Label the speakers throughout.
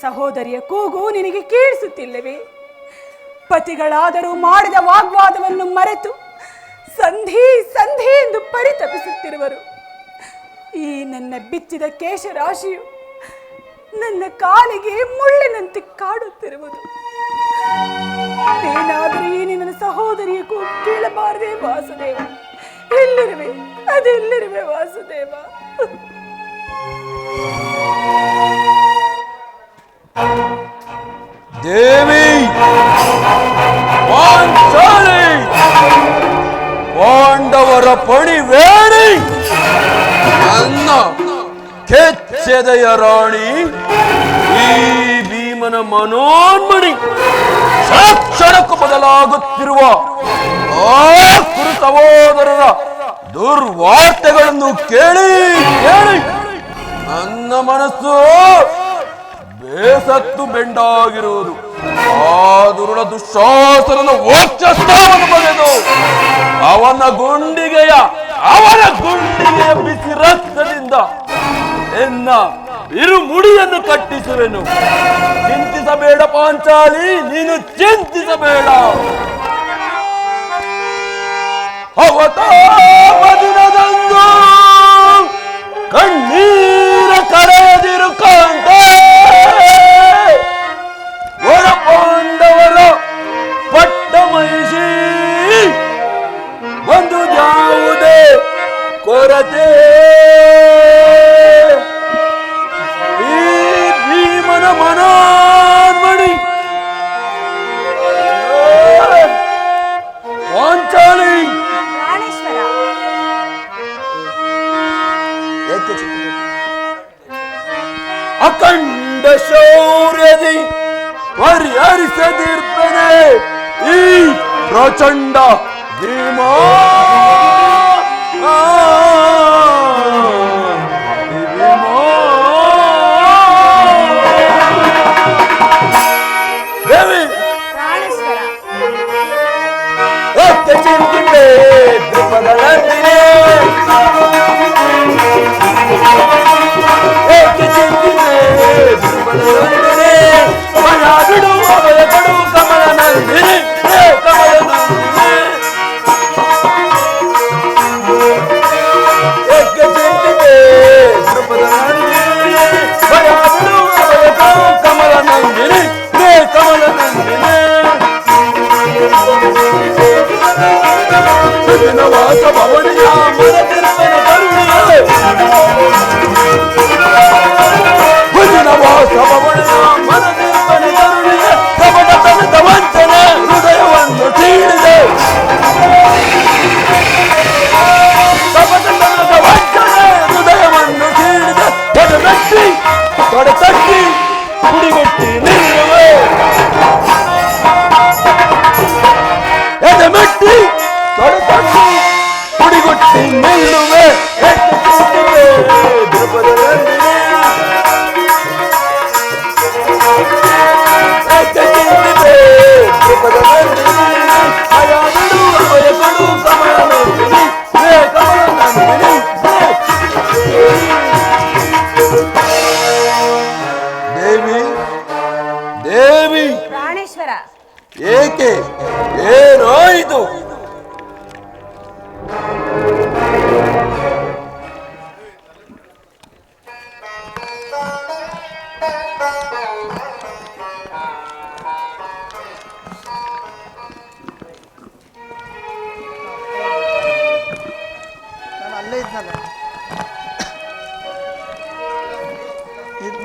Speaker 1: ಸಹೋದರಿಯ ಕೂಗು ನಿನಗೆ ಕೇಳಿಸುತ್ತಿಲ್ಲವೇ? ಪತಿಗಳಾದರೂ ಮಾಡಿದ ವಾಗ್ವಾದವನ್ನು ಮರೆತು ಸಂಧಿ ಸಂಧಿ ಎಂದು ಪರಿತಪಿಸುತ್ತಿರುವರು. ಈ ನನ್ನ ಬಿಚ್ಚಿದ ಕೇಶರಾಶಿಯು ನನ್ನ ಕಾಲಿಗೆ ಮುಳ್ಳಿನಂತೆ ಕಾಡುತ್ತಿರುವುದು. ಏನಾದರೂ ಈ ನಿನ್ನ ಸಹೋದರಿಯ ಕೂಗು ಕೇಳಬಾರದೆ ವಾಸುದೇವ? ಎಲ್ಲಿರುವೆ, ಅದೆಲ್ಲಿರುವೆ ವಾಸುದೇವ?
Speaker 2: ದೇವಿ ಪಾಂಡವರ ಪಣಿವೇಣಿ ನನ್ನ ಕೆಚ್ಚೆದೆಯ ರಾಣಿ, ಈ ಭೀಮನ ಮನೋನ್ಮಣಿ, ಕ್ಷಣಕ್ಕೂ ಬದಲಾಗುತ್ತಿರುವ ಆ ಕುರು ಸಹೋದರರ ದುರ್ವಾರ್ತೆಗಳನ್ನು ಕೇಳಿ ಕೇಳಿ ನನ್ನ ಮನಸ್ಸು ಬೇಸತ್ತು ಬೆಂಡಾಗಿರುವುದು. ಆ ದುರುಳ ದುಶ್ಶಾಸನನ ವಕ್ಷಸ್ಥಾನವನ್ನು ಬಗೆದು ಅವನ ಗುಂಡಿಗೆಯ ಬಿಸಿ ರಕ್ತದಿಂದ ಎನ್ನ ಇರುಮುಡಿಯನ್ನು ಕಟ್ಟಿಸುವೆನು. ಚಿಂತಿಸಬೇಡ ಪಾಂಚಾಲಿ, ನೀನು ಚಿಂತಿಸಬೇಡ. ಅವತಾರದಂದು ಕಣ್ಣೀರ ಕರೆದಿರು ಕಾಂತ ಒಳ ಪಾಂಡವರ ಪಟ್ಟ ಮಹಿಷಿ, ಒಂದು ಯಾವುದೇ ಕೊರತೆ ಈ ಭೀಮನ ಮನೋನ್ಮಣಿ ಪಾಂಚಾಲಿ. ಅಖಂಡ ಶೌರ್ಯದಿ ಪರಿಹರಿಸದಿರ್ಪನೆ ಈ ಪ್ರಚಂಡ ಭೀಮ. ದೇವಿ ಚಿಂತಿತೆ ದ್ರುಪದಳಂದಿನೇ, ಚಿಂತಿತೆ ದ್ರುಪದಳಂದಿನೇ, ಭಯ ಬಿಡು ಭಯ ಪಡು ಕಮಲ ನಂದಿನಿ, ಕಮಲ ನಂದಿನಿ. ಚಿಂತಿತೆ ದ್ರುಪದಳಂದಿನಿ, ಭಯ ಬಿಡು ಭಯ ಪಡು ಕಮಲ ನಂದಿನಿ, ಕಮಲ ನಂದಿನಿ. ವಾಸ ಭವನಿಯ ಮನತಿರುವನ ಕರುಣಿಯ, ವಾಸ ಭವನಿಯ ಮನತಿರುವನ ಕರುಣಿಯ, ಕಪಟತನದ ವಂಚನೆ ಹೃದಯವನ್ನು ತೀಡಿದೆ. ಕಪಟತನದ ವಂಚನೆ ಹೃದಯವನ್ನು ತೀಡಿದೆ. ತೊಡೆತಟ್ಟಿ ಕುಡಿಗಟ್ಟಿ ನಿಲ್ಲುವೆ, ಎದೆಮೆಟ್ಟಿ ತೊಡೆತಟ್ಟಿ ಕುಡಿಗೊಟ್ಟಿ ನಿಲ್ಲುವೆ. ದ್ರುಪದಳಂದಿನೇ, ದ್ರುಪದಳಂದಿನೇ, ಭಯ ಬಿಡು ಭಯ ಕೊಡು ಕಮಲ ನಂದಿನಿ, ಕಮಲ ನಂದಿನಿ. ದೇವಿ ದೇವಿ
Speaker 1: ಪ್ರಾಣೇಶ್ವರ,
Speaker 2: ಏಕೆ ಏನಾಯಿತು?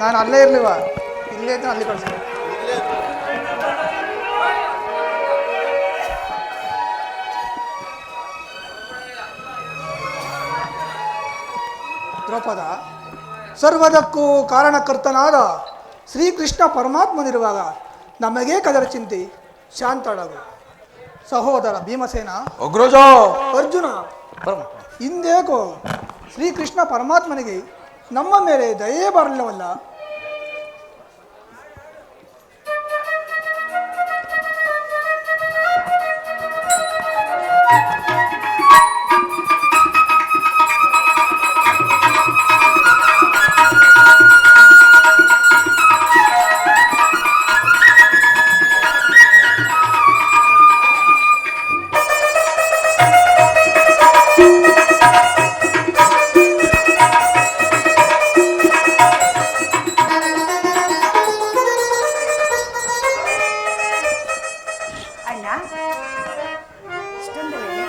Speaker 3: ನಾನು ಅಲ್ಲೇ ಇರ್ಲಿವ, ಇಲ್ಲೇ ಇದ್ದು ಅಲ್ಲಿ ಕಳಿಸ್ತೀನಿ. ದ್ರೌಪದ, ಸರ್ವದಕ್ಕೂ ಕಾರಣಕರ್ತನಾದ ಶ್ರೀಕೃಷ್ಣ ಪರಮಾತ್ಮನಿರುವಾಗ ನಮಗೇ ಕದರ ಚಿಂತೆ, ಶಾಂತಳಗು. ಸಹೋದರ ಭೀಮಸೇನ,
Speaker 2: ಅಗ್ರಜ
Speaker 3: ಅರ್ಜುನ, ಇಂದೇಕೋ ಶ್ರೀಕೃಷ್ಣ ಪರಮಾತ್ಮನಿಗೆ ನಮ್ಮ ಮೇಲೆ ದಯೆ ಬರಲಿಲ್ಲವಲ್ಲ?
Speaker 1: ಇಷ್ಟೊಂದು ವೇಳೆ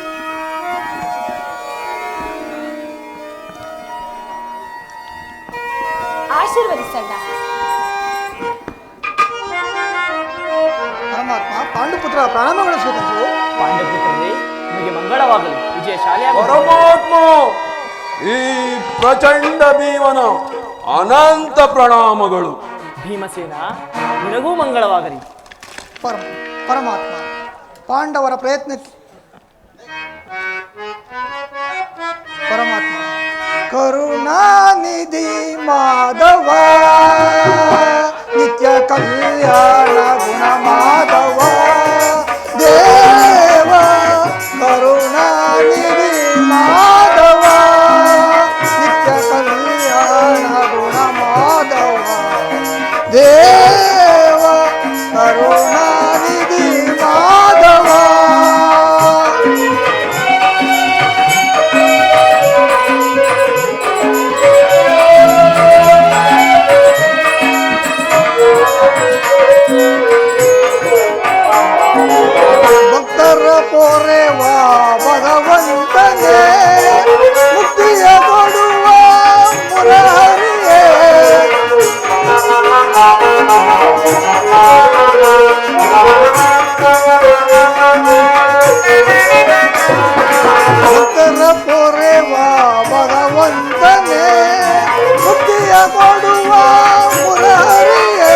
Speaker 1: ಆಶೀರ್ವದಿಸಣ್ಣ.
Speaker 3: ಪರಮಾತ್ಮ ಪಾಂಡುಪುತ್ರ ಪ್ರಣಾಮಗಳು ಸ್ವೀಕರಿಸು.
Speaker 4: ಪಾಂಡಪುತ್ರರೇ, ನಿಮಗೆ ಮಂಗಳವಾಗಲಿ, ವಿಜಯಶಾಲಿ
Speaker 2: ಪರಮಾತ್ಮ ಈ ಪ್ರಚಂಡ ಭೀಮನ ಅನಂತ ಪ್ರಣಾಮಗಳು.
Speaker 4: ಭೀಮಸೇನ, ನಿನಗೂ ಮಂಗಳವಾಗಲಿ.
Speaker 3: ಪರಮಾತ್ಮ ಪಾಂಡವರ ಪ್ರಯತ್ನಕ್ಕೆ ಪರಮಾತ್ಮ ಕರುಣಾನಿಧಿ ಮಾಧವ ನಿತ್ಯ ಕಲ್ಯಾಣ ಗುಣ ಮಾಧವ ದೇವ ಕರುಣಾನಿಧಿ ಮಾಧವ ನಿತ್ಯ ಕಲ್ಯಾಣ ಗುಣ ಮಾಧವ ದೇವ ಕರುಣಾನಿಧಿ ಮಾಧವ ಭಕ್ತರ ಪೋರೆವ ಭಗವಂತನೇ ಮುಕ್ತಿಯ ಕೊಡುವ ಮುರಹರಿಯೇ ಭಕ್ತರ ಪೋರೆವ ಭಗವಂತನೇ ಮುಕ್ತಿಯ ಕೊಡುವ ಮುರಹರಿಯೇ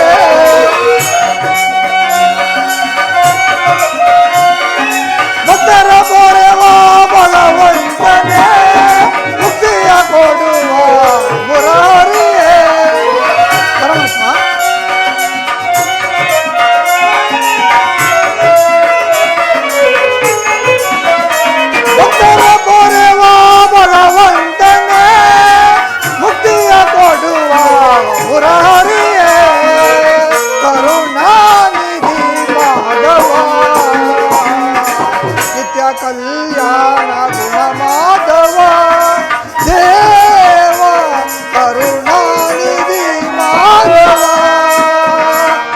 Speaker 3: ಭಕ್ತರ ಪೊರೆವ ಭಗವಂತನೇ ಮುಕ್ತಿಯ ಕೊಡುವ ಮುರಾರಿಯೇ ಪರಮಾತ್ಮ ಭಕ್ತರ ಪೊರೆವ ಭಗವಂತನೇ ಮುಕ್ತಿಯ ಕೊಡುವ ಮುರಾರಿಯೇ ಕರುಣಾನಿಧಿ ಮಾಧವ ನಿತ್ಯ ಕಲ್ಯಾಣ ಗುಣ ಮಾಧವ ದೇವ ಕರುಣಾನಿಧಿ ಮಾಧವ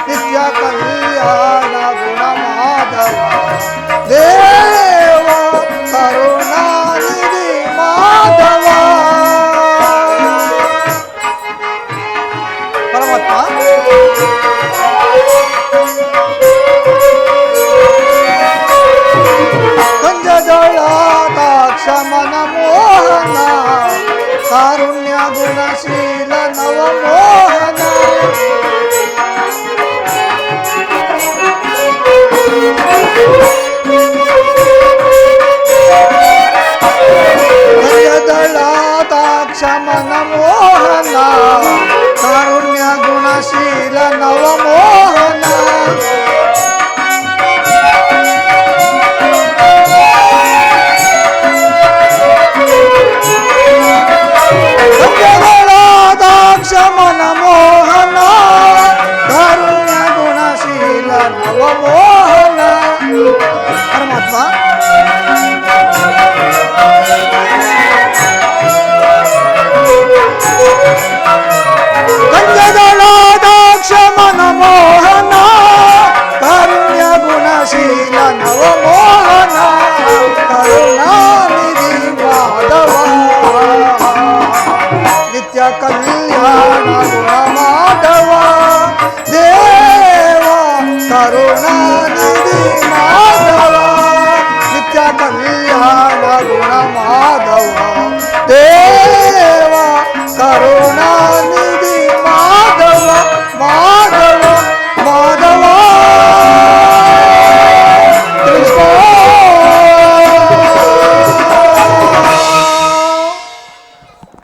Speaker 3: ನಿತ್ಯ ಕಲ್ಯಾಣ ಗುಣ ಮಾಧವ ದೇವ ಕರುಣಾನಿಧಿ ಮಾಧವ ಪರಮಾತ್ಮ ಕಂಜದೊಳಾತಾಕ್ಷ ಮನ ಮೋಹನ ಕಾರುಣ್ಯ ಗುಣಶೀಲ ನವ ಮೋಹನ ಕಂಜದೊಳಾತಾಕ್ಷ ಮನ ಮೋಹನ ಕಾರುಣ್ಯ ಗುಣಶೀಲ ನವ ಮೋಹನ ಮನ ಮೋಹನ ಕಾರುಣ್ಯ ಗುಣಶೀಲ ನವ ಮೋಹನ ಪರಮಾತ್ಮ ಕಂಜದಳಾದಾಕ್ಷ ಮನ ಮೋಹನ ಕಾರುಣ್ಯ ಗುಣಶೀಲ ನವ ಮೋಹನ ಕರುಣಾನಿಧಿ ಮಾಧವ ನಿತ್ಯ ಕಲ್ಯಾಣ ಗುಣ ಮಾಧವ ದೇವ ಕರುಣಾನಿಧಿ ಮಾಧವ ನಿತ್ಯ ಕಲ್ಯಾಣ ಗುಣ ಮಾಧವ ದೇವ ಕರುಣಾನಿಧಿ ಮಾಧವ ಮಾಧವ ಮಾಧವ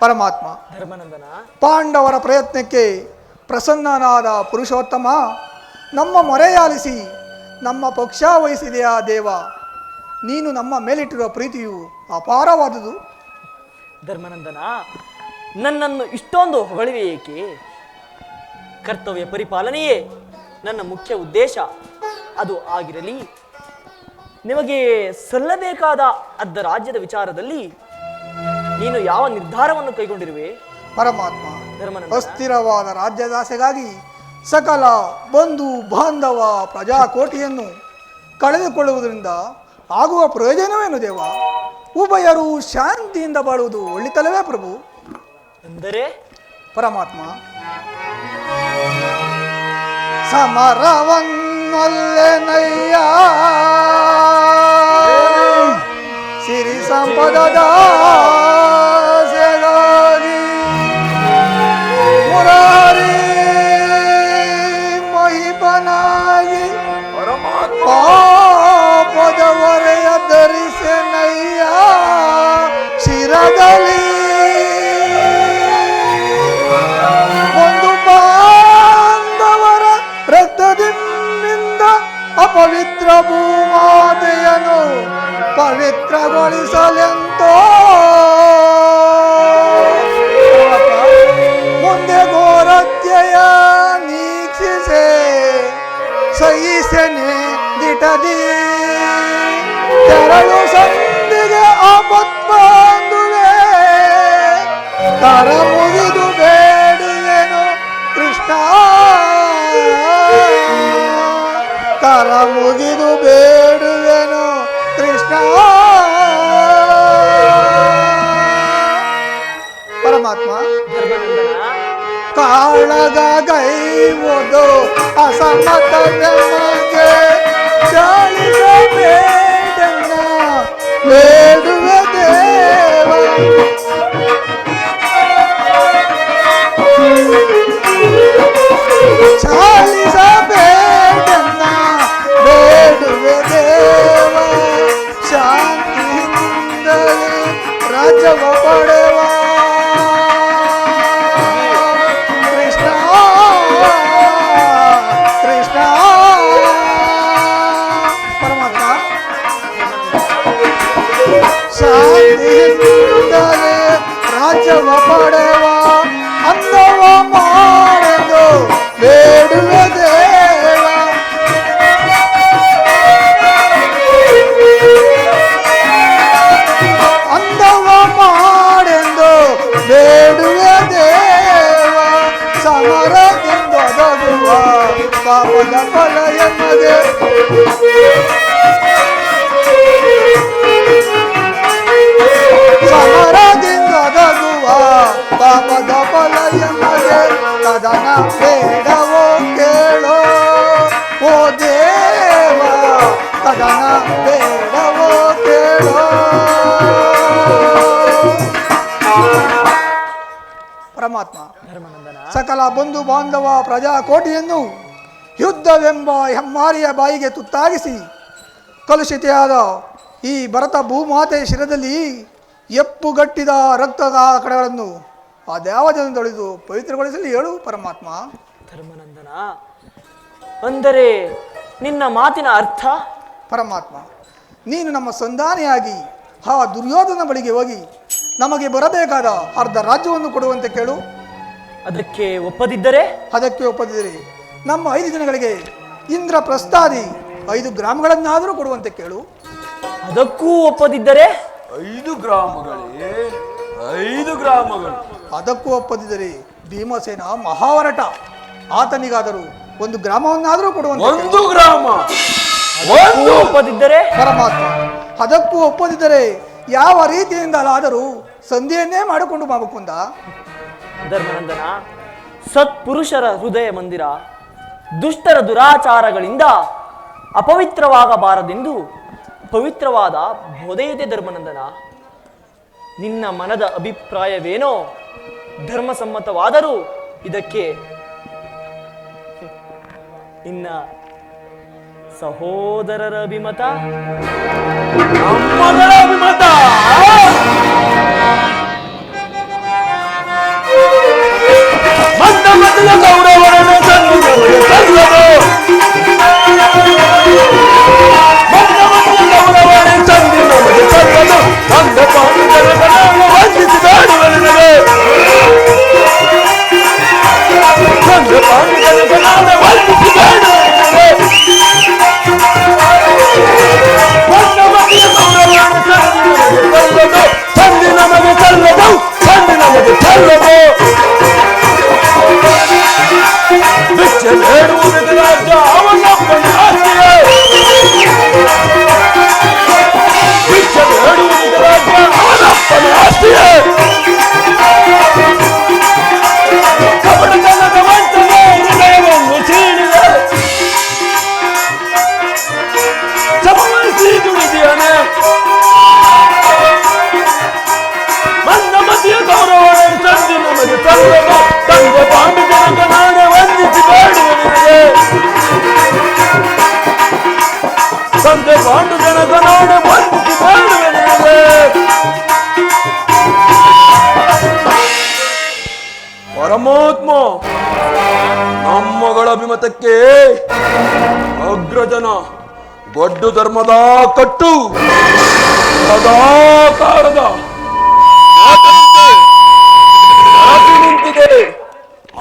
Speaker 3: ಪರಮಾತ್ಮ
Speaker 4: ಧರ್ಮನಂದನ,
Speaker 3: ಪಾಂಡವರ ಪ್ರಯತ್ನಕ್ಕೆ ಪ್ರಸನ್ನನಾದ ಪುರುಷೋತ್ತಮ ನಮ್ಮ ಮೊರೆಯಾಲಿಸಿ ನಮ್ಮ ಪಕ್ಷ ವಹಿಸಿದೆಯಾ ದೇವ. ನೀನು ನಮ್ಮ ಮೇಲಿಟ್ಟಿರುವ ಪ್ರೀತಿಯು ಅಪಾರವಾದುದು.
Speaker 4: ಧರ್ಮನಂದನ, ನನ್ನನ್ನು ಇಷ್ಟೊಂದು ಹೊಗಳಿವೆ ಏಕೆ? ಕರ್ತವ್ಯ ಪರಿಪಾಲನೆಯೇ ನನ್ನ ಮುಖ್ಯ ಉದ್ದೇಶ. ಅದು ಆಗಿರಲಿ, ನಿಮಗೆ ಸಲ್ಲಬೇಕಾದ ಅರ್ಧ ರಾಜ್ಯದ ವಿಚಾರದಲ್ಲಿ ನೀನು ಯಾವ ನಿರ್ಧಾರವನ್ನು ಕೈಗೊಂಡಿರುವೆ?
Speaker 3: ಪರಮಾತ್ಮ,
Speaker 4: ಧರ್ಮನಂದನ,
Speaker 3: ಅಸ್ಥಿರವಾದ ರಾಜ್ಯದಾಸೆಗಾಗಿ ಸಕಲ ಬಂಧು ಬಾಂಧವ ಪ್ರಜಾಕೋಟಿಯನ್ನು ಕಳೆದುಕೊಳ್ಳುವುದರಿಂದ ಆಗುವ ಪ್ರಯೋಜನವೇನು ದೇವ? ಉಭಯರು ಶಾಂತಿಯಿಂದ ಬಾಳುವುದು ಒಳಿತಲ್ಲವೇ ಪ್ರಭು?
Speaker 4: ಅಂದರೆ
Speaker 3: ಪರಮಾತ್ಮ ಸಮರವನ್ನೊಲ್ಲೆನಯ್ಯ ಸಿರಿ ಸಂಪದದ ಆಸೆಗಾಗಿ ಮುರಾರಿ ಮಹಿಪನಾಗಿ ಪಾಪದ ಹೊರೆಯ ಧರಿಸೆನಯ್ಯ ಶಿರದಲ್ಲಿ ಒಂದು ಬಾಂಧವರ ರಕ್ತದಿಂದ ಅಪವಿತ್ರ ಭೂಮಾತೆಯನ್ನು ಪವಿತ್ರಗೊಳಿಸಲೆಂತೋ ಮುಂದೆ ಘೋರತ್ಯಯ ನೀಕ್ಷಿಸೆ ಸಹಿಸೆನೆ ದಿಟದಿ ತೆರಳು ಸಂದಿಗೆ ಆಪತ್ಬಂಧುವೆ ತರ ಮುಗಿದು ಬೇಡುವೆನು ಕೃಷ್ಣ ತರ ಮುಗಿದು ಬೇಡುವೆನು ಕೃಷ್ಣ. ಪರಮಾತ್ಮ ಕಾಳಗ ಗೈವುದು ಅಸಮತ ನಮಗೆ ಚಾಲಿಸಬೇಡನ್ನ ಬೇಡುವೆ ದೇವ. ಚಾಲಿಸಬೇಡನ್ನ ಬೇಡುವೆ ದೇವ ಶಾಂತಿಯಿಂದಲೇ ರಾಜ್ಯವ ಪಡೆವ ಕೃಷ್ಣ ಕೃಷ್ಣ. ಪರಮಾತ್ಮ ಶಾಂತಿಯಿಂದಲೇ ರಾಜ್ಯವ ಪಡೆವ ಅಂದವ ಮಾಡೆಂದು ಬೇಡುವೆ ದೇವ. ಅಂದವ ಮಾಡೆಂದು ಬೇಡುವೆ ದೇವ ಸಮರದಿಂದೊದಗುವ ಪಾಪದ ಫಲ ಎನ್ನದೆ ಸಮರದಿಂದೊದಗುವ ಪಾಪದ ಫಲ ಎನ್ನದೆ ಕದನ ಬೇಡವೋ ಕೇಳೋ ಓ ದೇವ ಕದನ ಬೇಡವೋ ಕೇಳೋ. ಪರಮಾತ್ಮ ಸಕಲ ಬಂಧು ಬಾಂಧವ ಪ್ರಜಾಕೋಟಿಯನ್ನು ಯುದ್ಧವೆಂಬ ಹೆಮ್ಮಾರಿಯ ಬಾಯಿಗೆ ತುತ್ತಾಗಿಸಿ ಕಲುಷಿತೆಯಾದ ಈ ಭರತ ಭೂಮಾತೆಯ ಶಿರದಲ್ಲಿ ಎಪ್ಪುಗಟ್ಟಿದ ರಕ್ತದ ಕಡೆಗಳನ್ನು ಅದ್ಯಾವ ಜನದೊಳಿದು ಪವಿತ್ರಗೊಳಿಸಲಿ ಹೇಳು ಪರಮಾತ್ಮ.
Speaker 4: ಧರ್ಮನಂದನ, ಅಂದರೆ ನಿನ್ನ ಮಾತಿನ ಅರ್ಥ?
Speaker 3: ಪರಮಾತ್ಮ ನೀನು ನಮ್ಮ ಸಂಧಾನಿಯಾಗಿ ಆ ದುರ್ಯೋಧನ ಬಳಿಗೆ ಹೋಗಿ ನಮಗೆ ಬರಬೇಕಾದ ಅರ್ಧ ರಾಜ್ಯವನ್ನು ಕೊಡುವಂತೆ ಕೇಳು.
Speaker 4: ಅದಕ್ಕೆ ಒಪ್ಪದಿದ್ದರೆ?
Speaker 3: ಅದಕ್ಕೆ ಒಪ್ಪದಿದ್ದರೆ ನಮ್ಮ 5 ದಿನಗಳಿಗೆ ಇಂದ್ರಪ್ರಸ್ಥಾದಿ 5 ಗ್ರಾಮಗಳನ್ನಾದರೂ ಕೊಡುವಂತೆ ಕೇಳು.
Speaker 4: ಅದಕ್ಕೂ ಒಪ್ಪದಿದ್ದರೆ?
Speaker 2: 5 ಗ್ರಾಮಗಳೇ 5 ಗ್ರಾಮಗಳು.
Speaker 3: ಅದಕ್ಕೂ ಒಪ್ಪದಿದ್ದರೆ ಭೀಮಸೇನ ಮಹಾವರಟ ಆತನಿಗಾದರೂ 1 ಗ್ರಾಮವನ್ನಾದರೂ ಕೊಡುವಂತೆ
Speaker 2: 1 ಗ್ರಾಮ.
Speaker 4: ಅದಕ್ಕೂ ಒಪ್ಪದಿದ್ದರೆ?
Speaker 3: ಪರಮಾತ್ಮ ಅದಕ್ಕೂ ಒಪ್ಪದಿದ್ದರೆ ಯಾವ ರೀತಿಯಿಂದಲಾದರೂ ಸಂಧಿಯನ್ನೇ ಮಾಡಿಕೊಂಡು ಬಾಬುಕುಂದ.
Speaker 4: ಧರ್ಮನಂದನ, ಸತ್ಪುರುಷರ ಹೃದಯ ಮಂದಿರ ದುಷ್ಟರ ದುರಾಚಾರಗಳಿಂದ ಅಪವಿತ್ರವಾಗಬಾರದೆಂದು ಪವಿತ್ರವಾದ ಬೋಧೆ ಇದೆ ಧರ್ಮನಂದನ. ನಿನ್ನ ಮನದ ಅಭಿಪ್ರಾಯವೇನೋ ಧರ್ಮಸಮ್ಮತವಾದರೂ ಇದಕ್ಕೆ ನಿನ್ನ ಸಹೋದರರ ಅಭಿಮತ,
Speaker 2: ನಮ್ಮಗಳ ಅಭಿಮತ. ಮಂದಮತಿಯ ಗೌರವವನ್ನು ತಂದು ನಮಗೆ ತಲ್ಲದು. ಮಂದಮತಿಯ ಗೌರವವನ್ನು ತಂದು ನಮಗೆ ತಲ್ಲದು. ಮಂದ ಪಾಂಡುಗಳನ್ನು ವಂದಿಸಿ ಬೇಡುವನು ನನಗೆ. ಮಂದ ಪಾಂಡುಗಳನ್ನು ವಂದಿಸಿ ಬೇಡುವನು ನನಗೆ. ಮಂದಮತಿಯ ಗೌರವವನ್ನು ತಂದು ನಮಗೆ ತಲ್ಲದು. ತಂದು ನಮಗೆ ತಲ್ಲದು. ಬಿಚ್ಚ ಬೇಡುವುದಕ್ಕೆ ರಾಜ್ಯ ಅವನೊಬ್ಬನ ಆಸ್ತಿಯೇ. ರಾಜನೇ ಮಂದಮತಿಯ ಗೌರವವನ್ನು ತಂದು ನಮಗೆ ತಂದೆಗ ತಂದೆ ಪಾಂಡು ಜನಕ ನಾನೇ ವಂದಿಸಿ ಬೇಡುವೆ ನಿನಗೆ ತಂದೆ ಪಾಂಡು ಜನಕ ನಾನೇ ವಂದಿಸಿ ಬೇಡುವೆ ನಿನಗೆ ಪರಮಾತ್ಮ ನಮ್ಮಗಳ ಅಭಿಮತಕ್ಕೆ ಅಗ್ರಜನ ಗೊಡ್ಡು ಧರ್ಮದ ಕಟ್ಟು ಸದಾಕಾರದ ನಿಂತಿದೆ.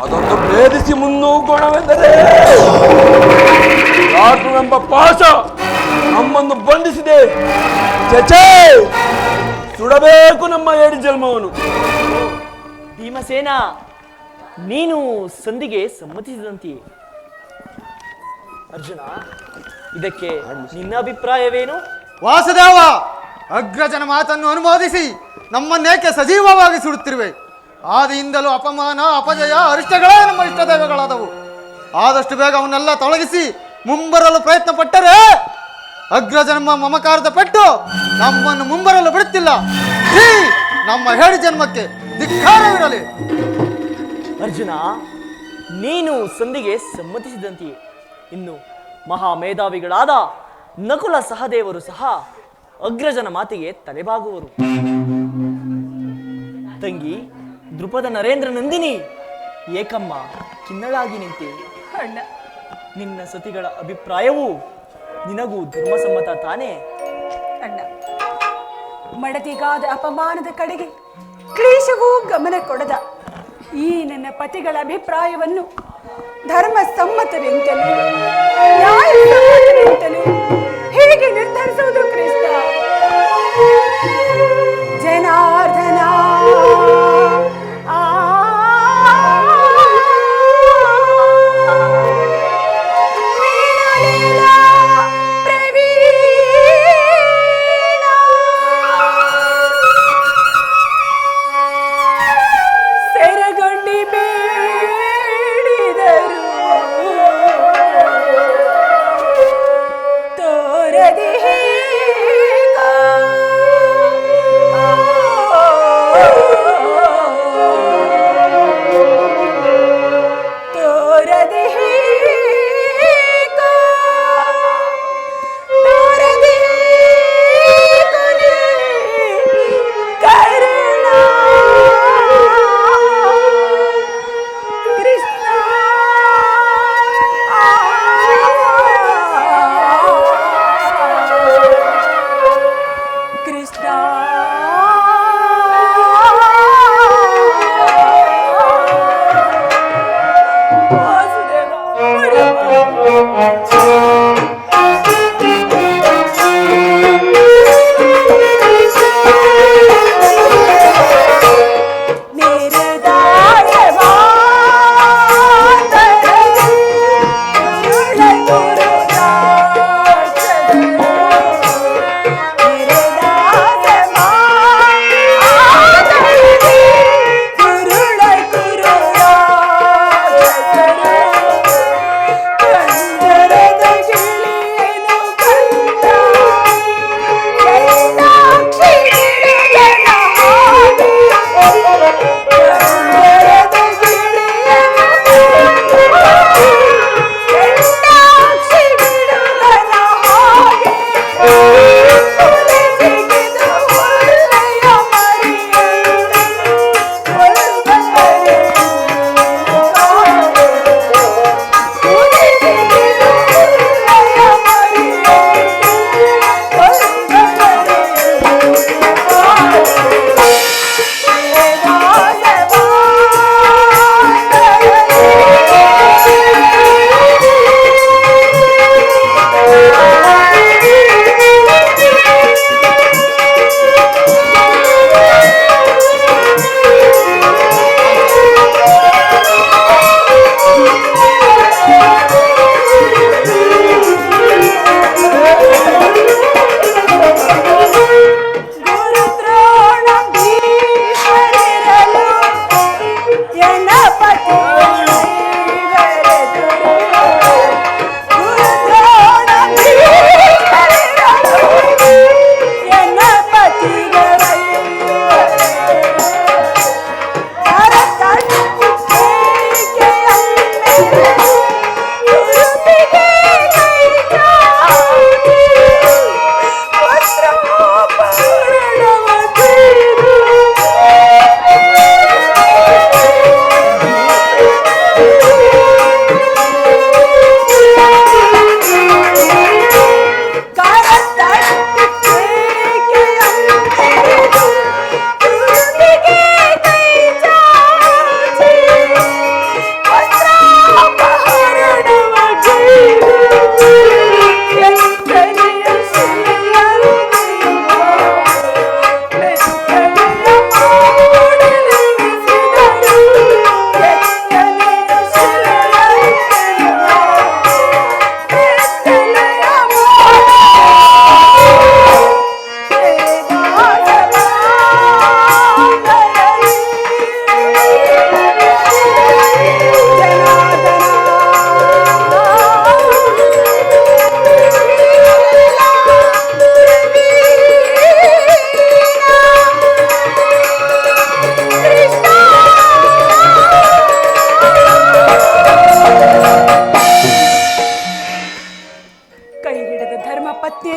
Speaker 2: ಅದನ್ನು ಭೇದಿಸಿ ಮುನ್ನೂಗೋಣವೆಂದರೆ ಎಂಬ ಪಾಶ ನಮ್ಮನ್ನು ಬಂಧಿಸಿದೆ. ಚಚೆ ಸುಡಬೇಕು ನಮ್ಮ ಏಡಿ ಜನ್ಮವನು.
Speaker 4: ಭೀಮಸೇನ, ನೀನು ಸಂಧಿಗೆ ಸಮ್ಮತಿಸಿದಂತೆಯೇ. ಅರ್ಜುನ, ಇದಕ್ಕೆ ನಿನ್ನ ಅಭಿಪ್ರಾಯವೇನು?
Speaker 5: ವಾಸುದೇವ, ಅಗ್ರಜನ ಮಾತನ್ನು ಅನುಮೋದಿಸಿ ನಮ್ಮನ್ನೇಕೆ ಸಜೀವವಾಗಿ ಸುಡುತ್ತಿರುವೆ? ಆದಿಯಿಂದಲೂ ಅಪಮಾನ, ಅಪಜಯ, ಅರಿಷ್ಟಗಳೇ ನಮ್ಮ ಇಷ್ಟ ದೈವಗಳಾದವು. ಆದಷ್ಟು ಬೇಗ ಅವನ್ನೆಲ್ಲ ತೊಲಗಿಸಿ ಮುಂಬರಲು ಪ್ರಯತ್ನ ಪಟ್ಟರೆ ಅಗ್ರಜನ್ಮ ಮಮಕಾರದ ಪೆಟ್ಟು ನಮ್ಮನ್ನು ಮುಂಬರಲು ಬಿಡುತ್ತಿಲ್ಲ. ನಮ್ಮ ಹೇಳಿ ಜನ್ಮಕ್ಕೆ ಧಿಕ್ಕಾರವಿರಲಿ.
Speaker 4: ಅರ್ಜುನ, ನೀನು ಸಂಧಿಗೆ ಸಮ್ಮತಿಸಿದಂತೆಯೇ ಇನ್ನು ಮಹಾಮೇಧಾವಿಗಳಾದ ನಕುಲ ಸಹದೇವರು ಸಹ ಅಗ್ರಜನ ಮಾತಿಗೆ ತಲೆಬಾಗುವರು. ತಂಗಿ ದೃಪದ ನರೇಂದ್ರ ನಂದಿನಿ, ಏಕಮ್ಮ ಕಿನ್ನಳಾಗಿ ನಿಂತೆ.
Speaker 1: ಅಣ್ಣ,
Speaker 4: ನಿನ್ನ ಸತಿಗಳ ಅಭಿಪ್ರಾಯವೂ ನಿನಗೂ ಧರ್ಮಸಮ್ಮತ ತಾನೇ?
Speaker 1: ಅಣ್ಣ, ಮಡದಿಗಾದ ಅಪಮಾನದ ಕಡೆಗೆ ಕ್ಲೇಶವೂ ಗಮನ ಕೊಡದ ಈ ನನ್ನ ಪತಿಗಳ ಅಭಿಪ್ರಾಯವನ್ನು ಧರ್ಮ ಸಮ್ಮತವೆಂತಲೂ ನ್ಯಾಯ ಸಮ್ಮತವೆಂತಲೂ ಹೇಗೆ ನಿರ್ಧರಿಸುವುದು ಕೃಷ್ಣ? ಜನಾರ್ದನ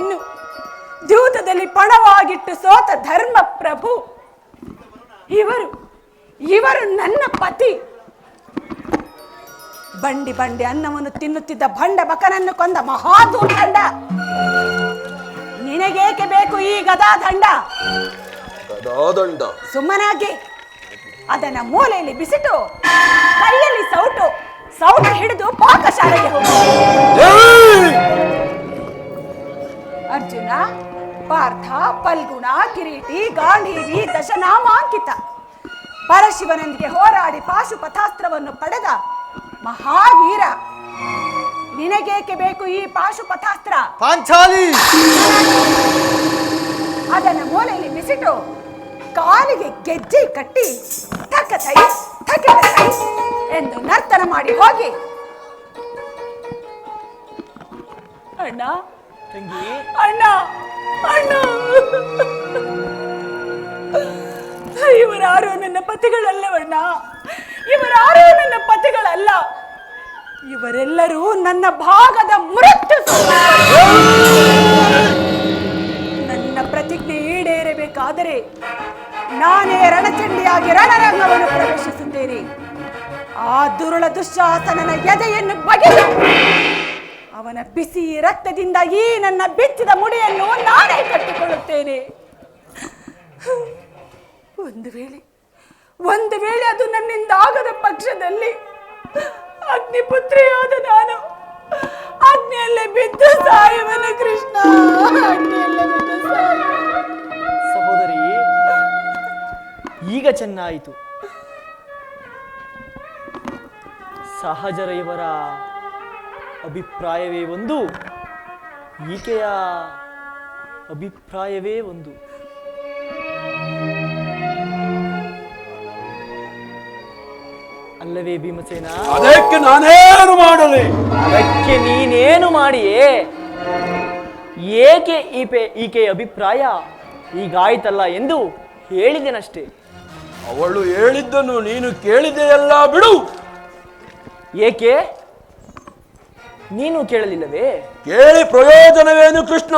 Speaker 1: ಬೆನ್ನು ದ್ಯೂತದಲ್ಲಿ ಪಣವಾಗಿಟ್ಟು ಸೋತ ಧರ್ಮ ಪ್ರಭು ಇವರು ನನ್ನ ಪತಿ. ಬಂಡಿ ಬಂಡಿ ಅನ್ನವನ್ನು ತಿನ್ನುತ್ತಿದ್ದ ಭಂಡ ಬಕನನ್ನು ಕೊಂದ ಮಹಾದೂರ್ದಂಡ. ನಿನಗೇಕೆ ಬೇಕು ಈ ಗದಾದಂಡ?
Speaker 2: ಗದಾದಂಡ
Speaker 1: ಸುಮ್ಮನಾಗಿ ಅದನ್ನ ಮೂಲೆಯಲ್ಲಿ ಬಿಸಿಟು ಕೈಯಲ್ಲಿ ಸೌಟು ಹಿಡಿದು ಪಾಕಶಾಲೆಗೆ ಹೋಗು. ಅರ್ಜುನ, ಪಾರ್ಥ, ಫಲ್ಗುಣ, ಕಿರೀಟಿ, ಗಾಂಧೀವಿ, ದಶನಾಮಾಂಕಿತ ಪರಶಿವನೊಂದಿಗೆ ಹೋರಾಡಿ ಪಾಶುಪಥಾಸ್ತ್ರವನ್ನು ಪಡೆದ ಮಹಾವೀರ. ನಿನಗೇಕೆ ಬೇಕು ಈ ಪಾಶುಪಥಾಸ್ತ್ರ?
Speaker 5: ಪಾಂಚಾಲಿ,
Speaker 1: ಅದನ್ನು ಮೂಲೆಯಲ್ಲಿ ಬಿಸಿಟು ಕಾಲಿಗೆ ಗೆಜ್ಜೆ ಕಟ್ಟಿ ಥಕಥೈ ಥಕಥೈ ಎಂದು ನರ್ತನ ಮಾಡಿ ಹೋಗಿ. ಅಣ್ಣ
Speaker 4: ತಂಗಿ,
Speaker 1: ಅಣ್ಣ ಅಣ್ಣ, ಇವರಾರು ನನ್ನ ಪತಿಗಳಲ್ಲವಣ್ಣ, ಇವರಾರು ನನ್ನ ಪತಿಗಳಲ್ಲ. ಇವರೆಲ್ಲರೂ ನನ್ನ ಭಾಗದ ಮೃತ್ಯು. ನನ್ನ ಪ್ರತಿಜ್ಞೆ ಈಡೇರಬೇಕಾದರೆ ನಾನೇ ರಣಚಂಡಿಯಾಗಿ ರಣರಂಗವನ್ನು ಪ್ರವೇಶಿಸುತ್ತೇನೆ. ಆ ದುರುಳ ದುಶ್ಯಾಸನನ ಎದೆಯನ್ನು ಬಗೆದು ಅವನ ಬಿಸಿ ರಕ್ತದಿಂದ ಈ ನನ್ನ ಬಿಚ್ಚಿದ ಮುಡಿಯನ್ನು ನಾನೇ ಕಟ್ಟಿಕೊಳ್ಳುತ್ತೇನೆ. ಒಂದು ವೇಳೆ ಅದು ನನ್ನಿಂದ ಆಗದ ಪಕ್ಷದಲ್ಲಿ ಅಗ್ನಿಪುತ್ರಿಯಾದ ನಾನು ಅಗ್ನಿಯಲ್ಲೇ ಬಿದ್ದು ಸಾಯುವನು. ಕೃಷ್ಣ, ಅಗ್ನಿಯಲ್ಲೇ ಬಿದ್ದು ಸಾಯುವನು.
Speaker 4: ಸಹೋದರಿ, ಈಗ ಚೆನ್ನಾಯಿತು. ಸಹಜರ ಇವರ ಅಭಿಪ್ರಾಯವೇ ಒಂದು, ಈಕೆಯ ಅಭಿಪ್ರಾಯವೇ ಒಂದು. ಅಲ್ಲವೇ ಭೀಮಸೇನ?
Speaker 2: ಅದಕ್ಕೆ ನಾನೇನು ಮಾಡಲಿ?
Speaker 4: ಅದಕ್ಕೆ ನೀನೇನು ಮಾಡಿಯೇ? ಏಕೆ ಈಕೆಯ ಅಭಿಪ್ರಾಯ ಹೀಗಾಯ್ತಲ್ಲ ಎಂದು ಹೇಳಿದೆನಷ್ಟೇ.
Speaker 2: ಅವಳು ಹೇಳಿದ್ದನ್ನು ನೀನು ಕೇಳಿದೆಯಲ್ಲ, ಬಿಡು.
Speaker 4: ಏಕೆ ನೀನು ಕೇಳಲಿಲ್ಲವೇ?
Speaker 2: ಕೇಳಿ ಪ್ರಯೋಜನವೇನು ಕೃಷ್ಣ?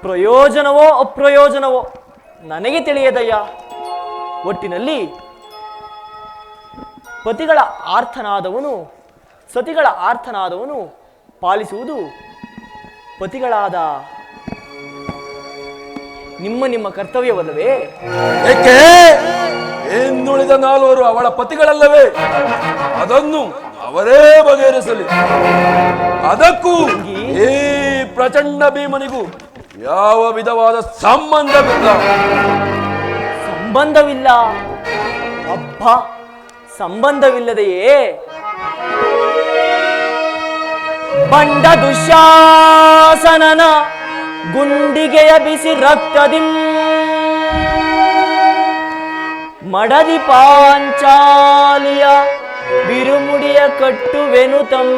Speaker 4: ಪ್ರಯೋಜನವೋ ಅಪ್ರಯೋಜನವೋ ನನಗೆ ತಿಳಿಯದಯ್ಯ. ಒಟ್ಟಿನಲ್ಲಿ ಪತಿಗಳ ಆರ್ಥನಾದವನು ಸತಿಗಳ ಆರ್ಥನಾದವನು ಪಾಲಿಸುವುದು ಪತಿಗಳಾದ ನಿಮ್ಮ ಕರ್ತವ್ಯವಲ್ಲವೇ?
Speaker 2: ಏಕೆ ಇನ್ನುಳಿದ ನಾಲ್ವರು ಅವಳ ಪತಿಗಳಲ್ಲವೇ? ಅದನ್ನು ಅವರೇ ಬಗೆಹರಿಸಲಿ. ಅದಕ್ಕೂ ಈ ಪ್ರಚಂಡ ಭೀಮನಿಗೂ ಯಾವ ವಿಧವಾದ ಸಂಬಂಧವಿಲ್ಲ.
Speaker 4: ಸಂಬಂಧವಿಲ್ಲ? ಅಬ್ಬ, ಸಂಬಂಧವಿಲ್ಲದೆಯೇ ಬಂಡ ದುಶ್ಯಾಸನನ ಗುಂಡಿಗೆಯ ಬಿಸಿ ರಕ್ತದಿಂ ಮಡದಿ ಪಾಂಚಾಲಿಯ ಬಿರುಮುಡಿಯ ಕಟ್ಟುವೆನು ತಂ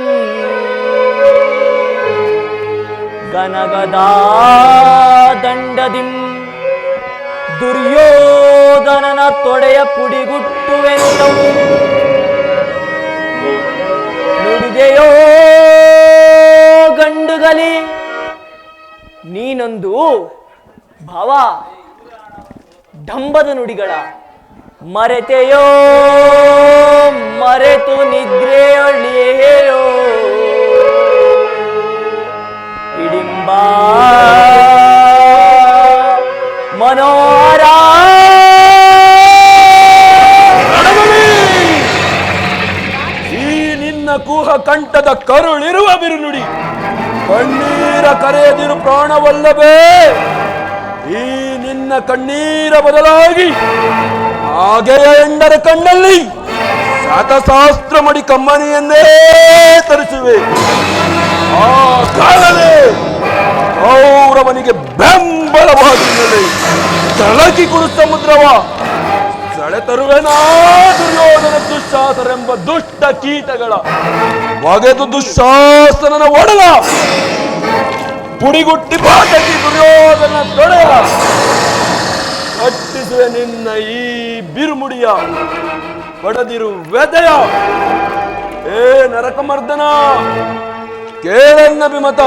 Speaker 4: ಗನಗದಾ ದಂಡದಿಂ ದುರ್ಯೋಧನನ ತೊಡೆಯ ಪುಡಿಗುಟ್ಟುವೆನು ತಂ ನುಡಿದೆಯೋ ಗಂಡುಗಲಿ ನೀನೊಂದು ಭಾವ ಡಂಬದ ನುಡಿಗಳ ಮರೆತೆಯೋ ಮರೆತು ನಿದ್ರೆಯೊಳಿಯೋ ಇಡಿಂಬ ಮನೋಹರ
Speaker 2: ಈ ನಿನ್ನ ಕೂಹ ಕಂಠದ ಕರುಳಿರುವ ಬಿರುನುಡಿ ಕಣ್ಣೀರ ಕರೆಯದಿರು ಪ್ರಾಣವಲ್ಲವೇ? ಈ ನಿನ್ನ ಕಣ್ಣೀರ ಬದಲಾಗಿ ಹಾಗೆಯ ಎಂಡರ ಕಣ್ಣಲ್ಲಿ ಶತಶಾಸ್ತ್ರ ಮಡಿ ಕಮ್ಮನಿಯನ್ನೇ ತರಿಸುವೆ. ಆ ಕಾಲವೇ ಕೌರವನಿಗೆ ಬೆಂಬಲವಾಗಿ ತಳಕಿ ಕುರು ಸಮುದ್ರವ ಸೆಳೆತರುವೆನಾ ದುರ್ಯೋಧನ ದುಶ್ಯಾಸರೆಂಬ ದುಷ್ಟ ಕೀಟಗಳ ಒಗೆದು ದುಶ್ಯಾಸನನ ಒಡಲ ಪುಡಿಗುಟ್ಟಿ ಪಾತಕಿ ದುರ್ಯೋಧನ ತೊಡೆಯ ಕಟ್ಟಿಸುವೆ ನಿನ್ನ ಈ ಬಿರುಮುಡಿಯ ಪಡೆದಿರು ವೆದೆಯ. ಏ ನರಕಮರ್ದನ ಕೇಳನ್ನ ಬಿಮತ,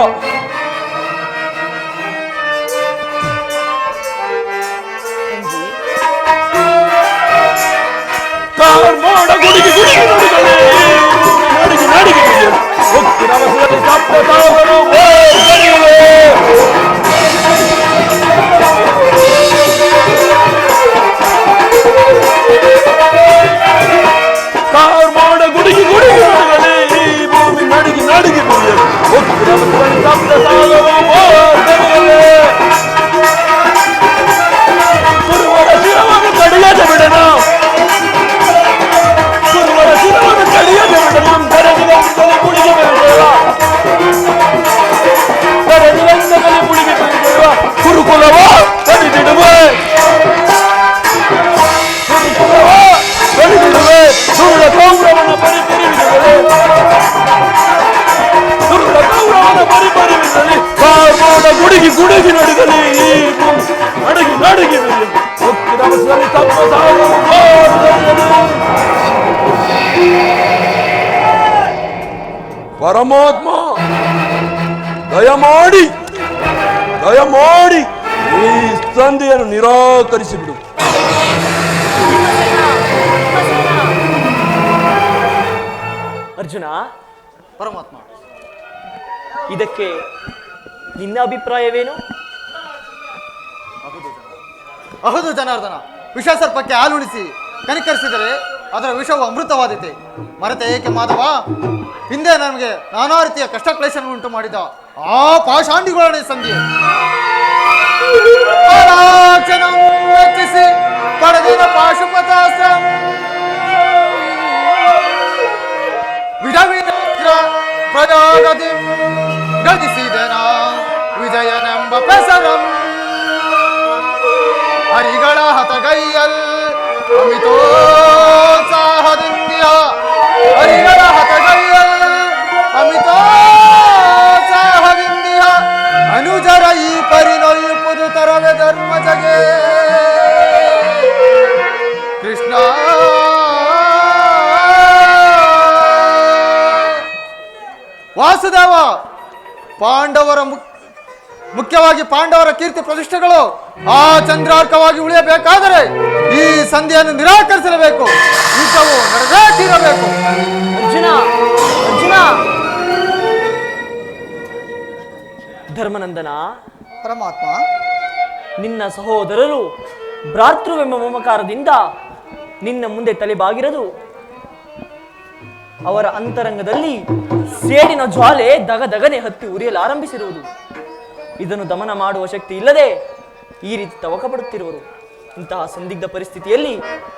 Speaker 2: ಕಾರ್ಮೋಡ ಗುಡುಗಿ ಗುಡುಗಿ ನುಡಿಗಳೇ ನಾಡಿಗೆ ನಾಡಿಗೆ ಬಿರಿಯಲು ಉಕ್ಕಿನ ರಭಸದಲ್ಲಿ ಸಪ್ತ ತಾಳಗಳು ಬೋರ್ಗರೆಯುವೆ. ಕಾರ್ಮೋಡ ಗುಡುಗಿ ಗುಡುಗಿ ನುಡಿಗಳೇ ಈ ಭೂಮಿ ನಾಡಿಗೆ ನಾಡಿಗೆ ಬಿರಿಯಲು ಉಕ್ಕಿನ ರಭಸದಲ್ಲಿ ಸಪ್ತ ತಾಳಗಳು ಬೋರ್ಗರೆಯುವೆ. ಕುರುವರ ಶಿರವನ್ನು ಕಡಿಯದೆ ಬಿಡಣ, ಕುರುವರ ಶಿರವನ್ನು ಕಡಿಯದೆ ಬಿಡಣ. ಕರೆದಿಲಂದದಲ್ಲಿ ಮುಡಿಗೆ ಬೆಳೆದೇವ, ಕರೆದಿಲಂದದಲ್ಲಿ ಮುಡಿಗೆ ಬೆಳೆದೇವ. ಕುರುಕುಲವ ಕಡಿದಿಡುವೆ, ಕುರುಕುಲವ ಕಡಿದಿಡುವೆ. ದುರುಳ ಗೌರವನ ಪರಿಪರಿವಿರುತ್ತದೆ, ದುರುಳ ಗೌರವನ ಪರಿಪರಿವಿರಲಿ. ಕಾರ್ಮೋಡ ಗುಡುಗಿ ಗುಡುಗಿ ನುಡಿದಲ್ಲಿ ಈ ಭೂಮಿ ನಡುಗಿ ನಡುಗಿ ಉಕ್ಕಿನ ರಭಸದಲ್ಲಿ ಸಪ್ತ ತಾಳಗಳು ಬೋರ್ಗರೆಯುವೆ. ಪರಮಾತ್ಮ ದಯಮಾಡಿ ದಯಮಾಡಿ ಈ ಸಂಧಿಯನ್ನು ನಿರಾಕರಿಸಿಬಿಡು.
Speaker 4: ಅರ್ಜುನ,
Speaker 5: ಪರಮಾತ್ಮ,
Speaker 4: ಇದಕ್ಕೆ ನಿನ್ನ ಅಭಿಪ್ರಾಯವೇನು?
Speaker 5: ಹೌದು ಜನಾರ್ದನ, ವಿಷ ಸರ್ಪಕ್ಕೆ ಹಾಲುಣಿಸಿ ಕನಿಕರಿಸಿದರೆ ಅದರ ವಿಷವು ಅಮೃತವಾದೀತೆ. ಮರೆತೆ ಏಕೆ ಮಾಧವ? ಹಿಂದೆ ನಮಗೆ ನಾನಾ ರೀತಿಯ ಕಷ್ಟ ಕ್ಲೇಶವನ್ನು ಉಂಟು ಮಾಡಿದ ಆ ಪಾಷಾಂಡಿಗಳೇ ಸಂಧಿ ವೆಚ್ಚಿಸಿ ಪಡೆದಿನ ಪಾಶುಪತಾಸ್ತ್ರ ವಿಧ ವಿಧ ಪ್ರಜಾಗತಿ ಗತಿಸಿದನ ವಿಜಯನೆಂಬ ಪೆಸರಂ ಹರಿಗಳ ಹತಗೈಯಲ್ ಅಮಿತೋತ್ಸಾಹದಿಂದಿಯ ಹರಿಗಳ ಹತಗೈಯಲ್ ಅಮಿತೋತ್ಸಾಹದಿಂದಿಯ ಅನುಜರ ಈ ಪರಿನೊಯ್ಯುವುದು ತರವೆ ಧರ್ಮಜಗೆ ಕೃಷ್ಣ. ವಾಸುದೇವ, ಪಾಂಡವರ ಮುಖ್ಯವಾಗಿ ಪಾಂಡವರ ಕೀರ್ತಿ ಪ್ರತಿಷ್ಠೆಗಳು ಆ ಚಂದ್ರಾರ್ಕವಾಗಿ ಉಳಿಯಬೇಕಾದರೆ ಈ ಸಂಧಿಯನ್ನು ನಿರಾಕರಿಸಲೇಬೇಕು. ಯುದ್ಧವು ನಡೆದೇ ತೀರಬೇಕು.
Speaker 4: ಅರ್ಜುನ, ಅರ್ಜುನ. ಧರ್ಮನಂದನ,
Speaker 3: ಪರಮಾತ್ಮ,
Speaker 4: ನಿನ್ನ ಸಹೋದರರು ಭ್ರಾತೃವೆಂಬ ಮಮಕಾರದಿಂದ ನಿನ್ನ ಮುಂದೆ ತಲೆಬಾಗಿರದು ಅವರ ಅಂತರಂಗದಲ್ಲಿ ಸೇಡಿನ ಜ್ವಾಲೆ ದಗದಗನೆ ಹತ್ತಿ ಉರಿಯಲಾರಂಭಿಸಿರುವುದು. ಇದನ್ನು ದಮನ ಮಾಡುವ ಶಕ್ತಿ ಇಲ್ಲದೆ ಈ ರೀತಿ ತವಕ ಪಡುತ್ತಿರುವರು. ಇಂತಹ ಸಂದಿಗ್ಧ ಪರಿಸ್ಥಿತಿಯಲ್ಲಿ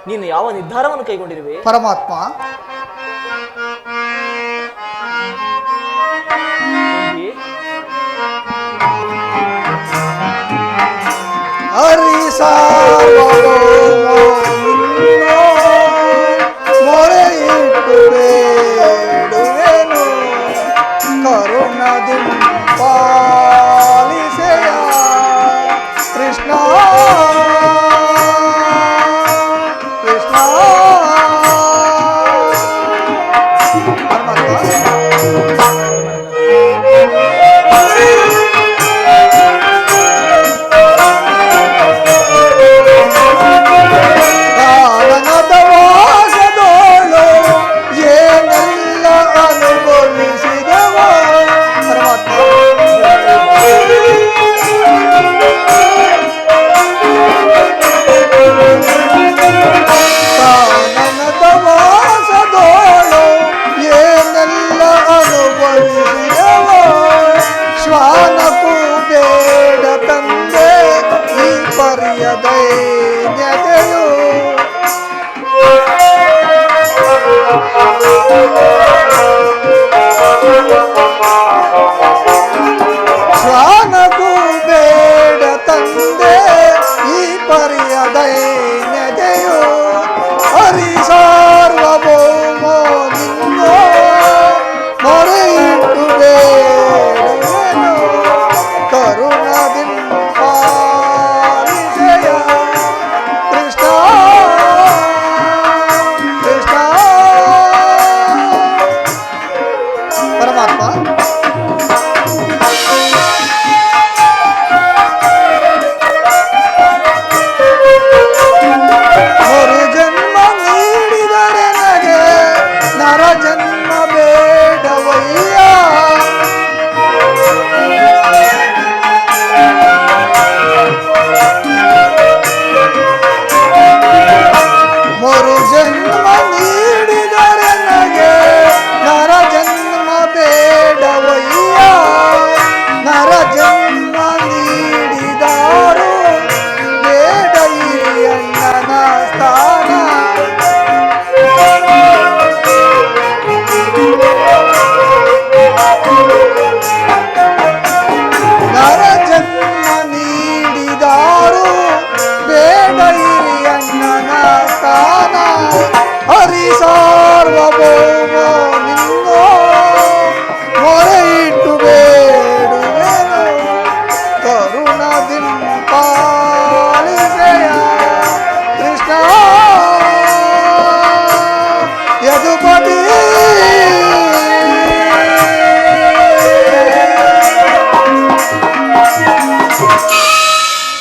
Speaker 4: ನೀನು ಯಾವ ನಿರ್ಧಾರವನ್ನು ಕೈಗೊಂಡಿರುವೆ?
Speaker 3: ಪರಮಾತ್ಮ,
Speaker 4: ತಂಗಿ,
Speaker 3: ಹರಿ ಮೊರೆ ಇಟ್ಟು ಬೇಡುವೆನು ಕರುಣದಿ ಪಾಲಿಸೆಯ ಕೃಷ್ಣ ಕೃಷ್ಣ. ಶ್ವಾನಗೂ ಬೇಡ ತಂದೆ ಈ ಪರಿಯ ದೈನ್ಯತೆಯು ಹರಿ ಸಾರ್ವಭೌಮೋ ನಿನ್ನೋ ಮೊರೆಯಿಟ್ಟು ಬೇಡುವೆನು ಕರುಣದಿ ಪಾಲಿಸೆಯ ಕೃಷ್ಣ ಕೃಷ್ಣ. ಪರಮಾತ್ಮ,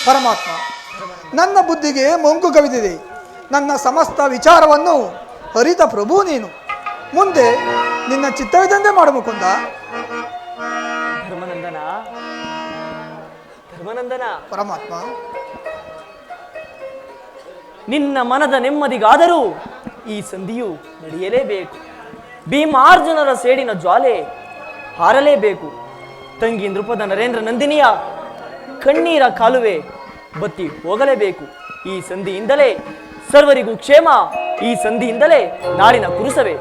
Speaker 3: ಪರಮಾತ್ಮ, ನನ್ನ ಬುದ್ಧಿಗೆ ಮಂಕು ಕವಿದಿದೆ. ನನ್ನ ಸಮಸ್ತ ವಿಚಾರವನ್ನು ಅರಿತ ಪ್ರಭು ನೀನು. ಮುಂದೆ ನಿನ್ನ ಚಿತ್ತವಿದಂತೆ ಮಾಡು ಮುಕುಂದ.
Speaker 4: ಧರ್ಮನಂದನ, ಧರ್ಮನಂದನ,
Speaker 3: ಪರಮಾತ್ಮ,
Speaker 4: ನಿನ್ನ ಮನದ ನೆಮ್ಮದಿಗಾದರೂ ಈ ಸಂಧಿಯು ನಡೆಯಲೇಬೇಕು. ಭೀಮಾರ್ಜುನರ ಸೇಡಿನ ಜ್ವಾಲೆ ಹಾರಲೇಬೇಕು. ತಂಗಿ ನೃಪದ ನರೇಂದ್ರ ನಂದಿನಿಯ ಕಣ್ಣೀರ ಕಾಲುವೆ ಬತ್ತಿ ಹೋಗಲೇಬೇಕು. ಈ ಸಂಧಿಯಿಂದಲೇ ಸರ್ವರಿಗೂ ಕ್ಷೇಮ. ಈ ಸಂಧಿಯಿಂದಲೇ ನಾಡಿನ ಕುರುಸವೇ.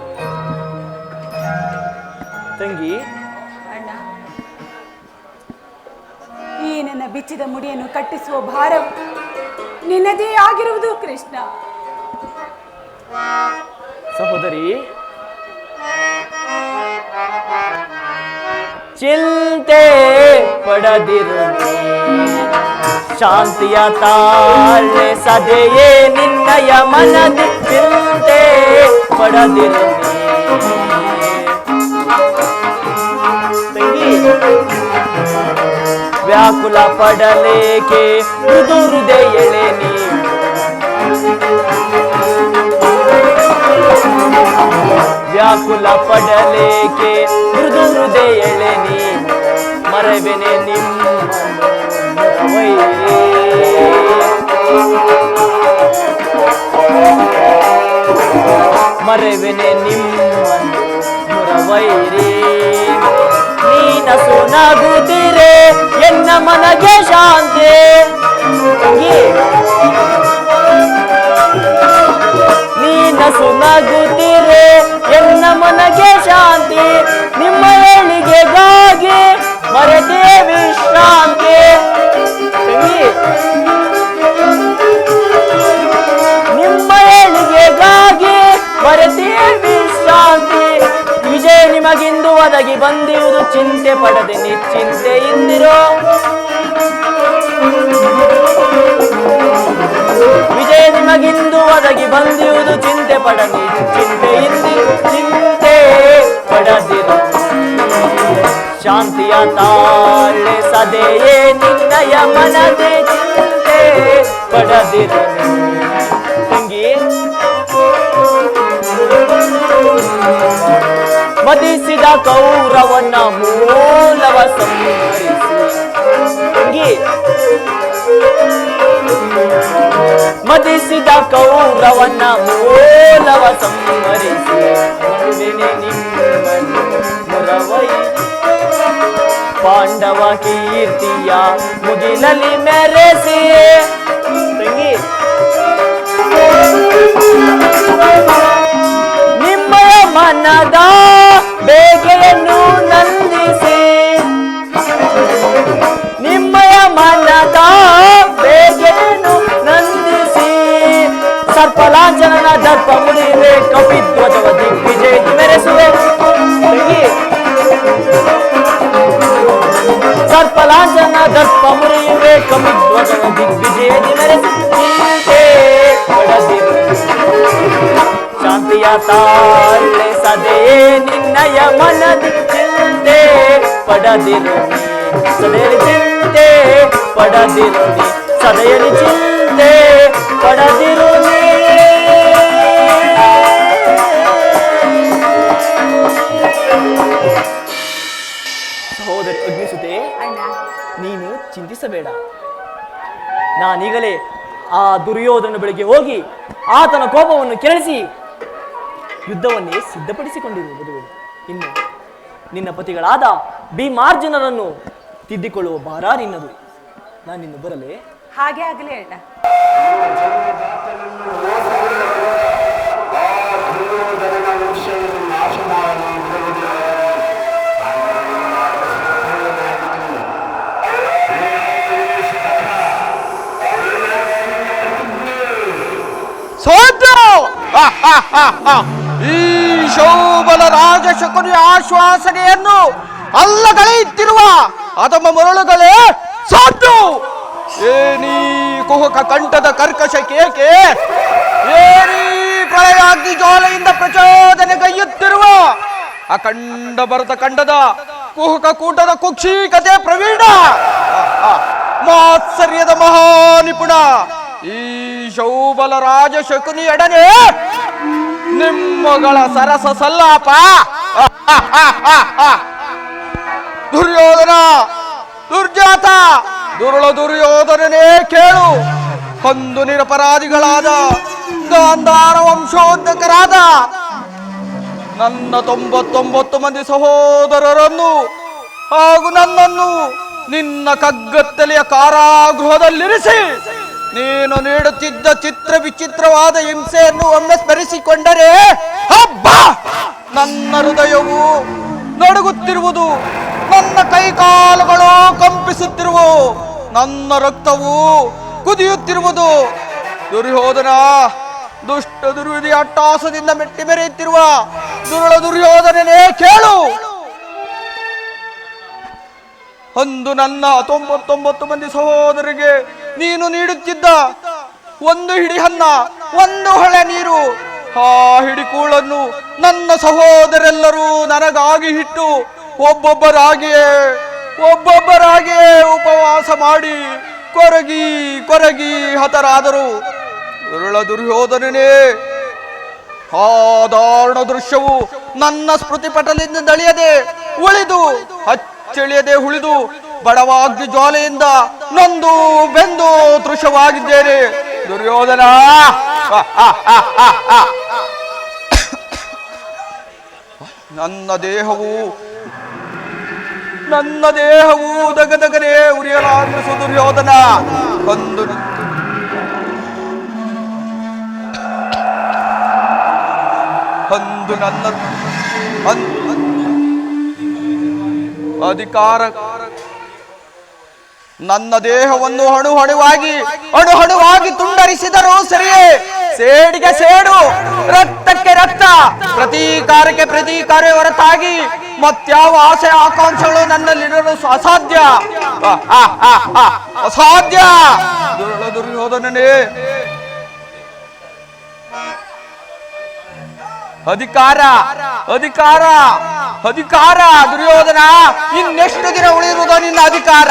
Speaker 4: ತಂಗಿ,
Speaker 1: ಅಣ್ಣ, ಈ ನನ್ನ ಬಿಚ್ಚಿದ ಮುಡಿಯನ್ನು ಕಟ್ಟಿಸುವ ಭಾರವು ನಿನ್ನದೇ ಆಗಿರುವುದು ಕೃಷ್ಣ.
Speaker 4: ಸಹೋದರಿ, ಚಿಂತೆ ಪಡದಿರು, ಶಾಂತಿಯ ತಾಳೆ ಸದೆಯೇ ನಿನ್ನಯ ಮನದಿ. ಚಿಂತೆ ಪಡದಿರು ತಂಗಿ, ವ್ಯಾಕುಲ ಪಡಲೇಕೆ ಮೃದು ಹೃದಯಳೆ ನೀ. ವ್ಯಾಕುಲ ಪಡಲೇಕೆ ಮೃದು ಹೃದಯಳೆ ನೀ. ಮರವೆನೆ ನಿಮ್ಮ ಮರವೆನೆ ನಿಮ್ಮ ಮುರವೈರಿ. ನೀನಸು ನಗುತ್ತಿರೆ ಎನ್ನ ಮನಗೆ ಶಾಂತಿ. ನೀನಸು ನಗುತ್ತಿರೆ ಎನ್ನ ಮನಗೆ ಶಾಂತಿ. ನಿಮ್ಮ ಏಳಿಗೆಗಾಗಿ ಮರೆತೇ ವಿಶ್ರಾಂತಿ. ನಿಮ್ಮ ಏಳಿಗೆಗಾಗಿ ಮರೆತೇ ವಿಶ್ರಾಂತಿ. ವಿಜಯ ನಿಮಗಿಂದು ಒದಗಿ ಬಂದಿರುವುದು, ಚಿಂತೆ ಪಡದೆ ನಿಶ್ಚಿಂತೆಯಿಂದಿರೋ. ವಿಜಯ ನಿಮಗಿಂದು ಒದಗಿ ಬಂದಿರುವುದು, ಚಿಂತೆ ಪಡ ನಿಶ್ಚಿಂತೆಯಿಂದಿರು. ಚಿಂತೆ ಪಡದಿರು, ಶಾಂತಿಯ ತಾಳೆ ಸದೆಯೇ ನಿನ್ನಯ ಮನದೆ. ಚಿಂತೆ ಪಡದಿರು ತಂಗಿ. ಮದಿಸಿದ ಕೌರವನ ಮೂಲವ ಸಂಹರಿಸಿ. ತಂಗಿ, ಮದಿಸಿದ ಕೌರವನ ಮೂಲವ ಸಂಹರಿಸಿ. ನಿಮ್ಮನ್ನು ಮುರವೈ ಪಾಂಡವ ಕೀರ್ತಿಯ ಮುಗಿಲಲ್ಲಿ ಮೆರೆಸಿ. ತಂಗಿ, ನಿಮ್ಮಯ ಮನದ ಬೇಗೆಯನ್ನು ನಂದಿಸಿ. ನಿಮ್ಮಯ ಮನದ ಬೇಗೆಯನ್ನು ನಂದಿಸಿ. ಸರ್ಪಲಾಂಛನನ ದರ್ಪ ಮುಡಿವೆ, ಕಪಿಧ್ವಜವ ದಿಗ್ವಿಜಯ ಮೆರೆಸುವೆ. ಸರ್ಪಲಾಂಛನ ದರ್ಪ ಮುರಿಯುವೆ, ಕಪಿಧ್ವಜವ ದಿಗ್ವಿಜಯ ಮೆರೆಸಿ. ಚಿಂತೆ ಪಡದಿರು, ಶಾಂತಿಯ ತಾಳೆ ಸದೆಯೇ ನಿನ್ನಯ ಮನದಿ. ಚಿಂತೆ ಪಡದಿರು ಸದೆಯಲ್ಲಿ, ಚಿಂತೆ ಪಡದಿರು ಸದೆಯಲ್ಲಿ. ಚಿಂತೆ ಪಡದಿರು ಸಹೋದರಿ ಅಗ್ನಿಸುತೆ, ನೀನು ಚಿಂತಿಸಬೇಡ. ನಾನೀಗಲೇ ಆ ದುರ್ಯೋಧನ ಬಳಿಗೆ ಹೋಗಿ ಆತನ ಕೋಪವನ್ನು ಕೆರಳಿಸಿ ಯುದ್ಧವನ್ನೇ ಸಿದ್ಧಪಡಿಸಿಕೊಂಡಿರುವುದು. ಇನ್ನು ನಿನ್ನ ಪತಿಗಳಾದ ಭೀಮಾರ್ಜುನರನ್ನು ತಿದ್ದಿಕೊಳ್ಳುವ ಭಾರ ನಿನ್ನದು. ನಾನಿನ್ನು ಬರಲೇ?
Speaker 1: ಹಾಗೆ ಆಗಲಿ ಅಣ್ಣ.
Speaker 6: ಈ ಶೋಭನ ರಾಜಶಕುನಿಯ ಆಶ್ವಾಸನೆಯನ್ನು ಅಲ್ಲಗಳೆಯುತ್ತಿರುವ ಅದಮ ಮರಳುಗಳೇ ಸಾಧ್ಯ. ಏನೀ ಕುಹಕ ಕಂಠದ ಕರ್ಕಶ ಕೇಕೆ, ಏರೀ ಪ್ರಳಯಾಗ್ನಿ ಜ್ವಾಲೆಯಿಂದ ಪ್ರಚೋದನೆಗೈಯುತ್ತಿರುವ ಅಖಂಡ ಭರತ ಖಂಡದ ಕುಹಕ ಕೂಟದ ಕುಕ್ಷಿಕತೆ ಪ್ರವೀಣ. ಮಾತ್ಸರ್ಯದ ಮಹಾನಿಪುಣ ಈ ಶೌಬಲ ರಾಜ ಶಕುನಿಯೊಡನೆ ನಿಮ್ಮಗಳ ಸರಸ ಸಲ್ಲಾಪ. ದುರ್ಯೋಧನ, ದುರ್ಜಾತ, ದುರ್ಯೋಧನನೇ ಕೇಳು. ಕೊಂದು ನಿರಪರಾಧಿಗಳಾದ ಗಾಂಧಾರ ವಂಶೋದ್ಧಕರಾದ ನನ್ನ 99 ಮಂದಿ ಸಹೋದರರನ್ನು ಹಾಗೂ ನನ್ನನ್ನು ನಿನ್ನ ಕಗ್ಗತ್ತಲೆಯ ಕಾರಾಗೃಹದಲ್ಲಿರಿಸಿ ನೀನು ನೀಡುತ್ತಿದ್ದ ಚಿತ್ರ ವಿಚಿತ್ರವಾದ ಹಿಂಸೆಯನ್ನು ಒಮ್ಮೆ ಸ್ಮರಿಸಿಕೊಂಡರೆ ಹಬ್ಬ ನನ್ನ ಹೃದಯವು ನಡುಗುತ್ತಿರುವುದು, ನನ್ನ ಕೈಕಾಲುಗಳು ಕಂಪಿಸುತ್ತಿರುವು, ನನ್ನ ರಕ್ತವು ಕುದಿಯುತ್ತಿರುವುದು. ದುರ್ಯೋಧನ, ದುಷ್ಟ ದುರ್ವಿಧಿಯ ಅಟ್ಟಾಸದಿಂದ ಮೆಟ್ಟಿ ಮೆರೆಯುತ್ತಿರುವ ದುರ್ಯೋಧನನೇ ಕೇಳು. ಅಂದು ನನ್ನ 99 ಮಂದಿ ಸಹೋದರಿಗೆ ನೀನು ನೀಡುತ್ತಿದ್ದ ಒಂದು ಹಿಡಿ ಅನ್ನ, ಒಂದು ಹೊಳೆ ನೀರು, ಆ ಹಿಡಿಕೂಳನ್ನು ನನ್ನ ಸಹೋದರೆಲ್ಲರೂ ನನಗಾಗಿ ಇಟ್ಟು ಒಬ್ಬೊಬ್ಬರಾಗಿಯೇ ಉಪವಾಸ ಮಾಡಿ ಕೊರಗಿ ಹತರಾದರು. ದುರ್ಯೋಧನನೇ, ಆ ದಾರುಣ ದೃಶ್ಯವು ನನ್ನ ಸ್ಮೃತಿ ಪಟಲಿಂದ ದಳಿಯದೆ ಉಳಿದು ಅಚ್ಚಳಿಯದೆ ಉಳಿದು ಬಡವಾಗ್ನಿ ಜ್ವಾಲೆಯಿಂದ ನೊಂದು ಬೆಂದು ದೃಶ್ಯವಾಗಿದ್ದೇನೆ. ದುರ್ಯೋಧನ, ನನ್ನ ದೇಹವು ದಗದಗನೆ ಉರಿಯಲಾರಂಭಿಸು. ದುರ್ಯೋಧನ, ಅಂದು ನನ್ನ ಅಧಿಕಾರ ನನ್ನ ದೇಹವನ್ನು ಅಣುಹಣುವಾಗಿ ತುಂಡರಿಸಿದರೂ ಸರಿಯೇ, ಸೇಡಿಗೆ ಸೇಡು, ರಕ್ತಕ್ಕೆ ರಕ್ತ, ಪ್ರತೀಕಾರಕ್ಕೆ ಪ್ರತೀಕಾರ ಹೊರತಾಗಿ ಮತ್ಯಾವ ಆಸೆ ಆಕಾಂಕ್ಷೆಗಳು ನನ್ನಲ್ಲಿರಲು ಅಸಾಧ್ಯ. ದುರ್ಯೋಧನನೇ, ಅಧಿಕಾರ ದುರ್ಯೋಧನ, ಇನ್ನೆಷ್ಟು ದಿನ ಉಳಿಯುವುದು ನಿನ್ನ ಅಧಿಕಾರ?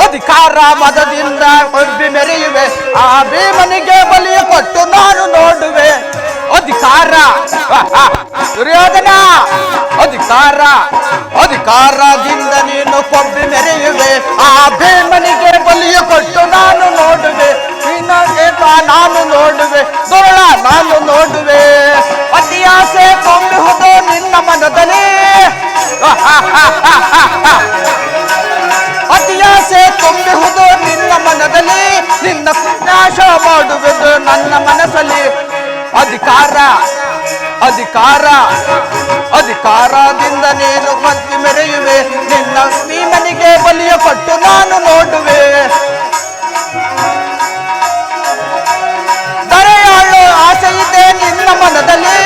Speaker 6: ಅಧಿಕಾರ ಮದದಿಂದ ಒಬ್ಬಿ ಮೆರೆಯುವೆ, ಆ ಭೀಮನಿಗೆ ಬಲಿಯ ಕೊಟ್ಟು ನಾನು ನೋಡುವೆ. ಅಧಿಕಾರ ದುರ್ಯೋಧನ, ಅಧಿಕಾರದಿಂದ ನೀನು ಕೊಬ್ಬಿ ಮೆರೆಯುವೆ, ಆ ಭೀಮನಿಗೆ ಬಲಿಯ ಕೊಟ್ಟು ನಾನು ನೋಡುವೆ. ನಾನು ನೋಡುವೆ ದುರುಳ, ನಾನು ನೋಡುವೆ. ಅತಿಯಾಸೆ ಕೊಂಬಿಹುದು ನಿನ್ನ ಮನದಲ್ಲಿ, ಅತಿಯಾಸೆ ತುಂಬಿಹುದು ನಿನ್ನ ಮನದಲ್ಲಿ, ನಿನ್ನ ನಾಶ ಮಾಡುವುದು ನನ್ನ ಮನಸ್ಸಲ್ಲಿ. ಅಧಿಕಾರದಿಂದ ನೀನು ಮದ್ದಿ ಮೆರೆಯುವೆ, ನಿನ್ನ ಭೀಮನಿಗೆ ಬಲಿಯ ಕೊಟ್ಟು ನಾನು ನೋಡುವೆ. ದರೆಯಾಳು ಆಸೆ ಇದೆ ನಿನ್ನ ಮನದಲ್ಲಿ,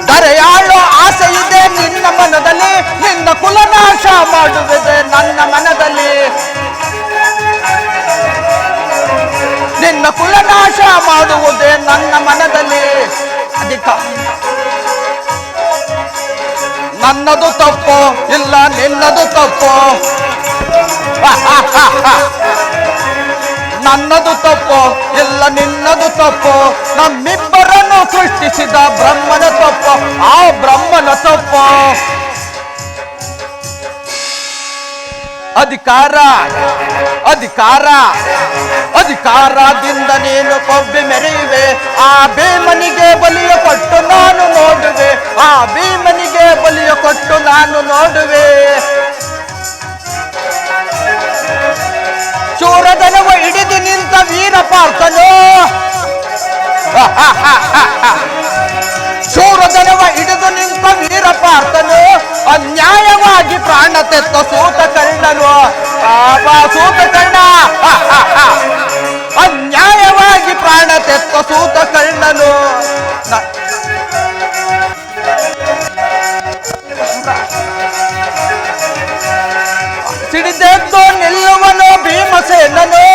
Speaker 6: ದರೆಯಾಳು ಆಸೆ ಇದೆ ನಿನ್ನ ಮನದಲ್ಲಿ, ನಿನ್ನ ಕುಲನಾಶ ಮಾಡುವುದೇ ನನ್ನ ಮನದಲ್ಲಿ, ನಿನ್ನ ಕುಲನಾಶ ಮಾಡುವುದೇ ನನ್ನ ಮನದಲ್ಲಿ. ನನ್ನದು ತಪ್ಪು ಇಲ್ಲ ನಿನ್ನದು ತಪ್ಪು, ನನ್ನದು ತಪ್ಪು ಇಲ್ಲ ನಿನ್ನದು ತಪ್ಪು, ನಮ್ಮಿಬ್ಬರನ್ನು ಸೃಷ್ಟಿಸಿದ ಬ್ರಹ್ಮನ ತಪ್ಪು, ಆ ಬ್ರಹ್ಮನ ತಪ್ಪು. ಅಧಿಕಾರದಿಂದ ನೀನು ಕೊಬ್ಬಿ ಮೆರೆಯುವೆ, ಆ ಭೀಮನಿಗೆ ಬಲಿಯ ಕೊಟ್ಟು ನಾನು ನೋಡುವೆ, ಆ ಭೀಮನಿಗೆ ಬಲಿಯ ಕೊಟ್ಟು ನಾನು ನೋಡುವೆ. ಶೂರಧನವ ಹಿಡಿದು ನಿಂತ ವೀರ ಪಾರ್ಥನು, ಶೂರಧನವ ಹಿಡಿದು ನಿಂತ ವೀರ ಪಾರ್ಥನು, ಅನ್ಯಾಯವಾಗಿ ಪ್ರಾಣ ತೆತ್ತ ಸೂತ ಕರ್ಣನು, ಸೂತ ಕರ್ಣ, ಅನ್ಯಾಯವಾಗಿ ಪ್ರಾಣ ತೆತ್ತ ಸೂತ ಕರ್ಣನು. ಸಿಡಿದೆದ್ದು ನಿಲ್ಲುವನು ಭೀಮಸೇನನು,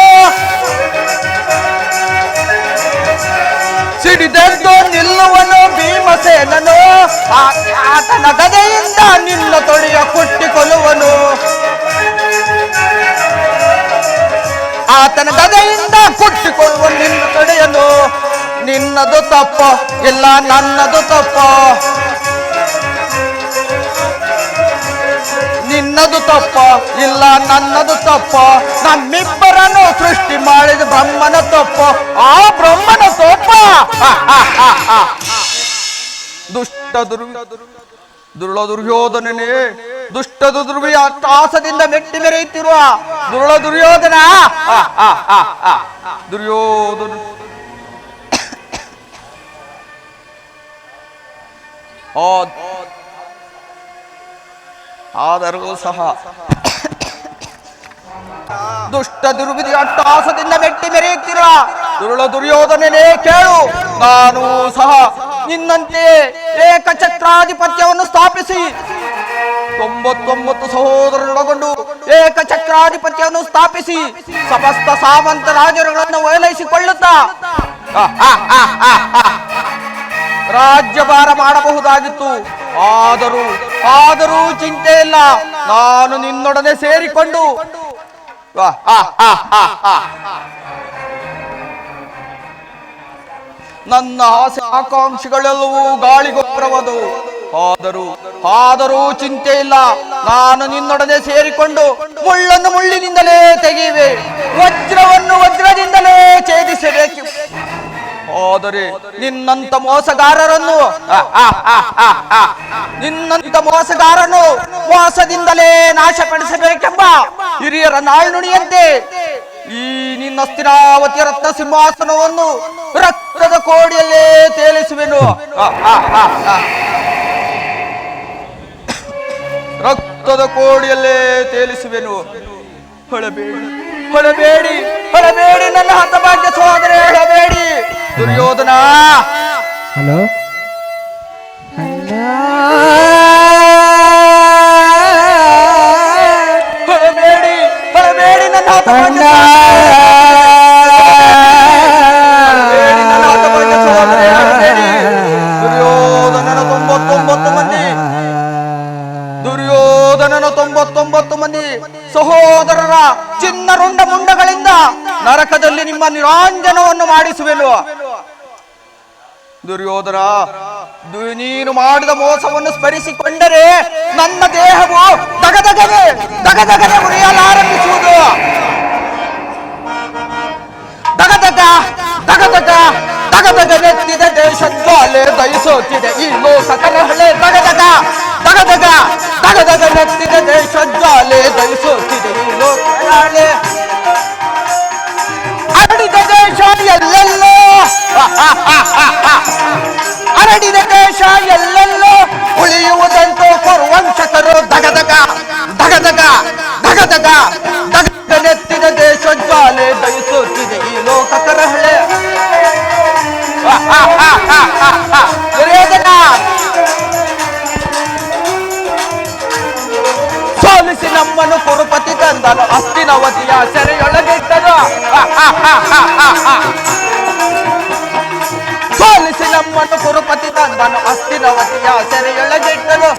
Speaker 6: ಸಿಡಿದೆದ್ದು ನಿಲ್ಲುವನು ಭೀಮಸೇನನು, ನಿನ್ನದು ತಪ್ಪ ಇಲ್ಲ ನನ್ನದು ತಪ್ಪ, ನಿನ್ನದು ತಪ್ಪ ಇಲ್ಲ ನನ್ನದು ತಪ್ಪ, ನಮ್ಮಿಬ್ಬರನ್ನು ಸೃಷ್ಟಿ ಮಾಡಿದ ಬ್ರಹ್ಮನ ತಪ್ಪ, ಆ ಬ್ರಹ್ಮನ ತಪ್ಪ. ದುಷ್ಟ ದುರುಳ ದುರ್ಯೋಧನನೇ, ದುಷ್ಟದು ದುರ್ವಿಯ ತ್ರಾಸದಿಂದ ಮೆಟ್ಟಿ ಮೆರೆಯುತ್ತಿರುವ ದುರುಳ ದುರ್ಯೋಧನ, ದುರ್ಯೋಧನ ಆದರೂ ಸಹ ದುಷ್ಟ ದುರ್ವಿಧಿಯ ಅಟ್ಟಹಾಸದಿಂದ ಮೆಟ್ಟಿ ಮೆರೆಯುತ್ತಿರುವ ದುರುಳ ದುರ್ಯೋಧನನೇ ಕೇಳು, ನಾನು ಸಹ ನಿನ್ನಂತೆ ಏಕಚಕ್ರಾಧಿಪತ್ಯವನ್ನು ಸ್ಥಾಪಿಸಿ 99 ಸಹೋದರರೊಳಗೊಂಡು ಏಕಚಕ್ರಾಧಿಪತ್ಯವನ್ನು ಸ್ಥಾಪಿಸಿ ಸಮಸ್ತ ಸಾಮಂತ ರಾಜರುಗಳನ್ನು ಓಲೈಸಿಕೊಳ್ಳುತ್ತಾ ರಾಜ್ಯಭಾರ ಮಾಡಬಹುದಾಗಿತ್ತು. ಆದರೂ ಚಿಂತೆ ಇಲ್ಲ, ನಾನು ನಿನ್ನೊಡನೆ ಸೇರಿಕೊಂಡು ನನ್ನ ಆಸೆ ಆಕಾಂಕ್ಷೆಗಳೆಲ್ಲವೂ ಗಾಳಿಗೊಬ್ಬರವದು. ಆದರೂ ಚಿಂತೆ ಇಲ್ಲ, ನಾನು ನಿನ್ನೊಡನೆ ಸೇರಿಕೊಂಡು ಮುಳ್ಳನ್ನು ಮುಳ್ಳಿನಿಂದಲೇ ತೆಗೆಯುವೆ, ವಜ್ರವನ್ನು ವಜ್ರದಿಂದಲೇ ಛೇದಿಸಬೇಕು. ಆದರೆ ನಿನ್ನಂತ ಮೋಸಗಾರನು ಮೋಸದಿಂದಲೇ ನಾಶಪಡಿಸಬೇಕೆಂಬ ಹಿರಿಯರ ನಾಳ್ನುಡಿಯಂತೆ ಈ ನಿನ್ನ ಸ್ಥಿರಾವತಿಯ ರತ್ನ ಸಿಂಹಾಸನವನ್ನು ರಕ್ತದ ಕೋಡಿಯಲ್ಲೇ ತೇಲಿಸುವೆನು, ರಕ್ತದ ಕೋಡಿಯಲ್ಲೇ ತೇಲಿಸುವೆನು. ಹೊಳಬೇಡಿ ನನ್ನ ಹತಭಾಗ್ಯ ಸಹೋದರೇ, ಹೊಳಬೇಡಿ. ದುರ್ಯೋಧನ,
Speaker 1: ಹಲೋ
Speaker 6: ಹೊಳಬೇಡಿ ನನ್ನ ಹತಭಾಗ್ಯ ಸಹೋದರೇ, ಹೊಳಬೇಡಿ. ದುರ್ಯೋಧನನ 99 ಮಂದಿ ಸಹೋದರರ ಚಿನ್ನರುಂಡ ಮುಂಡಗಳಿಂದ ನರಕದಲ್ಲಿ ನಿಮ್ಮ ನಿರಾಂಜನವನ್ನು ಮಾಡಿಸುವೆನು. ದುರ್ಯೋಧನ, ನೀನು ಮಾಡಿದ ಮೋಸವನ್ನು ಸ್ಮರಿಸಿಕೊಂಡರೆ ನನ್ನ ದೇಹವು ದಗದಗನೆ ಉರಿಯಲಾರಂಭಿಸುವುದು. ದಗದಗನೆತ್ತಿದ ದೇಶದ್ವಾಲೆ ದಯಿಸುತ್ತಿದೆ ಈ ಲೋಕಕರಹಳೆ, ದಗದಗನೆತ್ತಿದ ದೇಶದ್ವಾಲೆ ದಯಿಸುತ್ತಿದೆ ಈ ಲೋಕಕರಹಳೆ. ಅರಡಿದ ದೇಶ ಎಲ್ಲೆಲ್ಲೋ ಉಳಿಯುವುದಂತೂ ಪುರುವಂಶಕರು. ದಗದಗನೆತ್ತಿದ ದೇಶಜ್ವಾಲೆ ದಯಿಸುತ್ತಿದೆ ಈ ಲೋಕಕರಹಳೆ. ಸೋಲಿಸಿ ನಮ್ಮನ್ನು ಕುರುಪತಿ ತಂದನು, ಹಸ್ತಿನವತಿಯ ಸೆರೆಯೊಳಗಿಟ್ಟನು. ಸೋಲಿಸಿ ನಮ್ಮನ್ನು ಕುರುಪತಿ ತಂದನು, ಹಸ್ತಿನವತಿಯ ಸೆರೆಯೊಳಗಿಟ್ಟನು.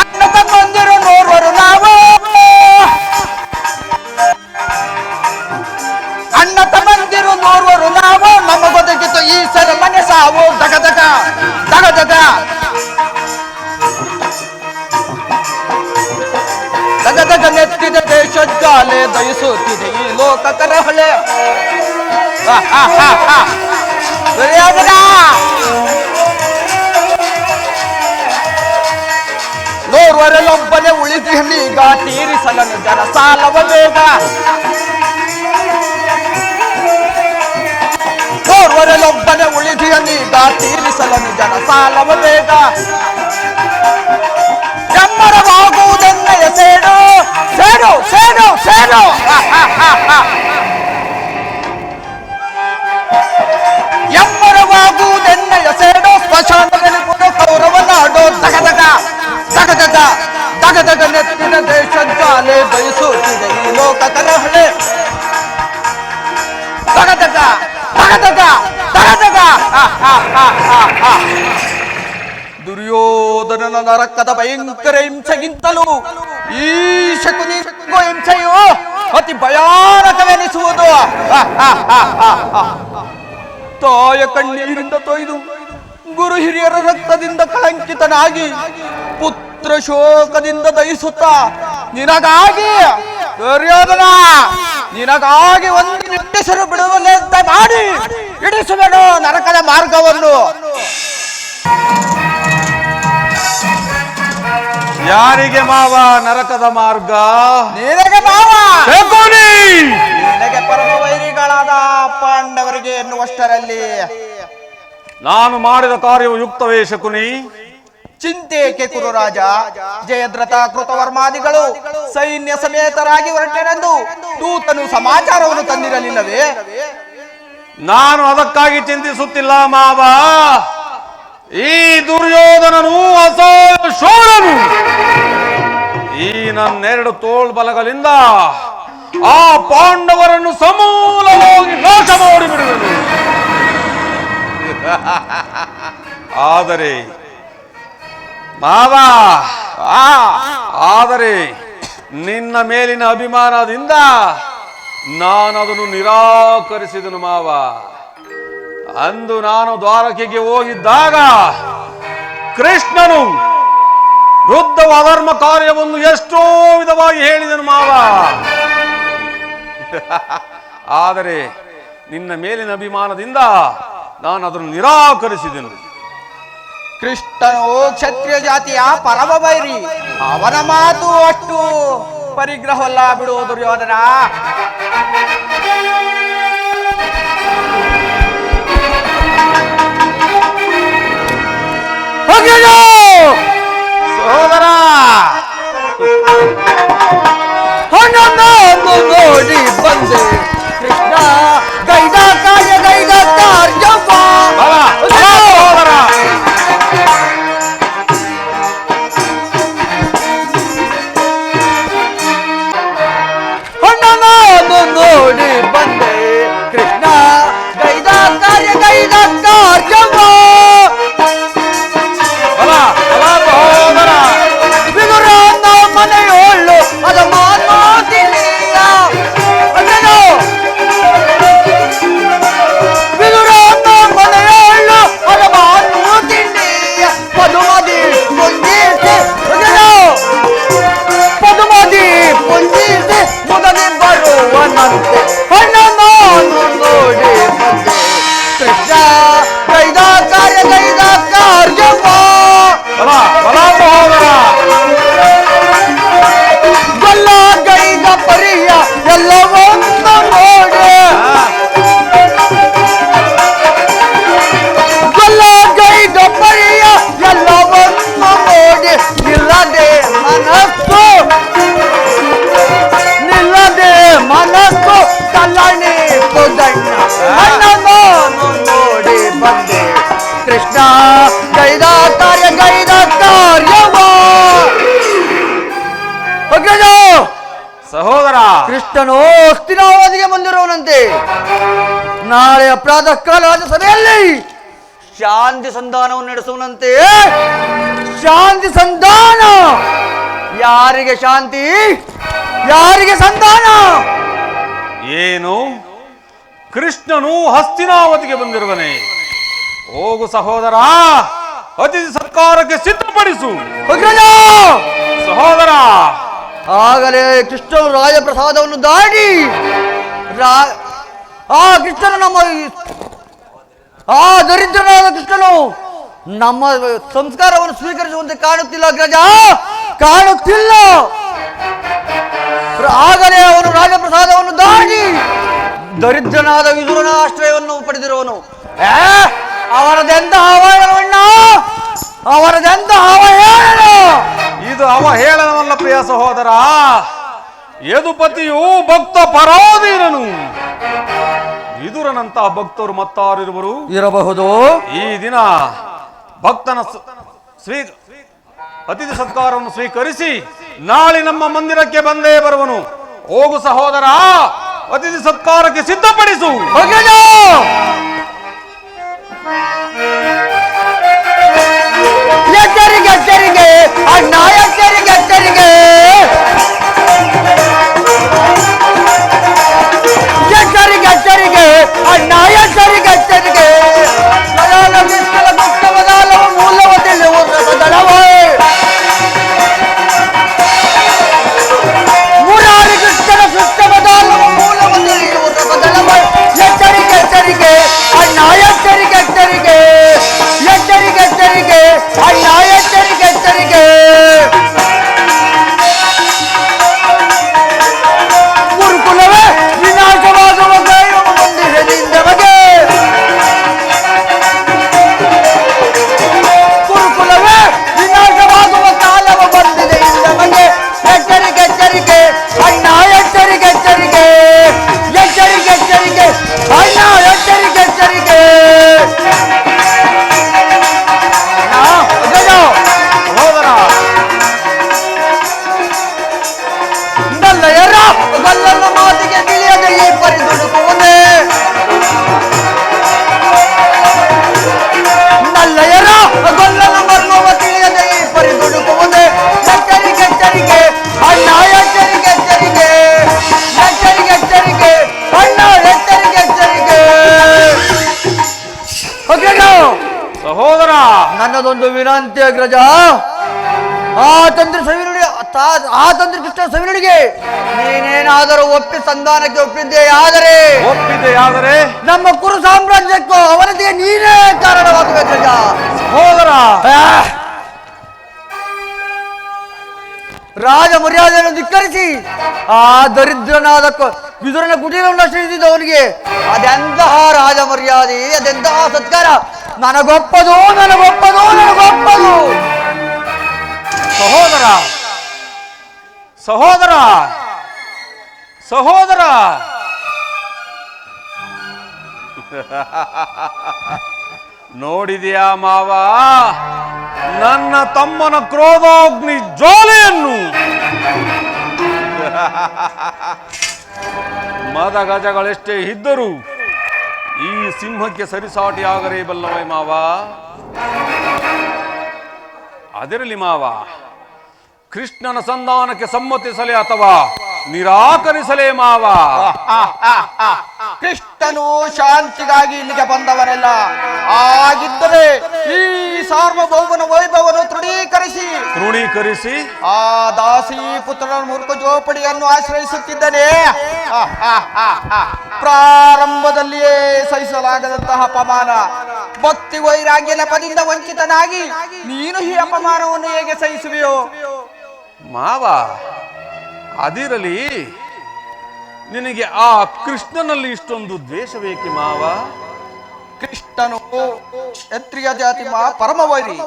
Speaker 6: ಅಣ್ಣ ತಮ್ಮಂದಿರು ನೋರ್ವರು ನಾವು, ಅಣ್ಣ ತಮ್ಮಂದಿರು ನೋರ್ವರು ನಾವು, ನಮಗೊದಗಿತು ಈ ಸೆರೆಮನೆ ಸಾವು. ದಗದಗನೆತ್ತಿದ ದೇಶಜ್ವಾಲೆ ದಯಿಸುತ್ತಿದೆ ಈ ಲೋಕಕರಹಳೆ. ನೋರ್ವರಲ್ಲೊಬ್ಬನೇ ಉಳಿದೀಗ ತೀರಿಸಲನು ಜನ ಸಾಲವ ಬೇಗ. ನೋರ್ವರಲ್ಲೊಬ್ಬನೇ ಉಳಿದೀಗ ತೀರಿಸಲನು ಜನ ಸಾಲವ ಬೇಗ. ಎಮ್ಮರವಾಗುವುದೆನ್ನಯ ಸೇಡು ಎಮ್ಮರವಾಗುವುದೆನ್ನಯ ಸೇಡು, ಸ್ಮಶಾನದಲ್ಲಿ ಕೌರವ ನಾಡು. ದಗದಗನೆತ್ತಿನ ದೇಶಜ್ವಾಲೆ ದಯಿಸುತ್ತಿದೆ ಈ ಲೋಕಕರಹಳೆ. ದಗದಗ ದುರ್ಯೋಧನನ ನರಕದ ಭಯಂಕರ ಹಿಂಸೆಗಿಂತಲೂ ಈ ಶಕುನಿ ಹಿಂಸೆಯು ಅತಿ ಭಯಾನಕವೆನಿಸುವುದು. ತಾಯ ಕಣ್ಣೀರಿಂದ ತೊಯ್ದು ಗುರು ಹಿರಿಯರ ರಕ್ತದಿಂದ ಕಳಂಕಿತನಾಗಿ ಪುತ್ರ ಶೋಕದಿಂದ ದಯಿಸುತ್ತ ನಿನಗಾಗಿ ದುರ್ಯೋಧನ ನಿನಗಾಗಿ ಒಂದು ನಿಟ್ಟೆಸರು ಬಿಡುವಲ್ಲೆಂತ ಮಾಡಿ ಇಡಿಸುವೆನು ನರಕದ ಮಾರ್ಗವನ್ನು.
Speaker 2: ಯಾರಿಗೆ ಮಾವ ನರಕದ ಮಾರ್ಗ?
Speaker 6: ನಿನಗೆ ಮಾವ,
Speaker 2: ಶಕುನಿ!
Speaker 6: ನಿನಗೆ ಪರಮ ವೈರಿಗಳಾದ ಪಾಂಡವರಿಗೆ ಎನ್ನುವಷ್ಟರಲ್ಲಿ
Speaker 2: ನಾನು ಮಾಡಿದ ಕಾರ್ಯವು ಯುಕ್ತವೇ ಶಕುನಿ?
Speaker 6: ಚಿಂತೆಯಕ್ಕೆ ಕುರುರಾಜ. ಜಯದ್ರಥ ಕೃತವರ್ಮಾದಿಗಳು ಸೈನ್ಯ ಸಮೇತರಾಗಿ ಹೊರಟೆನೆಂದು ದೂತನು ಸಮಾಚಾರವನ್ನು ತಂದಿರಲಿಲ್ಲವೇ?
Speaker 2: ನಾನು ಅದಕ್ಕಾಗಿ ಚಿಂತಿಸುತ್ತಿಲ್ಲ ಮಾವ. ಈ ದುರ್ಯೋಧನನು ಅಸಹ್ಯ ಶೂರನು. ಈ ನನ್ನೆರಡು ತೋಳ್ಬಲಗಳಿಂದ ಆ ಪಾಂಡವರನ್ನು ಸಮೂಲವಾಗಿ ನಾಶ ಮಾಡಿಬಿಡುವೆನು. ಆದರೆ ಮಾವ, ಆದರೆ ನಿನ್ನ ಮೇಲಿನ ಅಭಿಮಾನದಿಂದ ನಾನು ಅದನ್ನು ನಿರಾಕರಿಸಿದನು ಮಾವ. ಅಂದು ನಾನು ದ್ವಾರಕೆಗೆ ಹೋಗಿದ್ದಾಗ ಕೃಷ್ಣನು ಯುದ್ಧವ ಅಧರ್ಮ ಕಾರ್ಯವನ್ನು ಎಷ್ಟೋ ವಿಧವಾಗಿ ಹೇಳಿದನು ಮಾವ. ಆದರೆ ನಿನ್ನ ಮೇಲಿನ ಅಭಿಮಾನದಿಂದ ನಾನು ಅದನ್ನು ನಿರಾಕರಿಸಿದೆನು.
Speaker 6: ಕೃಷ್ಣನು ಕ್ಷತ್ರಿಯ ಜಾತಿಯ ಪರಮ ವೈರಿ. ಅವನ ಮಾತು ಅಷ್ಟು ಪರಿಗ್ರಹವಲ್ಲ ಬಿಡು ದುರ್ಯೋಧನ.
Speaker 2: ಸಹೋದರ
Speaker 6: ನೋಡಿ ಬಂದೆ ಕೃಷ್ಣ ಗೈದ ಕಾರ್ಯ
Speaker 2: ಸಹೋದರ
Speaker 6: ನೋಡಿ ಬಂದೆ ಕೃಷ್ಣ ಗೈದ ಕಾರ್ಯ
Speaker 2: ಸಹೋದರ
Speaker 6: ಬಿಗುರಾದ ಮನೆಯೋಳು ಅದ ಮಾತೋದಿಲ್ಲ. ಬಿಗುರಾದ ಮನೆಯೋಳು ಅದ ಮಾತೋದಿಲ್ಲ. ಪದುಮದಿ ಪುಂಜಿಸಿ ಪದುಮದಿ ಪುಂಜಿಸಿ ಮುದನೆ ಬರುವನಂತೆ ಹಣ್ಣ ನಾನು ನೋಡಿ ಬಂದೆ ಕೃಷ್ಣ ಗೈದ ಕಾರ್ಯವ
Speaker 2: ಸಹೋದರ
Speaker 6: ಗಲ್ಲ ಗೈದ ಪರಿಯ ಎಲ್ಲವನ್ನ ನೋಡಿ ಗಲ್ಲ ಗೈದ ಪರಿಯ ಎಲ್ಲವನ್ನ ನೋಡಿ ನಿಲ್ಲದೆ ಮನಸ್ಸು ಕಲ್ಲಣಿ ಕೊದಣ್ಣ ಅಣ್ಣನು ನೋಡಿ ಬಂದೆ ಕೃಷ್ಣ ಗೈದ ಕಾರ್ಯವ
Speaker 2: ಸಹೋದರ
Speaker 6: ಕೃಷ್ಣನು ಹಸ್ತಿನಾವತಿಗೆ ಬಂದಿರುವನಂತೆ. ನಾಳೆ ಪ್ರಾತಃ ಕಾಲದ ಸಭೆಯಲ್ಲಿ ಶಾಂತಿ ಸಂಧಾನವನ್ನು ನಡೆಸುವನಂತೆ. ಶಾಂತಿ ಸಂಧಾನ? ಯಾರಿಗೆ ಶಾಂತಿ, ಯಾರಿಗೆ ಸಂಧಾನ?
Speaker 2: ಏನು ಕೃಷ್ಣನು ಹಸ್ತಿನಾವತಿಗೆ ಬಂದಿರುವನೆ? ಹೋಗು ಸಹೋದರ, ಅತಿಥಿ ಸತ್ಕಾರಕ್ಕೆ ಸಿದ್ಧಪಡಿಸು. ಸಹೋದರ
Speaker 6: ಆಗಲೇ ಕೃಷ್ಣನು ರಾಜಪ್ರಸಾದವನ್ನು ದಾಟಿ ಕೃಷ್ಣನು ನಮ್ಮ ದರಿದ್ರನಾದ ಕೃಷ್ಣನು ನಮ್ಮ ಸಂಸ್ಕಾರವನ್ನು ಸ್ವೀಕರಿಸುವಂತೆ ಕಾಣುತ್ತಿಲ್ಲ ಅಗ್ರಜ, ಕಾಣುತ್ತಿಲ್ಲ. ಆಗಲೇ ಅವನು ರಾಜಪ್ರಸಾದವನ್ನು ದಾಟಿ ದರಿದ್ರನಾದ ವಿದುರನ ಆಶ್ರಯವನ್ನು ಪಡೆದಿರುವನು. ಅವರದೆಂತ ಅವಹೇಳನ, ಅವರದೆಂತ ಅವಹೇಳನ!
Speaker 2: ಇದು ಅವಹೇಳನವಲ್ಲ ಪ್ರಿಯ ಸಹೋದರ. ಯದುಪತಿಯು ಭಕ್ತ ಪರಾಧೀನನು. ವಿದುರನಂತಹ ಭಕ್ತರು ಮತ್ತಾರಿರುವರು
Speaker 6: ಇರಬಹುದು.
Speaker 2: ಈ ದಿನ ಭಕ್ತನ ಅತಿಥಿ ಸತ್ಕಾರವನ್ನು ಸ್ವೀಕರಿಸಿ ನಾಳೆ ನಮ್ಮ ಮಂದಿರಕ್ಕೆ ಬಂದೇ ಬರುವನು. ಹೋಗು ಸಹೋದರ, ಅತಿಥಿ ಸತ್ಕಾರಕ್ಕೆ ಸಿದ್ಧಪಡಿಸು.
Speaker 6: ಎಚ್ಚರಿಕೆ ಅಣ್ಣ, ಎಚ್ಚರಿಕೆ ಅಣ್ಣ, ಎಚ್ಚರಿಕೆ
Speaker 2: ಸಹೋದರ.
Speaker 6: ನನ್ನದೊಂದು ವಿನಂತಿ ಅಗ್ರಜ. ಆ ತಂತ್ರಿ ಕೃಷ್ಣ ಸವಿನುಡಿಗೆ ನೀನೇನಾದರೂ ಸಂಧಾನಕ್ಕೆ ಒಪ್ಪಿದೆಯಾದರೆ ನಮ್ಮ ಕುರು ಸಾಮ್ರಾಜ್ಯಕ್ಕೂ ಅವನದಿಗೆ ನೀನೇ ಕಾರಣವಾಗುವ ಅಗ್ರಜ.
Speaker 2: ಸಹೋದರ,
Speaker 6: ರಾಜ ಮರ್ಯಾದೆಯನ್ನು ಧಿಕ್ಕರಿಸಿ ಆ ದರಿದ್ರನಾದ ವಿದುರನ ಕುಟೀರವನ್ನು ನಶಿಸಿದ ಅವನಿಗೆ ಅದೆಂತಹ ರಾಜ ಮರ್ಯಾದೆ, ಅದೆಂತಹ ಸತ್ಕಾರ. ನನಗೊಪ್ಪದು.
Speaker 2: ಸಹೋದರ ಸಹೋದರ ಸಹೋದರ ನೋಡಿದೆಯಾ ಮಾವ ನನ್ನ ತಮ್ಮನ ಕ್ರೋಧಾಗ್ನಿ ಜ್ವಾಲೆಯನ್ನು? ಮದ ಗಜಗಳೆಷ್ಟೇ ಇದ್ದರೂ ಈ ಸಿಂಹಕ್ಕೆ ಸರಿಸಾಟಿಯಾಗರೇ ಬಲ್ಲವೇ ಮಾವ. ಅದರಲ್ಲಿ ಮಾವ, ಕೃಷ್ಣನ ಸಂಧಾನಕ್ಕೆ ಸಮ್ಮತಿಸಲೇ ಅಥವಾ ನಿರಾಕರಿಸಲೇ ಮಾವ?
Speaker 6: ಕೃಷ್ಣನು ಶಾಂತಿಗಾಗಿ ಇಲ್ಲಿಗೆ ಬಂದವರೆಲ್ಲ. ಆಗಿದ್ದರೆ ಈ ಸಾರ್ವಭೌಮನ ವೈಭವವನ್ನು ತೃಣೀಕರಿಸಿ ಆ ದಾಸಿ ಪುತ್ರನ ಮೂರ್ಖ ಜೋಪಡಿಯನ್ನು ಆಶ್ರಯಿಸುತ್ತಿದ್ದನೆ. ಪ್ರಾರಂಭದಲ್ಲಿಯೇ ಸಹಿಸಲಾಗದಂತಹ ಅಪಮಾನ, ಭಕ್ತಿ ವೈರಾಗ್ಯ ನೆಪದಿಂದ ವಂಚಿತನಾಗಿ ನೀನು ಈ ಅಪಮಾನವನ್ನು ಹೇಗೆ ಸಹಿಸುವೆಯೋ
Speaker 2: ಮಾವ? ಅದಿರಲಿ, ನಿನಗೆ ಆ ಕೃಷ್ಣನಲ್ಲಿ ಇಷ್ಟೊಂದು ದ್ವೇಷವೇಕೆ ಮಾವ?
Speaker 6: ಕೃಷ್ಣನು ಕ್ಷತ್ರಿಯ ಜಾತಿ ಪರಮವೈರಿ.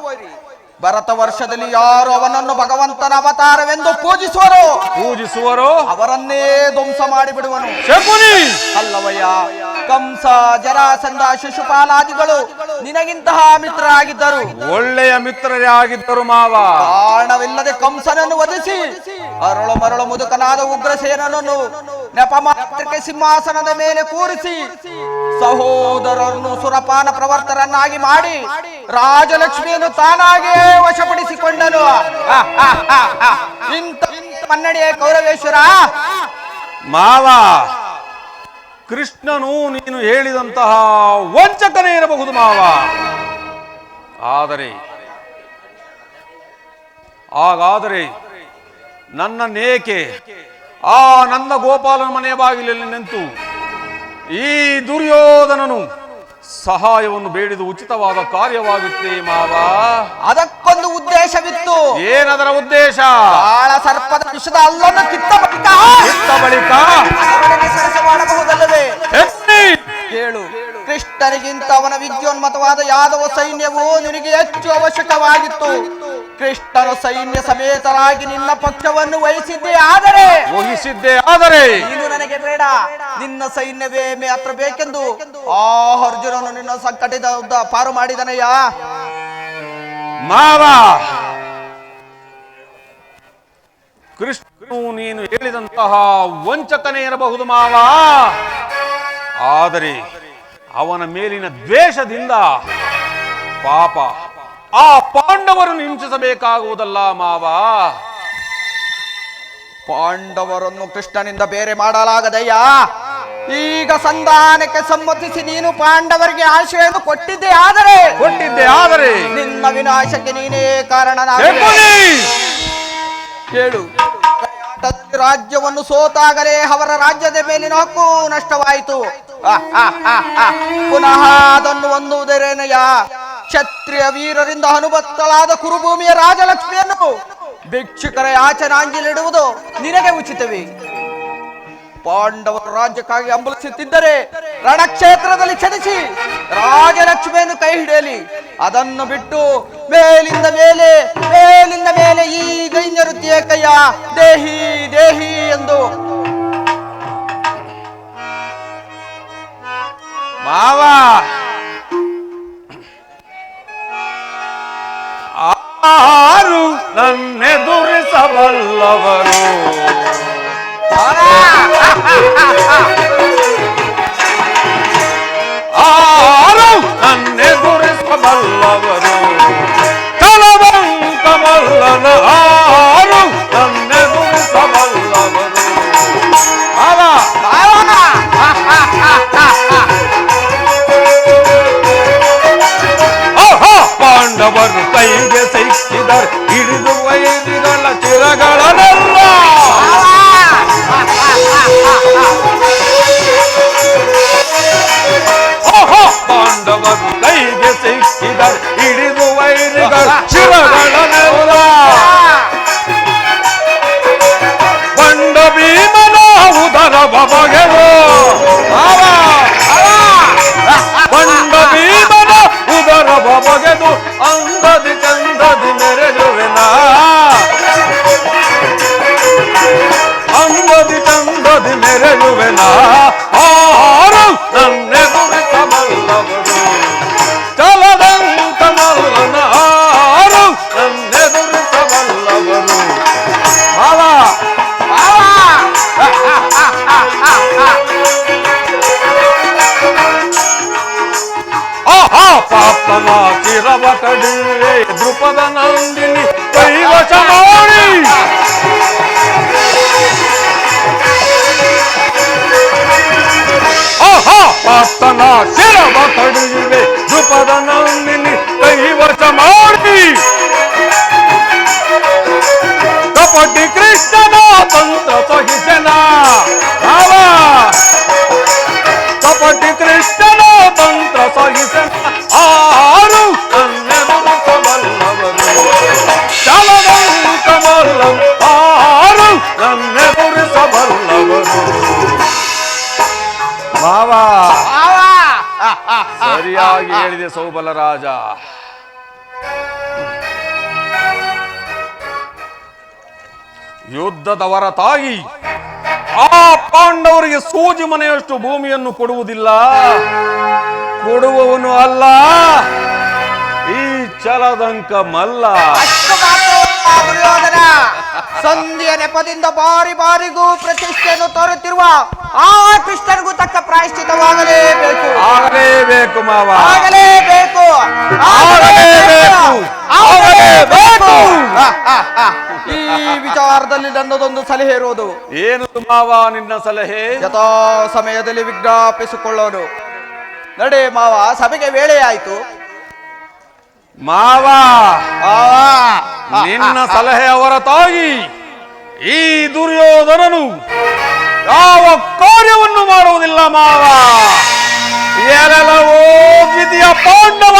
Speaker 6: ಭರತ ವರ್ಷದಲ್ಲಿ ಯಾರು ಅವನನ್ನು ಭಗವಂತನ ಅವತಾರವೆಂದು ಪೂಜಿಸುವರೋ ಅವರನ್ನೇ ಧ್ವಂಸ ಮಾಡಿಬಿಡುವನು. ಅಲ್ಲವಯ್ಯ, ಕಂಸ, ಜರಾಸಂಧ, ಶಿಶುಪಾಲಾದಿಗಳು ನಿನಗಿಂತಹ ಮಿತ್ರರಾಗಿದ್ದರು,
Speaker 2: ಒಳ್ಳೆಯ ಮಿತ್ರರೇ ಆಗಿದ್ದರು ಮಾವ.
Speaker 6: ಕಾರಣವಿಲ್ಲದೆ ಕಂಸನನ್ನು ವಧಿಸಿ ಅರಳು ಮರಳು ಮುದುಕನಾದ ಉಗ್ರಸೇನನನ್ನು ನೆಪಮಾತ್ರಕ್ಕೆ ಸಿಂಹಾಸನದ ಮೇಲೆ ಕೂರಿಸಿ ಸಹೋದರರನ್ನು ಸುರಪಾನ ಪ್ರವರ್ತರನ್ನಾಗಿ ಮಾಡಿ ರಾಜಲಕ್ಷ್ಮಿಯನ್ನು ತಾನಾಗೇ ವಶಪಡಿಸಿಕೊಂಡನು. ಇಂಥ ಮನ್ನಣೆಯ ಕೌರವೇಶ್ವರ
Speaker 2: ಮಾವ, ಕೃಷ್ಣನು ನೀನು ಹೇಳಿದಂತಹ ವಂಚಕನೇ ಇರಬಹುದು ಮಾವ. ಹಾಗಾದರೆ ನನ್ನನ್ನೇಕೆ ಆ ನನ್ನ ಗೋಪಾಲನ ಮನೆಯ ಬಾಗಿಲಲ್ಲಿ ನಿಂತು ಈ ದುರ್ಯೋಧನನು ಸಹಾಯವನ್ನು ಬೇಡಿದು ಉಚಿತವಾದ ಕಾರ್ಯವಾಗುತ್ತೆ ಮಾವ?
Speaker 6: ಅದಕ್ಕೊಂದು ಉದ್ದೇಶವಿತ್ತು.
Speaker 2: ಏನದರ ಉದ್ದೇಶ?
Speaker 6: ಕಾಳ ಸರ್ಪದ ವಿಷದ ಅಲ್ಲನ್ನು ಕಿತ್ತ ಬಳಿಕ ಮಾಡಬಹುದಲ್ಲವೇ? ಕೇಳು, ಕೃಷ್ಣನಿಗಿಂತ ಅವನ ವಿದ್ಯೋನ್ಮತವಾದ ಯಾದವ ಸೈನ್ಯವು ನಿನಗೆ ಹೆಚ್ಚು ಅವಶ್ಯಕವಾಗಿತ್ತು. ಕೃಷ್ಣನ ಸೈನ್ಯ ಸಮೇತರಾಗಿ ನಿನ್ನ ಪಕ್ಷವನ್ನು ವಹಿಸಿದ್ದೇ ಆದರೆ ನೀನು ನನಗೆ ಬೇಡ, ನಿನ್ನ ಸೈನ್ಯವೇ ಮಾತ್ರ ಬೇಕೆಂದು ಆ ಅರ್ಜುನನು ನಿನ್ನ ಸಂಕಟದ ಪಾರು ಮಾಡಿದನಯ್ಯ.
Speaker 2: ಮಾವ, ಕೃಷ್ಣನು ನೀನು ಹೇಳಿದಂತಹ ವಂಚಕನೇ ಇರಬಹುದು ಮಾವ. ಆದರೆ ಅವನ ಮೇಲಿನ ದ್ವೇಷದಿಂದ ಪಾಪ ಆ ಪಾಂಡವರನ್ನು ಹಿಂಸಿಸಬೇಕಾಗುವುದಲ್ಲ ಮಾವ.
Speaker 6: ಪಾಂಡವರನ್ನು ಕೃಷ್ಣನಿಂದ ಬೇರೆ ಮಾಡಲಾಗದಯ್ಯ. ಈಗ ಸಂಧಾನಕ್ಕೆ ಸಮ್ಮತಿಸಿ ನೀನು ಪಾಂಡವರಿಗೆ ಆಶ್ರಯವನ್ನು ಕೊಟ್ಟಿದ್ದೆ ಆದರೆ ನಿನ್ನ ವಿನಾಶಕ್ಕೆ ನೀನೇ ಕಾರಣನಾಗಿದ್ದೆ. ಕೇಳು, ರಾಜ್ಯವನ್ನು ಸೋತಾಗಲೇ ಅವರ ರಾಜ್ಯದ ಮೇಲಿನ ಹಕ್ಕು ನಷ್ಟವಾಯಿತು. ಪುನಃ ಅದನ್ನು ಹೊಂದುವುದೇನಯ್ಯ? ಕ್ಷತ್ರಿಯ ವೀರರಿಂದ ಅನುಭಕ್ತಳಾದ ಕುರುಭೂಮಿಯ ರಾಜಲಕ್ಷ್ಮಿಯನ್ನು ಭಿಕ್ಷುಕರ ಯಾಚನಾಂಜಲಿಡುವುದು ನಿನಗೆ ಉಚಿತವೇ? ಪಾಂಡವರು ರಾಜ್ಯಕ್ಕಾಗಿ ಹಂಬಲಿಸುತ್ತಿದ್ದರೆ ರಣಕ್ಷೇತ್ರದಲ್ಲಿ ಕ್ಷಣಿಸಿ ರಾಜಲಕ್ಷ್ಮಿಯನ್ನು ಕೈ ಹಿಡಿಯಲಿ. ಅದನ್ನು ಬಿಟ್ಟು ಮೇಲಿಂದ ಮೇಲೆ ಈ ಗೈನ್ಯರುತ್ತಿಯ ಕೈಯ ದೇಹಿ ಎಂದು
Speaker 2: ಮಾವ. ಆರು ನನ್ನೆದುರಿಸಬಲ್ಲವರು, ಆರು ನನ್ನೆದುರಿಸಬಲ್ಲವರು, ಕಲವಂಕಮಲ್ಲನ ಆರು ನನ್ನೆದುರಿಸಬಲ್ಲವರು. ಪಾಂಡವರು ಕೈಗೆ ಸಿಕ್ಕಿದರು ಹಿಡಿದು ವೈರಿಗಳ ಚಿರಗಳನ್ನೆಲ್ಲ. ಪಾಂಡವರು ಕೈಗೆ ಸಿಕ್ಕಿದರು ಹಿಡಿದು ವೈರಿಗಳ ಚಿರಗಳನ್ನೆಲ್ಲ. ಬಂಡ ಭೀಮನ ಉದರ ಬಗೆದು ಬಂಡ ಭೀಮನ ಉದರ ಬಗೆದು ಅಂದದಿ ಕಂದದಿ ಮೆರೆಯುವೆನ ಅಂದದಿ ಕಂದದಿ ಮೆರೆಯುವೆನ. ಆರು ನನ್ನೆದುರಿಸಬಲ್ಲವರು ಚಲದಂತ ಮಲ್ಲನ ಆರು ನನ್ನೆದುರಿಸಬಲ್ಲವರು. ಪಾಪನ ಚಿರವ ಕಡಿವೆ ದೃಪದ ನಂದಿನಿ ಕೈವಶ ಮಾಡಿ ಪಾಪನ ಚಿರವ ಕಡಿವೆ ದೃಪದ ನಂದಿನಿ ಕೈವಶ ಮಾಡಿ. ಕಪಟಿ ಕೃಷ್ಣನ ತಂತ್ರ ಸಹಿಸನ ಕಪಟಿ ಕೃಷ್ಣನ ತಂತ್ರ ಸಹಿಸನ. ಆರು ನನ್ನೆದುರಿಸಬಲ್ಲವರು ಚಲದಂತ ಮಲ್ಲಂ ಆರು ನನ್ನೆದುರಿಸಬಲ್ಲವರು. ಮಾವ ಸರಿಯಾಗಿ ಹೇಳಿದೆ ಸೌಬಲ ರಾಜ. ಯುದ್ಧದ ಹೊರತಾಗಿ ಆ ಪಾಂಡವರಿಗೆ ಸೂಜಿ ಮನೆಯಷ್ಟು ಭೂಮಿಯನ್ನು ಕೊಡುವುದಿಲ್ಲ. ಕೊಡುವವನು ಅಲ್ಲ ಈ ಚಲದಂಕ ಮಲ್ಲ.
Speaker 6: ಸಂಧಿಯ ನೆಪದಿಂದ ಬಾರಿ ಬಾರಿಗೂ ಪ್ರತಿಷ್ಠೆಯನ್ನು ತೋರುತ್ತಿರುವ ಆ ಕೃಷ್ಣನಿಗೂ ತಕ್ಕ ಪ್ರಾಯಶ್ಚಿತವಾಗಲೇಬೇಕು.
Speaker 2: ಆಗಲೇಬೇಕು ಮಾವ,
Speaker 6: ಆಗಲೇಬೇಕು,
Speaker 2: ಆಗಲೇಬೇಕು, ಆಗಲೇಬೇಕು.
Speaker 6: ಈ ವಿಚಾರದಲ್ಲಿ ನನ್ನದೊಂದು ಸಲಹೆ ಇರುವುದು.
Speaker 2: ಏನು ಮಾವ ನಿನ್ನ ಸಲಹೆ?
Speaker 6: ಯಥಾ ಸಮಯದಲ್ಲಿ ವಿಜ್ಞಾಪಿಸಿಕೊಳ್ಳೋನು. ನಡೆ ಮಾವ, ಸಭೆಗೆ ವೇಳೆಯಾಯಿತು.
Speaker 2: ಮಾವ ನಿನ್ನ ಸಲಹೆಯ ಹೊರತಾಗಿ ಈ ದುರ್ಯೋಧನನು ಯಾವ ಕಾರ್ಯವನ್ನು ಮಾಡುವುದಿಲ್ಲ ಮಾವ. ಎಲ್ಲವೋ ದ್ವಿತೀಯ ಪಾಂಡವ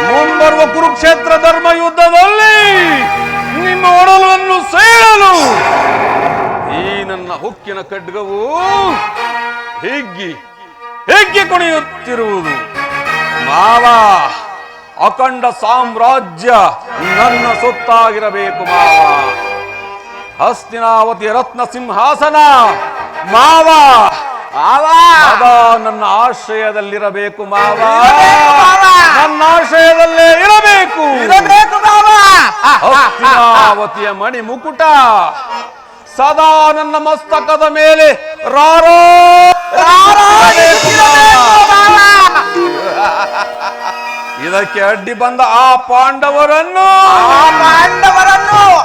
Speaker 2: ಮುಂಬರುವ ಕುರುಕ್ಷೇತ್ರ ಧರ್ಮ ಯುದ್ಧದಲ್ಲಿ ನಿಮ್ಮ ಒಡಲನ್ನು ಸೇರಲು ಈ ನನ್ನ ಹುಕ್ಕಿನ ಖಡ್ಗವು ಹಿಗ್ಗಿ ಹಿಗ್ಗಿ ಕುಣಿಯುತ್ತಿರುವುದು ಮಾವ. ಅಖಂಡ ಸಾಮ್ರಾಜ್ಯ ನನ್ನ ಸೊತ್ತಾಗಿರಬೇಕು ಮಾವ. ಹಸ್ತಿನಾವತಿ ರತ್ನ ಸಿಂಹಾಸನ ಮಾವ ಸದಾ ನನ್ನ ಆಶ್ರಯದಲ್ಲಿರಬೇಕು ಮಾವ. ನನ್ನ ಆಶ್ರಯದಲ್ಲೇ ಇರಬೇಕು. ಹಸ್ತಿನಾವತಿಯ ಮಣಿ ಮುಕುಟ ಸದಾ ನನ್ನ ಮಸ್ತಕದ ಮೇಲೆ ರಾರೋ ಇದಕ್ಕೆ ಅಡ್ಡಿ ಬಂದ ಆ ಪಾಂಡವರನ್ನು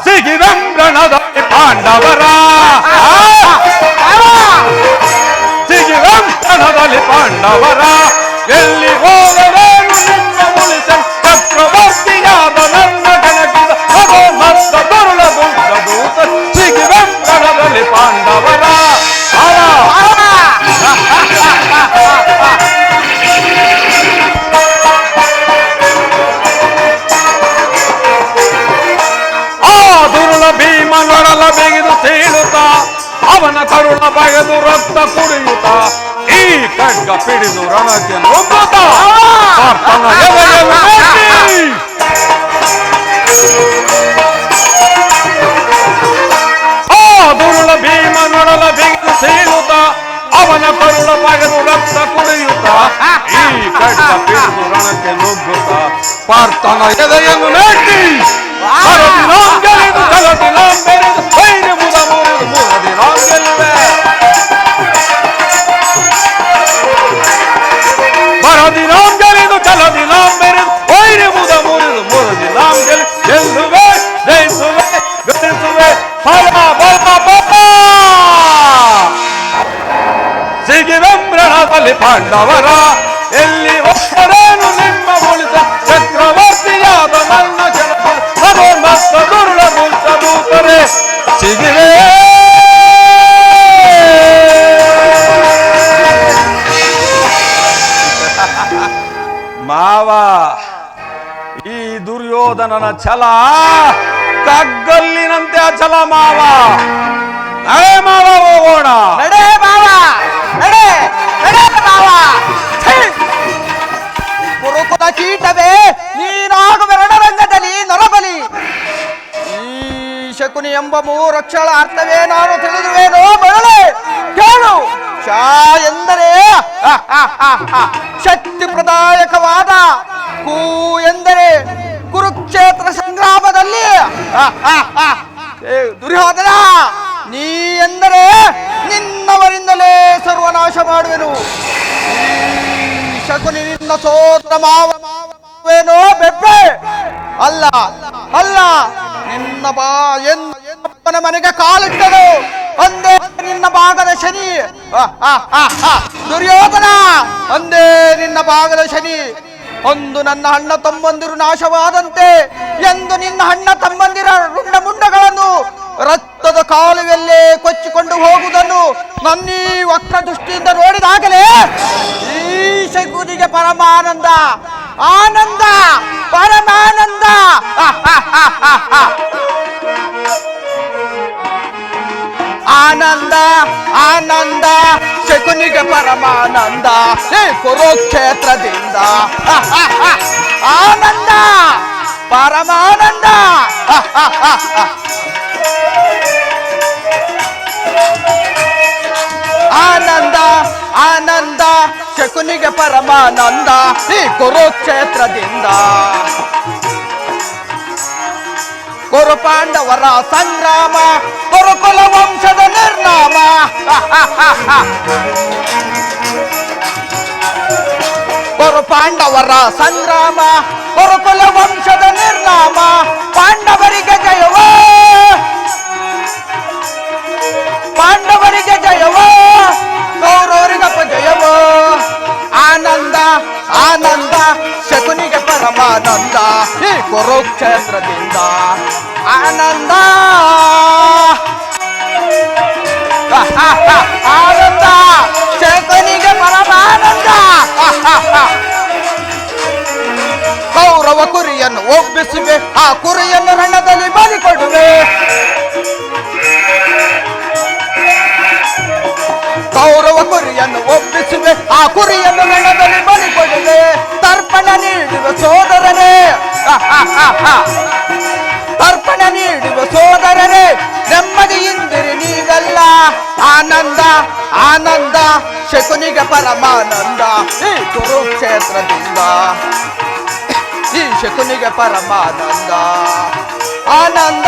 Speaker 2: ಸಿಗಿರಂಗಣದ ಪಾಂಡವರ ಸಿಗಿರಂಗಣದಲ್ಲಿ ಪಾಂಡವರ ಎಲ್ಲಿ ಹೋದರೇನು ನಿನ್ನ ಉಳಿಸ ಚಕ್ರವರ್ತಿಯಾದ ನನ್ನ ಕೆಳಗಿದ ಅದೋ ಮತ್ತ ತರುಳ ದೂತ ಸಿಗಿರಂಗಣದಲ್ಲಿ ಪಾಂಡವರ ಭೀಮನೊಡಲ ಬೆಗೆದು ತೇಳುತ್ತ ಅವನ ಕರುಣ ಬಗೆದು ರಕ್ತ ಕುಡಿಯುತ್ತ ಈ ಖಡ್ಗ ಪಿಡಿದು ರಣಕ್ಕೆ ನುಗ್ಗುತ್ತ ಪಾರ್ಥನ ಎದೆಯನ್ನು ನೆಟ್ಟಿ ಆ ದುರುಳ ಭೀಮನೊಡಲ ಬೆಗೆದು ತೇಳುತ್ತ ಅವನ ಕರುಣ ಬಗೆದು ರಕ್ತ ಕುಡಿಯುತ್ತ ಈ ಖಡ್ಗ ಪಿಡಿದು ರಣಕ್ಕೆ ನುಗ್ಗುತ್ತ ಪಾರ್ಥನ ಎದೆಯನ್ನು ನೆಟ್ಟಿ ಸಿಗಿವೆಂಬ್ರಣದಲ್ಲಿ ಪಾಂಡವರ ಎಲ್ಲಿ ಒಬ್ಬರೇನು ನಿಮ್ಮ ಉಳಿದ ಚಕ್ರವರ್ತಿ ಈ ದುರ್ಯೋಧನನ ಛಲ ಕಗ್ಗಲ್ಲಿನಂತೆ ಅಚಲ ಮಾವ. ನಡೆ ಮಾವ, ಹೋಗೋಣ.
Speaker 6: ನಡೆ ಮಾವ, ನಡೆ ನಡೆ ಮಾವ. ಛೀ! ಕುರುಕುಲ ಕೀಟವೇ, ನೀನಾಗುವ ರಣರಂಗದಲ್ಲಿ ನರಬಲಿ. ಈ ಶಕುನಿ ಎಂಬ ಮೂರಕ್ಷರ ಅರ್ಥವೇ ನಾನು ತಿಳಿದುವೇನೋ ಮರಳೆ ಕೇಳು. ಶಾ ಎಂದರೆ ಶಕ್ತಿ ಪ್ರದಾಯಕವಾದ, ಕು ಎಂದರೆ ಕುರುಕ್ಷೇತ್ರ ಸಂಗ್ರಾಮದಲ್ಲಿ ದುರ್ಯೋಧನ ನೀ ಎಂದರೆ ನಿನ್ನವರಿಂದಲೇ ಸರ್ವನಾಶ ಮಾಡುವೆನು. ಶಕುನಿ ನಿನ್ನ ಸೋತ್ರ ಮಾವೇನೋ ಬೆಬ್ಬೆ ಅಲ್ಲ ಅಲ್ಲ, ನಿನ್ನ ಎನ್ನಪ್ಪನ ಮನೆಗೆ ಕಾಲಿಟ್ಟದು ಅಂದೇ ನಿನ್ನ ಭಾಗದ ಶನಿ. ದುರ್ಯೋಧನ ಅಂದೇ ನಿನ್ನ ಭಾಗದ ಶನಿ. ಒಂದು ನನ್ನ ಅಣ್ಣ ತಮ್ಮಂದಿರು ನಾಶವಾದಂತೆ ಎಂದು ನಿನ್ನ ಅಣ್ಣ ತಮ್ಮಂದಿರ ರುಂಡ ಮುಂಡಗಳನ್ನು ರಕ್ತದ ಕಾಲುವೆಲ್ಲೇ ಕೊಚ್ಚಿಕೊಂಡು ಹೋಗುವುದನ್ನು ನನ್ನೀ ವಕ್ರ ದೃಷ್ಟಿಯಿಂದ ನೋಡಿದಾಗಲೇ ಈ ಶಕುನಿಗೆ ಪರಮಾನಂದ, ಆನಂದ, ಪರಮಾನಂದ. ಆನಂದ ಆನಂದ ಶಕುನಿಗೆ ಪರಮಾನಂದ ಈ ಕುರುಕ್ಷೇತ್ರದಿಂದ. ಆನಂದ ಪರಮಾನಂದ. ಆನಂದ ಆನಂದ ಶಕುನಿಗೆ ಪರಮಾನಂದ ಈ ಕುರುಕ್ಷೇತ್ರದಿಂದ. ಕುರು ಪಾಂಡವರ ಸಂಗ್ರಾಮ, ಕುರುಕುಲ ವಂಶದ ನಿರ್ನಾಮ. ಕುರು ಪಾಂಡವರ ಸಂಗ್ರಾಮ, ಕುರುಕುಲ ವಂಶದ ನಿರ್ನಾಮ. ಪಾಂಡವರಿಗೆ ಜಯವೋ, ಪಾಂಡವರಿಗೆ ಜಯವೋ, ಕೌರವರಿಗಪ್ಪ ಜಯವೋ. ಆನಂದ ಆನಂದ ಶಕುನಿಗೆ ಪರಮಾನಂದ ಈ ಕುರುಕ್ಷೇತ್ರದಿಂದ. ಆನಂದ ಆನಂದ ಶಕುನಿಗೆ ಪರಮಾನಂದ. ಕೌರವ ಕುರಿಯನ್ನು ಒಪ್ಪಿಸುವೆ, ಆ ಕುರಿಯನ್ನು ರಣದಲ್ಲಿ ಬಲಿ ಕೊಡುವೆ. ಕೌರವ ಕುರಿಯನ್ನು ಒಪ್ಪಿಸುವೆ, ಆ ಕುರಿಯನ್ನು ರಣದಲ್ಲಿ ಬಲಿ ಕೊಡುವೆ. ತರ್ಪಣ ನೀಡುವ ಸೋದರನೇ, ತರ್ಪಣ ನೀಡುವ ಸೋದರನೇ, ನೆಮ್ಮದಿಯಿಂದಿರಿ ನೀವೆಲ್ಲ. ಆನಂದ ಆನಂದ ಶಕುನಿಗೆ ಪರಮಾನಂದ ಈ ಕುರುಕ್ಷೇತ್ರದಿಂದ. ಈ ಶಕುನಿಗೆ ಪರಮಾನಂದ. ಆನಂದ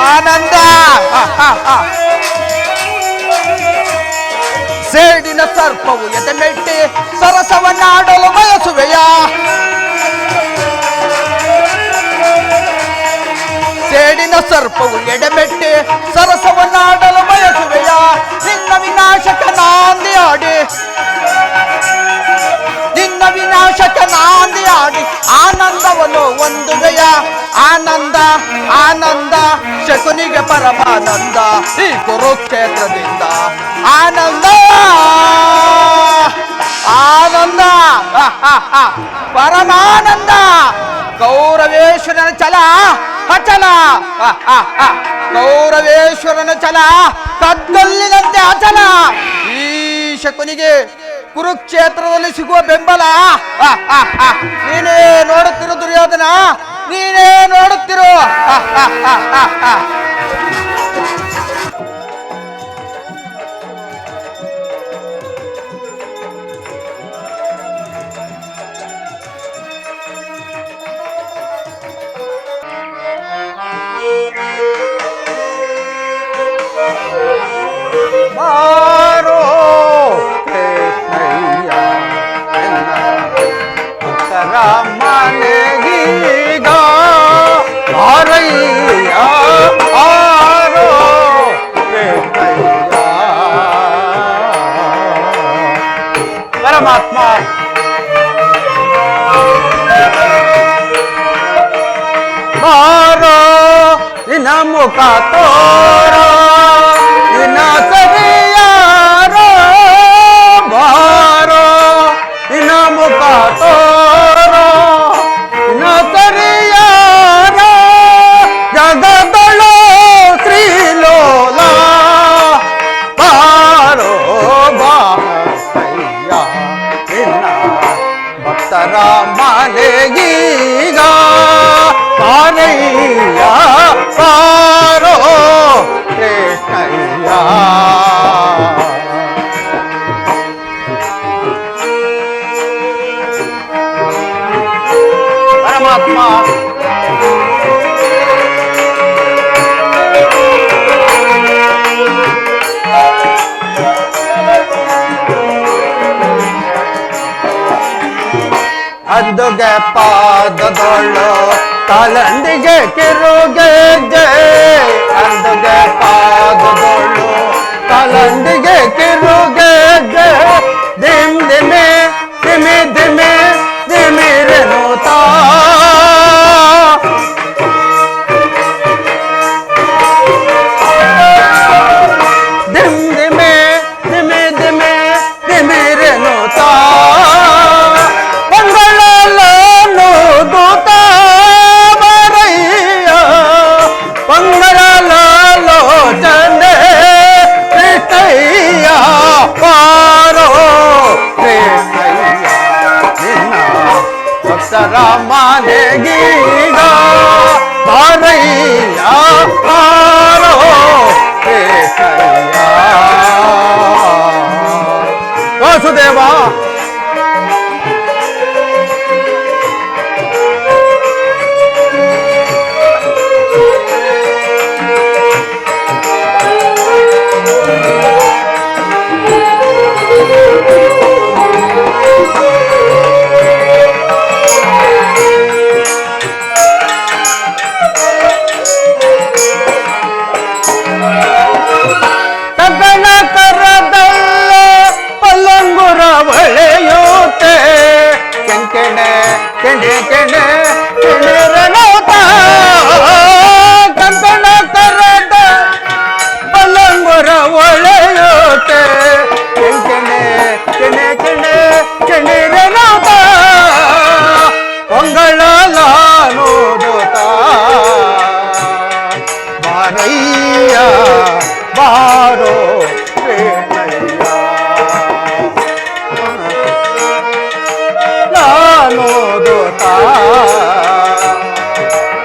Speaker 6: ಆನಂದ. ಸೇಡಿನ ಸರ್ಪವು ಎದೆಮೆಟ್ಟಿ ಸರಸವನ್ನಾಡಲು ಬಯಸುವೆಯ. ಸೇಡಿನ ಸರ್ಪವು ಎಡೆಮೆಟ್ಟಿ ಸರಸವನ್ನಾಡಲು ಬಯಸುವೆಯ. ನಿನ್ನ ವಿನಾಶಕ ನಾಂದಿ ಆಡಿ, ನಿನ್ನ ವಿನಾಶಕ ನಾಂದಿ ಆಡಿ ಆನಂದವನ್ನು ಹೊಂದುವೆಯ. ಆನಂದ ಆನಂದ ಶಕುನಿಗೆ ಪರಮಾನಂದ ಈ ಕುರುಕ್ಷೇತ್ರದಿಂದ. ಆನಂದ ಆನಂದ ಪರಮಾನಂದ. ಕೌರವೇಶ್ವರನ ಛಲ ಅಚಲ, ಕೌರವೇಶ್ವರನ ಛಲ ಕಗ್ಗಲ್ಲಿನಂತೆ ಅಚಲ. ಈ ಶಕುನಿಗೆ ಕುರುಕ್ಷೇತ್ರದಲ್ಲಿ ಸಿಗುವ ಬೆಂಬಲ ನೀನೇ ನೋಡುತ್ತಿರು ದುರ್ಯೋಧನ, ನೀನೇ ನೋಡುತ್ತಿರು. ಮಾರೋ ಕೃಷ್ಣಯ್ಯ ಉತ್ತರ ಮನೆಗೀಗ ಆರಯ್ಯ ಆರೋ ಕೃಷ್ಣಯ್ಯ. ಪರಮಾತ್ಮ ಮಾರೋ ನಿನ್ನ ಮುಖ ತೋರ, ನಿನ್ನ ಸರಿಯಾರೋ ಮಾರೋ ಪಾರೋ ಕೃಷ್ಣಯ್ಯ. ಪರಮಾತ್ಮ ಅಂದುಗೆ ಪಾದದೊಳ್ಳು ಕಾಲಂಡಿಗೆ ಕಿರುಗೆ ಅಂದುಗೆ ಪಾದದೊಳ್ಳು ಕಾಲಂಡಿಗೆ ಕಿರುಗೆ ದಿಮ್ ದಿಮೆ ದಿಮಿ ದಿಮೆ ದಿಮಿರೆನುತ್ತಾ ದಿಮ್ ದಿಮೆ ದಿಮಿ ದಿಮೆ ದಿಮಿರೆನುತ್ತಾ ಪಂಗಳಲನು ದೂತ ಬರಯ್ಯ ಪಂಗಳಲೋ ಚಂದೆ ಕೃಷ್ಣಯ್ಯ ಪಾರೋ ಕೃಷ್ಣಯ್ಯ ನಿನ್ನ ಭಕ್ತರ ಮನೆಗೀಗ ಬಾರಯ್ಯ ಪಾರೋ ಕೃಷ್ಣಯ್ಯ. ವಾಸುದೇವ ಕಬ್ಬನ ಕರದಲ್ಲ ಪಲ್ಲಂಗುರ ಹೊಳೆಯುತ್ತೆ ಕೆಂಕೆಣೆ ಕೆಣೆ ಕೆಣೆ ಕೆಣೆರನೋತ ಕಬ್ಬನ ಕರದ ಪಲ್ಲಂಗುರ ಹೊಳೆಯುತ್ತೆ ಕೆಂಕೆಣೆ ಕೆಣೆ ಕೆಣೆ ಕೆಣೆರನೋತ ಪೊಂಗಳಲೋದುತ ಬಾರಯ್ಯ ಬಾರೋ ಕೃಷ್ಣಯ್ಯ ನಾನೋದುತ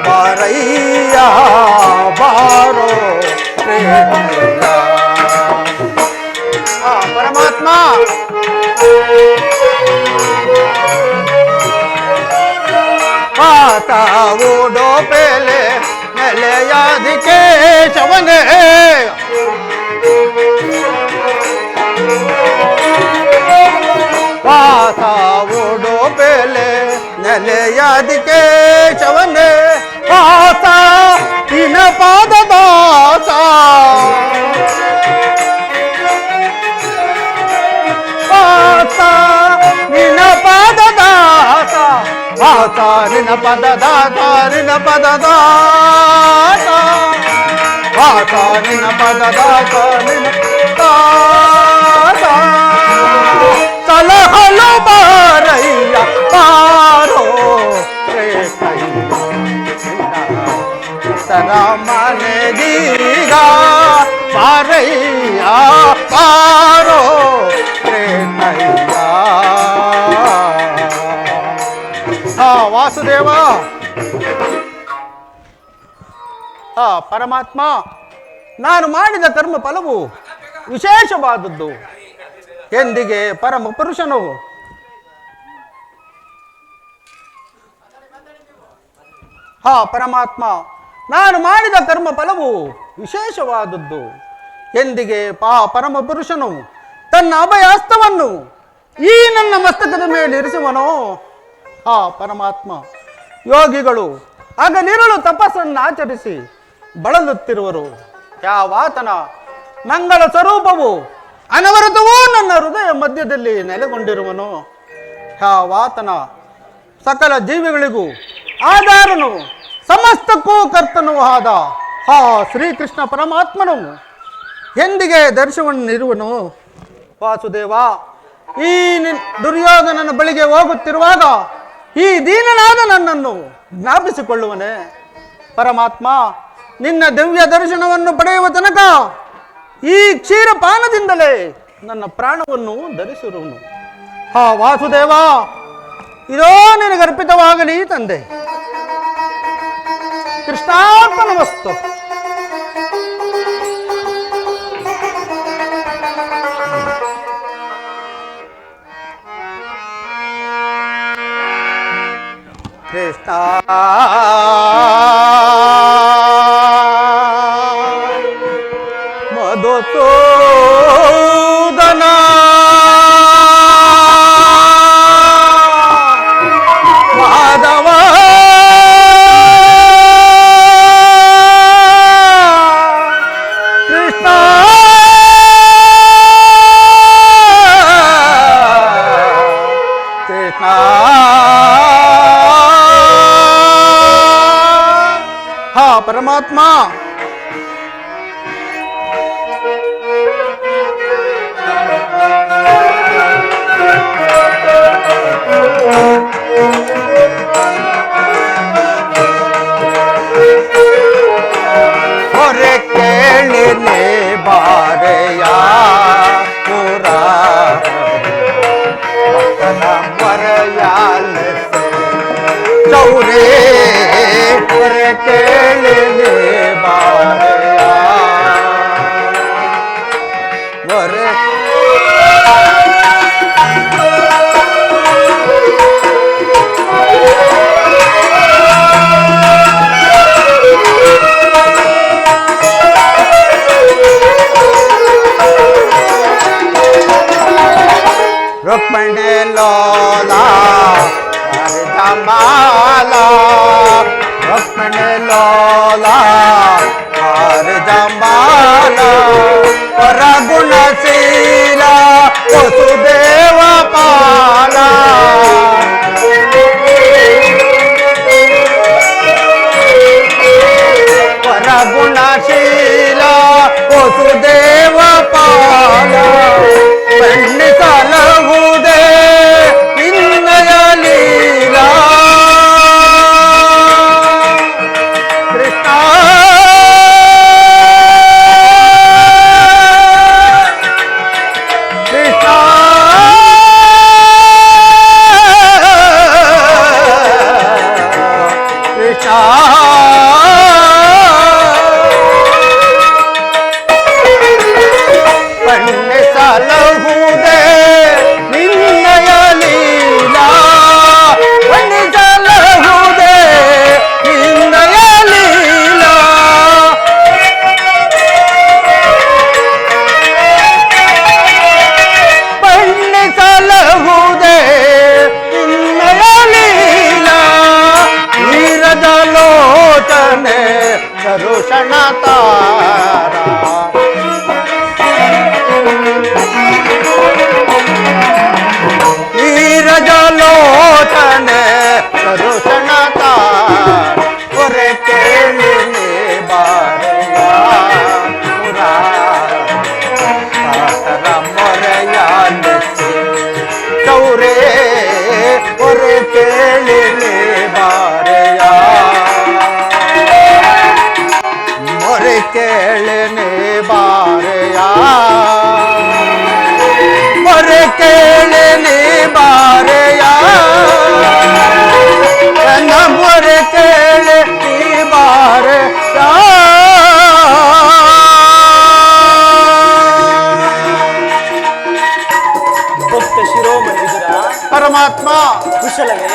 Speaker 6: ಬಾರಯ್ಯ ಬಾರೋ ಕೃಷ್ಣಯ್ಯ. ಪರಮಾತ್ಮ ಪಾತ ಓಡೋ ಪೇಲೆ ನೆಲೆಯಾದಿ ಕೇಶವನೇ ಪಾತ ಓಡೋ ಪೇಲೆ ನೆಲೆಯಾದಿ ಕೇಶವನೇ ಪಾತ ನಿನ ಪಾದ ದಾಸ ಪಾತ ನಿನ ಪಾದ ದಾಸ ಪಾತ ನಿನ ಪದ ದಾಸ ನಿನ ಪದ ದಾಸ ಪಾತ ನಿನ ಪದ ದಾಸ ನಿನ ದಾಸ ಸಲಹಲು ಬಾರಯ್ಯ ಪಾರೋ ತರ ಮನೆಗೀಗ ಬಾರಯ್ಯ ಪಾರೋ ಕೃಷ್ಣಯ್ಯ. ವಾಸುದೇವ ಪರಮಾತ್ಮ ನಾನು ಮಾಡಿದ ಕರ್ಮ ಫಲವು ವಿಶೇಷವಾದದ್ದು ಎಂದಿಗೆ ಪರಮ ಪುರುಷನು ಪರಮಾತ್ಮ ನಾನು ಮಾಡಿದ ಕರ್ಮ ಫಲವು ವಿಶೇಷವಾದದ್ದು ಎಂದಿಗೆ ಪರಮ ಪುರುಷನು ತನ್ನ ಅಭಯಹಸ್ತವನ್ನು ಈ ನನ್ನ ಮಸ್ತಕದ ಮೇಲೆ ಇರಿಸುವನೋ ಪರಮಾತ್ಮ ಯೋಗಿಗಳು ಹಗಲಿರುಳು ತಪಸ್ಸನ್ನು ಆಚರಿಸಿ ಬಳಲುತ್ತಿರುವರು. ಯಾವಾತನ ಮಂಗಳ ಸ್ವರೂಪವು ಅನವರತವೂ ನನ್ನ ಹೃದಯ ಮಧ್ಯದಲ್ಲಿ ನೆಲೆಗೊಂಡಿರುವನು. ಯಾವಾತನ ಸಕಲ ಜೀವಿಗಳಿಗೂ ಆಧಾರನು ಸಮಸ್ತಕ್ಕೂ ಕರ್ತನೂ ಆದ ಶ್ರೀಕೃಷ್ಣ ಪರಮಾತ್ಮನು ಎಂದಿಗೆ ದರ್ಶನವನ್ನಿರುವನು. ವಾಸುದೇವ, ಈ ದುರ್ಯೋಧನನ ಬಳಿಗೆ ಹೋಗುತ್ತಿರುವಾಗ ಈ ದೀನನಾದ ನನ್ನನ್ನು ಜ್ಞಾಪಿಸಿಕೊಳ್ಳುವನೇ. ಪರಮಾತ್ಮ, ನಿನ್ನ ದಿವ್ಯ ದರ್ಶನವನ್ನು ಪಡೆಯುವ ತನಕ ಈ ಕ್ಷೀರಪಾನದಿಂದಲೇ ನನ್ನ ಪ್ರಾಣವನ್ನು ಧರಿಸಿರುವನು. ವಾಸುದೇವ, ಇದೋ ನಿನಗೆ ಅರ್ಪಿತವಾಗಲಿ ತಂದೆ. ಕೃಷ್ಣ, ಕೃಷ್ಣಾರ್ಪಣಮಸ್ತು. ಕೃಷ್ಣ ಮಧುಸೂದನ ಮಾಧವ ಕೃಷ್ಣ ಕೃಷ್ಣ ಹಾ ಪರಮಾತ್ಮ. ಹೊರೆ ಕೇಳಿನೆ ಬಾರೆಯ ಪುರ ಮರೆಯಾಲ ಚೌರೇ ಹೊರೆ ಕೇಳಿನೆ ಬಾರೆಯ ಹೊರೆ रुक्मणे लोला जमाला रुक्मणे लोला जमाला परगुणशीला वसुदेव पाला परगुणशीला वसुदेव पाला ಪಂಡಿತಲಹುದೇ ನಿನ್ನಯ ಲೀಲಾ ಕೃಷ್ಣ ಕೃಷ್ಣ ಕೃಷ್ಣ ಪಂಡಿತಲಹುದೇ ನಿನ್ನಯ ಲೀಲಾ ಪಂಡಿತಲಹುದೇ ನಿನ್ನಯ ಲೀಲಾ ಪಂಡಿತಲಹುದೇ ನಿನ್ನಯ ಲೀಲಾ ನೀರದ ಲೋಚನೆ ಕರುಷಣ ತಾರ ನೀರಜಲೋಚನೆ ಕರುಷಣತ ಹೊರೆ ಕೇಳಿನಿ ಬಾರೆಯ ಪುರ ಮೊರೆಯಾಲಿಸಿ ಚೌರೇ ಹೊರೆ ಕೇಳಿನಿ ಬಾರೆಯ ಮೊರೆ ಕೇಳಿನಿ ಬಾರೆಯ ಮೊರೆ ಕೇಳಿನಿ ಬಾರೆಯ ನನ್ನ ಮೊರೆ ಕೇಳಿ ಬಾರೆಯ
Speaker 4: ಭಕ್ತ ಶಿರೋಮಣಿ ವಿದುರ
Speaker 6: ಪರಮಾತ್ಮ
Speaker 4: ಕುಶಲವೇ?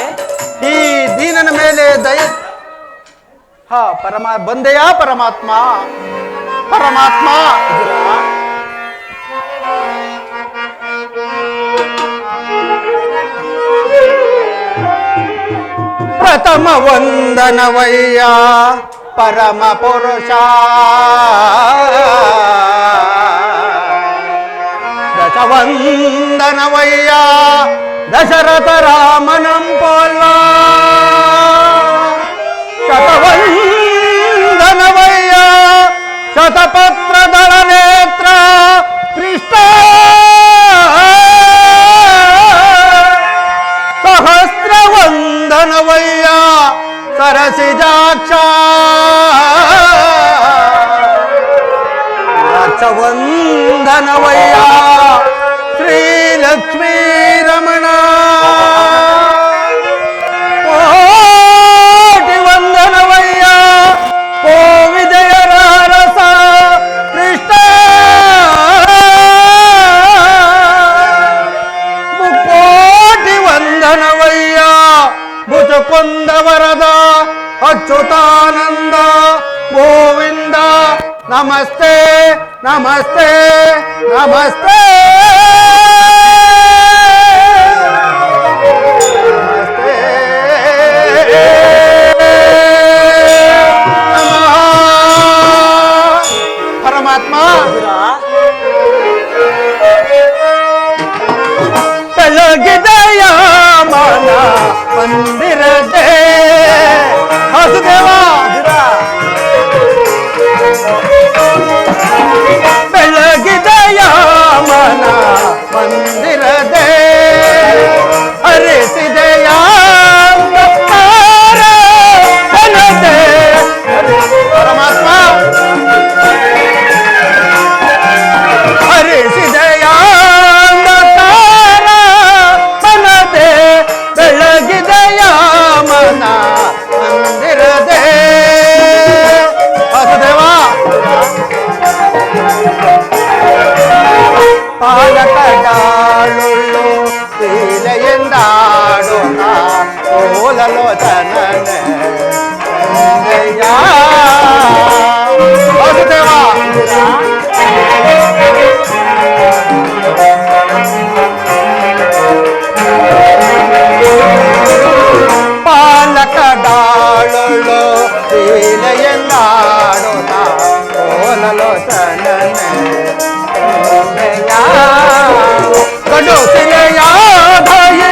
Speaker 6: ಈ ದೀನನ ಮೇಲೆ ದಯ ಹಾ ಬಂದೆಯಾ ಪರಮಾತ್ಮ ಪರಮಾತ್ಮ
Speaker 4: ವಿದುರ,
Speaker 6: ಪ್ರಥಮ ವಂದನವಯ್ಯ ಪರಮ ಪುರುಷ ದಶವಂದನವಯ್ಯ ದಶರಥ ರಾಮನಂ ಪೋಲ್ವ ಶತವಂದನವಯ್ಯ ಶತಪತ್ರದಳ ನೇತ್ರ ಕೃಷ್ಣ ಸಹಸ್ರವಂದನವಯ್ಯ ಸರಸಿಜಾಕ್ಷ ಲಕ್ಷವಂದನವಯ್ಯ ಶ್ರೀಲಕ್ಷ್ಮೀ ರಮಣ ಕೋಟಿ ವಂದನವಯ್ಯ ಮುಕುಂದವರದ ಅಚ್ಯುತಾನಂದ ಗೋವಿಂದ ನಮಸ್ತೆ ನಮಸ್ತೆ ನಮಸ್ತೆ ನಮಸ್ತೆ ಪರಮಾತ್ಮ ಬೆಳಗಿದೆಯ ಮನ ಮಂದಿರದೆ ಹಸುದೇವ ಬೆಳಗಿದೆಯ ಮನ ಮಂದಿರದೆ ಹರಿಸಿದೆಯ ಪರಮಾತ್ಮ ಹರಿಸಿದೆಯ ಮನದೆ ಬೆಳಗಿದೆಯ ಮನ ಮಂದಿರದೆ ವಾಸುದೇವ ಪಾಲಕಡಾಳುಳ್ಳು ಲೀಲೆಯಿಂದಾಡೋಣ ಓಲಲೋಚನನೆ ವಾಸುದೇವ ಪಾಲಕಡಾಳುಳ್ಳು ಲೀಲೆಯಿಂದಾಡೋಣ ಓಲಲೋಚನನೆ ಕಡು ಸಿಲೆಯಾದಾಯೇ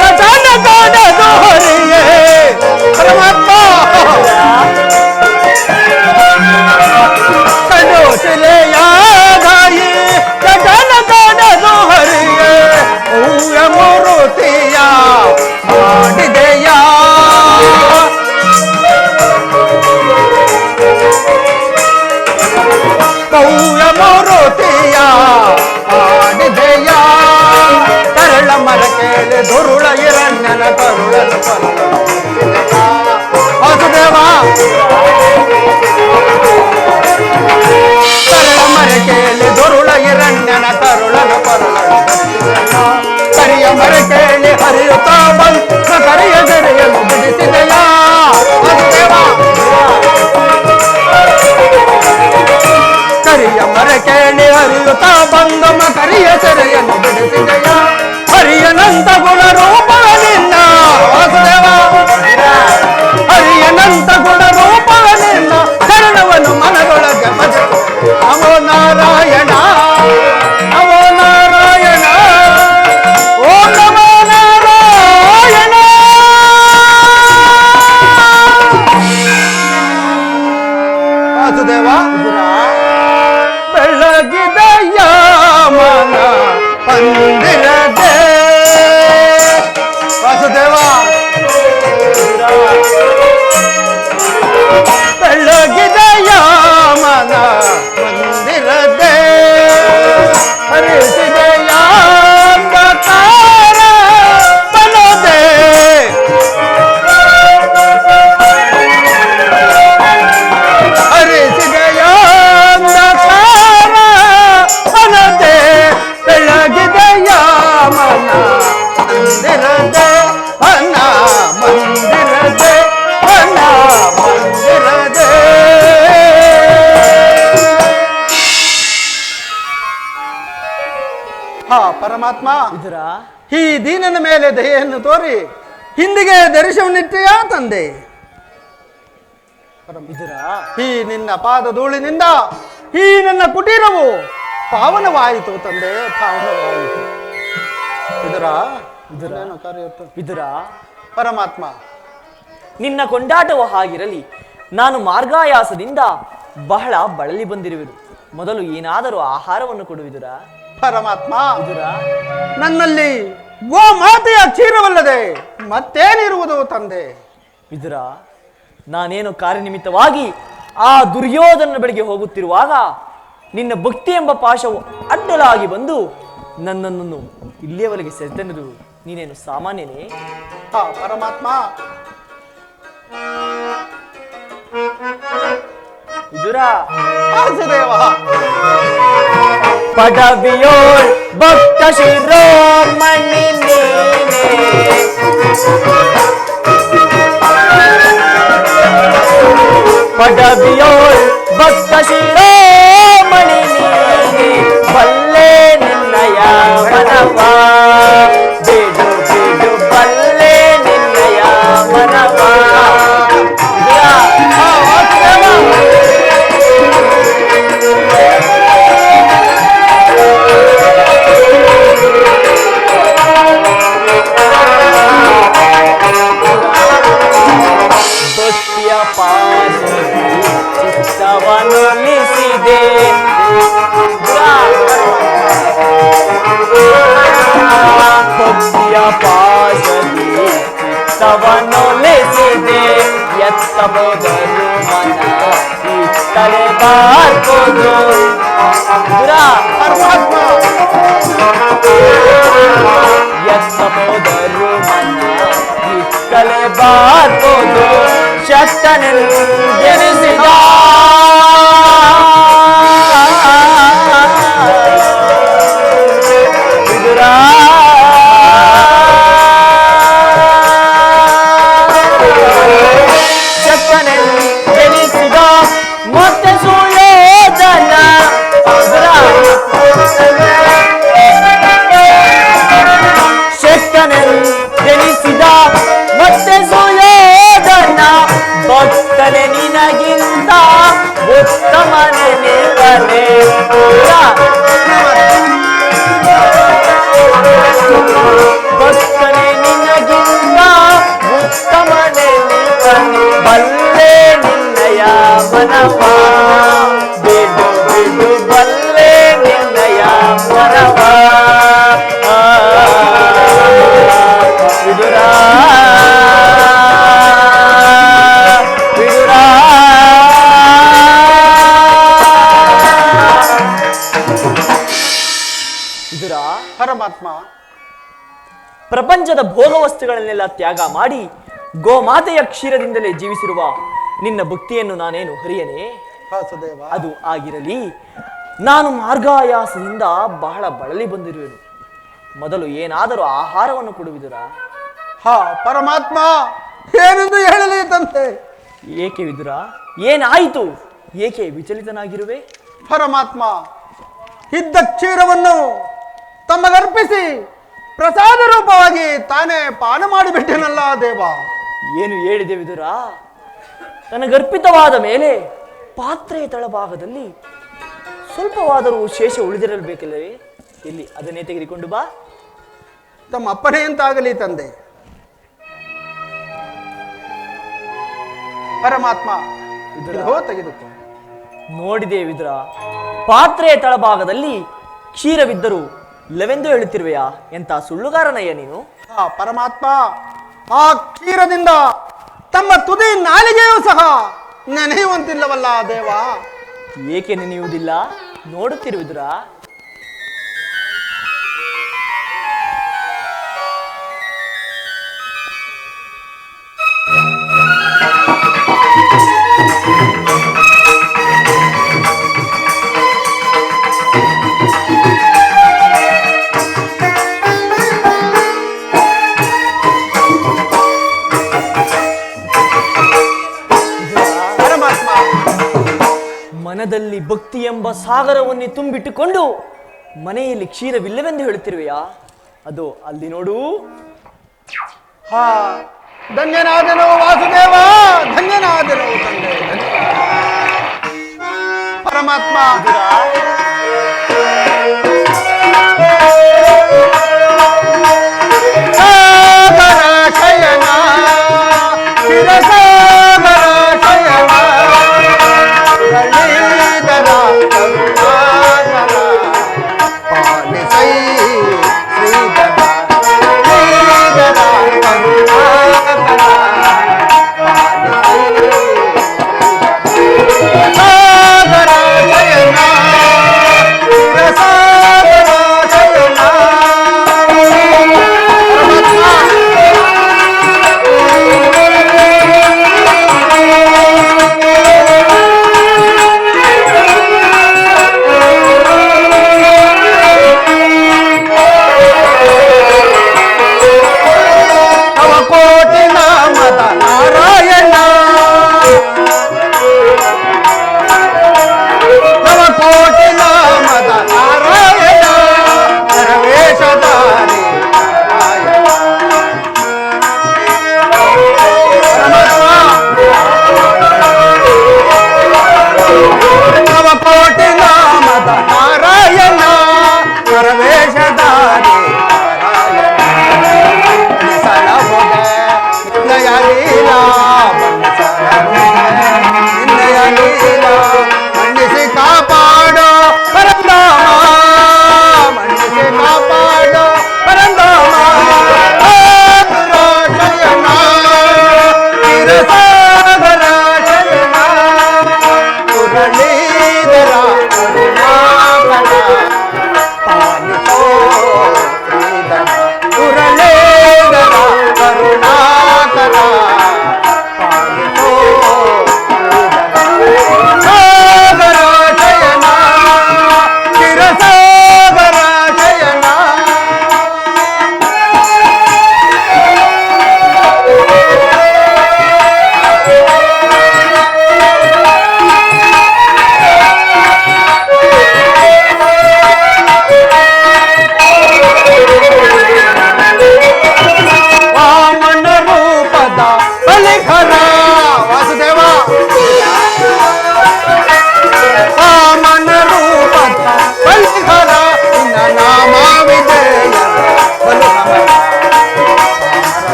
Speaker 6: ಕಟನ ಕಾಣದು ಹರಿಯೇ ಪರಮಾತ್ಮ ಕಡು ಸಿಲೆಯಾದಾಯೇ ಕಟನ ಕಾಣದು ಹರಿಯೇ ಊರ ಮೂರುತಿಯ ಮಾಡಿದೆಯ ಕೌಯ ಮೂರುತಿಯ ಮಾಡಿದೆಯ ಕರಳ ಮರ ಕೇಳಿ ದುರುಳ ಹಿರಣ್ಯನ ಕರುಳಲು ವಾಸುದೇವ ಕರಳ ಮರ ಕೇಳಿ ದುರುಳ ಹಿರಣ್ಯನ ಕರುಳಲು ಕರಿಯ ಮರ ಕೇಳಿ ಹರಿಯುತ್ತಾ ಬಂದು ಕರಿಯ ಗರಿಯನ್ನು ಬಿಡಿಸಿದೆಯ ವಾಸುದೇವ ಕರಿಯ ಮರ ಕೇಳಿ ಹರಿಯುತ್ತಾ ಬಂದಮ ಕರಿಯ ಸೆರೆಯನ್ನು ಬಿಡಿಸಿದೆಯ ಹರಿಯನಂತ ಗುಣ ರೂಪಗಳಿಂದ ವಾಸುದೇವ ಹರಿಯನಂತ ಗುಣ ರೂಪಗಳಿಂದ ಶರಣವನ್ನು ಮನದೊಳಗೆ ಭಜ ನಮೋ ನಾರಾಯಣ ನಮೋ ನಾರಾಯಣ ಓಂ ನಮೋ ನಾರಾಯಣ ವಾಸುದೇವ ಬೆಳಗಿದೆಯ ಮನ ಮಂದಿರದೆ ವಾಸುದೇವ ಬೆಳಗಿದೆಯ ಮನ ಮಂದಿರದೆ ಹರಿಸಿದೆಯ ಅಂಧಕಾರ ಬನದೆ ಹರಿಸಿದೆಯ ಅಂಧಕಾರ ಬನದೆ ಬೆಳಗಿದೆಯ ಮನ ಮಂದಿರದೆ ಅನ ಮಂದಿರದೆ ಅನ ಮಂದಿರದೆ ಹಾ ಪರಮಾತ್ಮ
Speaker 4: ಇದರ
Speaker 6: ಈ ದೀನನ ಮೇಲೆ ದಯೆಯನ್ನು ತೋರಿ ಹಿಂದಿಗೆ ದರ್ಶನವಿಟ್ಟೆಯ ತಂದೆ
Speaker 4: ಇದರ
Speaker 6: ಈ ನಿನ್ನ ಪಾದ ಧೂಳಿನಿಂದ ಈ ನನ್ನ ಕುಟೀರವು ಪಾವನವಾಯಿತು ತಂದೆ ಪಾವನವಾಯಿತು ಇದರ ಇದರೇನು ಕಾರ್ಯ ಇತ್ತು?
Speaker 4: ಇದರ
Speaker 6: ಪರಮಾತ್ಮ
Speaker 4: ನಿನ್ನ ಕೊಂಡಾಟವು ಹಾಗಿರಲಿ, ನಾನು ಮಾರ್ಗಾಯಾಸದಿಂದ ಬಹಳ ಬಳಲಿ ಬಂದಿರುವುದು. ಮೊದಲು ಏನಾದರೂ ಆಹಾರವನ್ನು ಕೊಡುವಿದುರ?
Speaker 6: ಪರಮಾತ್ಮ
Speaker 4: ಇದರ
Speaker 6: ನನ್ನಲ್ಲಿ ಗೋ ಮಾತೆಯ ಕ್ಷೀರವಲ್ಲದೆ ಮತ್ತೇನಿರುವುದು ತಂದೆ?
Speaker 4: ಇದರ ನಾನೇನು ಕಾರ್ಯನಿಮಿತ್ತವಾಗಿ ಆ ದುರ್ಯೋಧನ ಬಳಿಗೆ ಹೋಗುತ್ತಿರುವಾಗ ನಿನ್ನ ಭಕ್ತಿ ಎಂಬ ಪಾಶವು ಅಡ್ಡಲಾಗಿ ಬಂದು ನನ್ನನ್ನು ಇಲ್ಲಿಯವರೆಗೆ ಸೆಳೆತಂದು ನೀನೇನು ಸಾಮಾನ್ಯನೇ?
Speaker 6: ಹಾ ಪರಮಾತ್ಮ
Speaker 4: ಇದರ
Speaker 6: ವಾಸುದೇವ
Speaker 4: ಪದವಿಯೋಳ್ ಭಕ್ತ ಶಿರೋಮಣಿ ನೀನೇ ಪಾಶದಿ ಚಿತ್ತವನ್ನೊಲಿಸಿದೆ ಎತ್ತಬೋದರು ಮನ ಇತ್ತಲೆ ಬಾರ್ಬೋದು ಎತ್ತಬೋದರು ಮನ ಇತ್ತಲೆ ಬಾರ್ಬೋದು ಶಕ್ತನೆಂದೆನಿಸಿದ ಶಕ್ತನೆಂದೆನಿಸಿದ ಮತ್ತೆ ಸುಯೋಧನ ಶಕ್ತನೆಂದೆನಿಸಿದ ಮತ್ತೆ ಸುಯೋಧನ ಭಕ್ತನೆ ನಿನಗಿಂತ ಉತ್ತಮನೆ ನಿವನೆ ಭಕ್ತನೆ ನಿನಗಿಂತ ಉತ್ತಮನೆ ನಿವನೆ ಬಲ್ಲೆ ನಿನ್ನಯ ಮನವ ಬಿಡು ಬಿಡು ಬಲ್ಲೆ ನಿನ್ನಯ ಮನವ ವಿದುರ ವಿದುರ ವಿದುರ
Speaker 6: ಪರಮಾತ್ಮ,
Speaker 4: ಪ್ರಪಂಚದ ಭೋಗ ವಸ್ತುಗಳನ್ನೆಲ್ಲ ತ್ಯಾಗ ಮಾಡಿ ಗೋಮಾತೆಯ ಕ್ಷೀರದಿಂದಲೇ ಜೀವಿಸಿರುವ ನಿನ್ನ ಭಕ್ತಿಯನ್ನು ನಾನೇನು ಹರಿಯನೆ?
Speaker 6: ವಾಸುದೇವ,
Speaker 4: ಅದು ಆಗಿರಲಿ. ನಾನು ಮಾರ್ಗಾಯಾಸದಿಂದ ಬಹಳ ಬಳಲಿ ಬಂದಿರುವೆನು. ಮೊದಲು ಏನಾದರೂ ಆಹಾರವನ್ನು ಕೊಡುವಿದುರ?
Speaker 6: ಹಾ ಪರಮಾತ್ಮ, ಏನೆಂದು ಹೇಳಲಿ ತಂದೆ?
Speaker 4: ಏಕೆ ವಿದುರ, ಏನಾಯಿತು? ಏಕೆ ವಿಚಲಿತನಾಗಿರುವೆ?
Speaker 6: ಪರಮಾತ್ಮ, ಇದ್ದ ಕ್ಷೀರವನ್ನು ತಮಗರ್ಪಿಸಿ ಪ್ರಸಾದ ರೂಪವಾಗಿ ತಾನೇ ಪಾನ ಮಾಡಿಬಿಟ್ಟೆನಲ್ಲ ದೇವ.
Speaker 4: ಏನು ಹೇಳಿದೆ ವಿದುರ? ನನಗರ್ಪಿತವಾದ ಮೇಲೆ ಪಾತ್ರೆಯ ತಳಭಾಗದಲ್ಲಿ ಸ್ವಲ್ಪವಾದರೂ ಶೇಷ ಉಳಿದಿರಬೇಕಲ್ಲವೇ? ಎಲ್ಲಿ ಅದನ್ನೇ ತೆಗೆದುಕೊಂಡು ಬಾ.
Speaker 6: ತಮ್ಮ ಅಪ್ಪನೇ ಅಂತಾಗಲಿ ತಂದೆ. ಪರಮಾತ್ಮ, ತೆಗೆದುಕೋ.
Speaker 4: ನೋಡಿದೆ ವಿದುರ, ಪಾತ್ರೆಯ ತಳಭಾಗದಲ್ಲಿ ಕ್ಷೀರವಿದ್ದರೂ ಇಲ್ಲವೆಂದು ಹೇಳುತ್ತಿರುವೆಯಾ? ಎಂತ ಸುಳ್ಳುಗಾರನಯ್ಯ ನೀನು.
Speaker 6: ಪರಮಾತ್ಮ, ಆ ಕ್ಷೀರದಿಂದ ತಮ್ಮ ತುದಿ ನಾಲಿಗೆಯೂ ಸಹ ನೆನೆಯುವಂತಿಲ್ಲವಲ್ಲ ದೇವ.
Speaker 4: ಏಕೆ ನೆನೆಯುವುದಿಲ್ಲ? ನೋಡುತ್ತಿರುವುದುರ. ಮನದಲ್ಲಿ ಭಕ್ತಿ ಎಂಬ ಸಾಗರವನ್ನೇ ತುಂಬಿಟ್ಟುಕೊಂಡು ಮನೆಯಲ್ಲಿ ಕ್ಷೀರವಿಲ್ಲವೆಂದು ಹೇಳುತ್ತಿರುವೆಯಾ? ಅದು ಅಲ್ಲಿ ನೋಡು.
Speaker 6: ಹಾ, ಧನ್ಯನಾದನು ವಾಸುದೇವ, ಧನ್ಯನಾದನು ತಂದೆ. ಪರಮಾತ್ಮ, ಶಯನ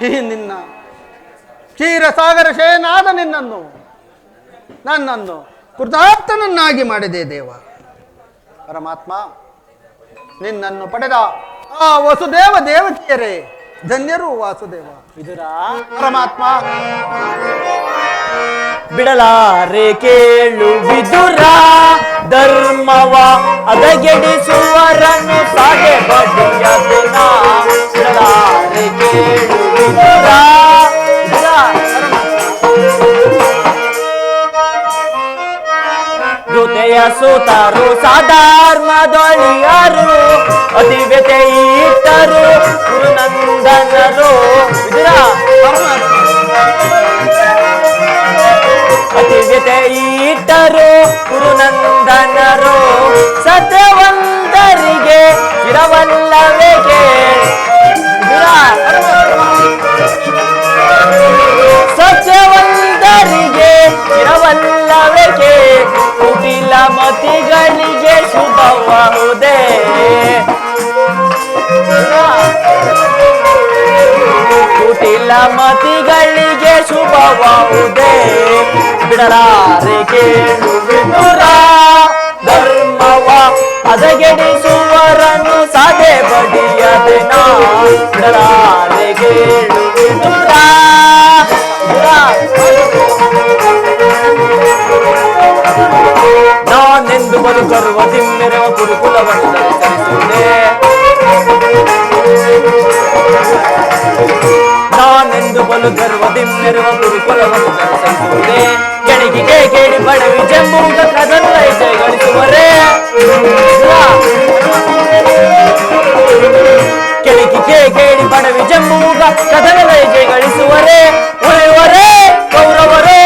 Speaker 7: ಈ ನಿನ್ನ ಕ್ಷೀರಸಾಗರ ಶಯನಾದ ನನ್ನನ್ನು ಕೃತಾರ್ಥನನ್ನಾಗಿ ಮಾಡಿದೆ ದೇವ. ಪರಮಾತ್ಮ, ನಿನ್ನನ್ನು ಪಡೆದ ಆ ವಸುದೇವ ದೇವಕಿಯರೇ ಧನ್ಯರು ವಾಸುದೇವ.
Speaker 4: ವಿದುರ,
Speaker 7: ಪರಮಾತ್ಮ,
Speaker 4: ಬಿಡಲಾರೆ ಕೇಳು ವಿದುರ, ಧರ್ಮವ ಅದಗೆಡಿಸುವರನ್ನು ಸಾಗೆ ಬಡಿಯದೆನ. ಬಿಡಲಾರೆ ಕೇಳು ವಿದುರ, ಜೊತೆಯ ಸೋತರು ಸಾಧರ್ಮದೊಳಿಯರು, ಅತಿವ್ಯತೆ ಇಟ್ಟರು ಗುರುನಂದನರು. ವಿದುರ, ಅತಿವ್ಯತೆ ಇಟ್ಟರು ಗುರುನಂದನರು, ಸತ್ಯವಂತರಿಗೆ ಚಿರವಲ್ಲವೇಕೆ. ಸತ್ಯವಂತರಿಗೆ ಚಿರವಲ್ಲವೇಕೆ, ಕುಟಿಲ ಮತಿಗಳಿಗೆ ಶುಭವಾಹುದೇ. ಕುಟಿಲ ಮತಿಗಳಿಗೆ ಶುಭವಾಹುದೇ. ಬಿಡಲಾರೆ ಕೇಳು ವಿದುರ, ಧರ್ಮವ ಅದಗೆಡಿಸುವರನ್ನು ಸಾಧೆ ಬಡಿಯದೆನ. ಬಿಡಲಾರೆ ಕೇಳು ವಿದುರ. ನಾನೆಂದು ಬದುಕರುವ ತಿಮ್ಮೆರವ ಗುರುಕುಲವನ್ನು ಧರಿಸುವುದೇ. ನಾನೆಂದು ಬಲು ಗರ್ವ ದಿಮ್ಮೆರುವ ಗುರುಕುಲವನ್ನು ಧರಿಸುವುದೇ. ಕೆಳಗಿಗೆ ಕೇಳಿ ಬಡವಿ ಜಂಬೂಗ ಕದನ ಗಳಿಸುವರೇ. ಕೆಳಗಿಗೆ ಕೇಳಿ ಬಡವಿ ಜಂಬೂಗ ಕದನ ಗಳಿಸುವರೇ. ಉಳಿಯುವರೇ ಕೌರವರು,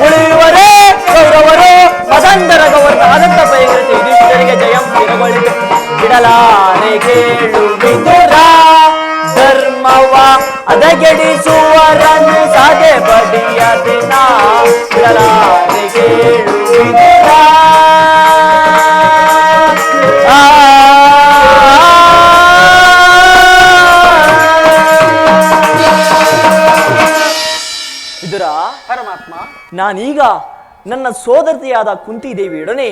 Speaker 4: ಉಳಿಯುವರೇ ಕೌರವರು, ಮದಂದರ ಗೌರವ ಅನಂತ ಭಯಂಕರತೆ ಯುಧಿಷ್ಠಿರರಿಗೆ ಜಯಂ ತಿರಗೊಳಿತು. ಬಿಡಲಾರೆ ಕೇಳು ವಿದುರ, ಧರ್ಮವ ಅದಗೆಡಿಸುವರನ್ನು ಸಾಧೆ ಬಡಿಯದೆನ. ಬಿಡಲಾರೆ ಕೇಳು ವಿದುರ. ವಿದುರ,
Speaker 7: ಪರಮಾತ್ಮ,
Speaker 4: ನಾನೀಗ ನನ್ನ ಸೋದರತೆಯಾದ ಕುಂತಿದೇವಿಯೊಡನೆ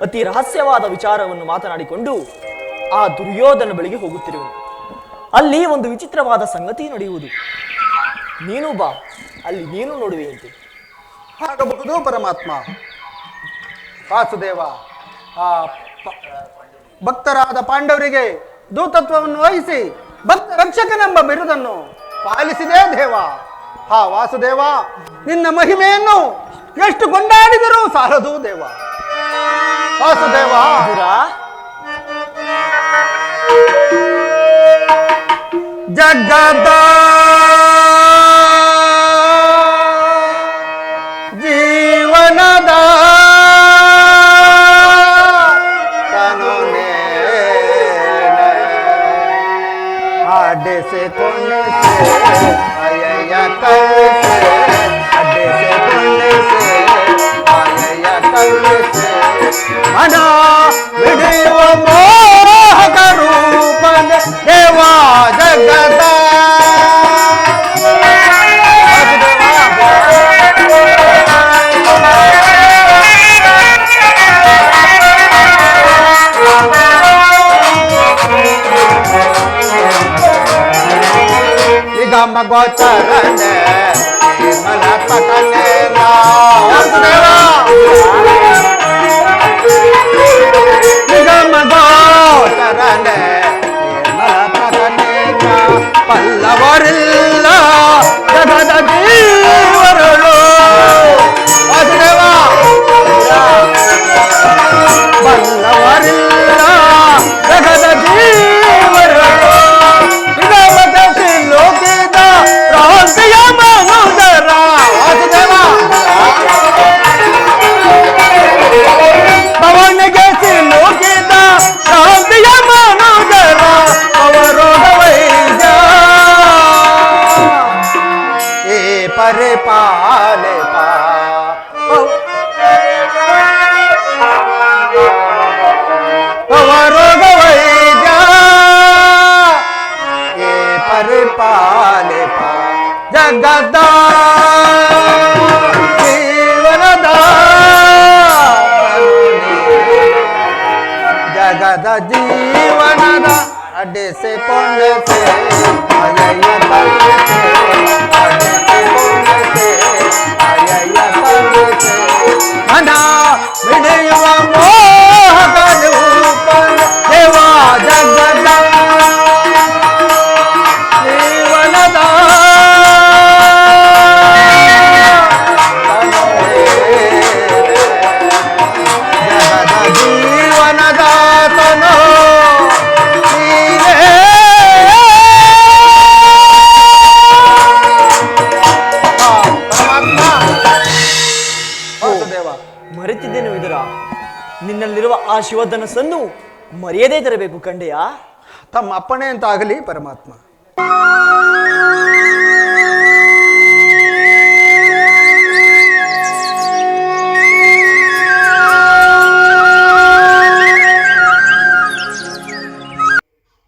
Speaker 4: ಅತಿ ರಹಸ್ಯವಾದ ವಿಚಾರವನ್ನು ಮಾತನಾಡಿಕೊಂಡು ಆ ದುರ್ಯೋಧನ ಬಳಿಗೆ ಹೋಗುತ್ತಿರುವನು. ಅಲ್ಲಿ ಒಂದು ವಿಚಿತ್ರವಾದ ಸಂಗತಿ ನಡೆಯುವುದು. ನೀನು ಬಾ, ಅಲ್ಲಿ ನೀನು ನೋಡುವೆಯಂತೆ.
Speaker 7: ಆಗಬಹುದು ಪರಮಾತ್ಮ. ವಾಸುದೇವ, ಆ ಭಕ್ತರಾದ ಪಾಂಡವರಿಗೆ ದೂತತ್ವವನ್ನು ವಹಿಸಿ ಭಕ್ತ ರಕ್ಷಕನೆಂಬ ಬಿರುದನ್ನು ಪಾಲಿಸಿದೆ ದೇವ. ಹಾ ವಾಸುದೇವ, ನಿನ್ನ ಮಹಿಮೆಯನ್ನು ಎಷ್ಟು ಕೊಂಡಾಡಿದರೂ ಸಾಲದು ದೇವ. ವಾಸುದೇವ, ಜಗದ ಜೀವನದ ತನುನೆ ಆಡೆಸೆ ಕೊಂಡಿಸೆ ಅಯ್ಯ ಕಳಿಸೆ, ಅಡೆಸೆ ಕೊಂಡಿಸೆ ಅಯ್ಯ ಕಳಿಸೆ, ಮನ ಬಿಡುವ ಮೋಹಕ ರೂಪನ ದೇವ ಜಗದ. ನಿಗಮ ಗೋಚರನೆ ನಿರ್ಮಲ ಪಕನೆ ನಿಗಮ ಗೋಚರನೆ ನಿರ್ಮಲ ಪಕನೆ ಪಲ್ಲವರಿಲ್ಲ ಜಗದ ಜೀವರುಳು. ವಾಸುದೇವ, ಪಲ್ಲವರಿಲ್ಲ ಜಗದ ಜೀವರುಳು. ಲೋಕಿದ ರಾಜ್ಯ ಜಗದ ಜೀವನದ ಜಗದ ಜೀವನದ ಅಡ್ಡಿಸಿಕೊಂಡೆ ಅಯ್ಯಯ್ಯ ತಂದೆ ಅಡ್ಡಿಸಿಕೊಂಡೆ ಅಯ್ಯಯ್ಯ ತಂದೆ ಮನ ಮಿಡಿಯುವ ಮೋಹಕ ರೂಪ ದೇವ ಜಗದ ಜೀವನದ ಜಗದ ಜೀವನದ ತನೋ
Speaker 4: ಮರೆತಿದ್ದೇನೆ ವಿದುರ, ನಿನ್ನಲ್ಲಿರುವ ಆ ಶಿವಧನಸ್ಸನ್ನು ಮರೆಯದೇ ತರಬೇಕು ಕಂಡೆಯಾ?
Speaker 7: ತಮ್ಮ ಅಪ್ಪಣೆ ಅಂತ ಆಗಲಿ ಪರಮಾತ್ಮ.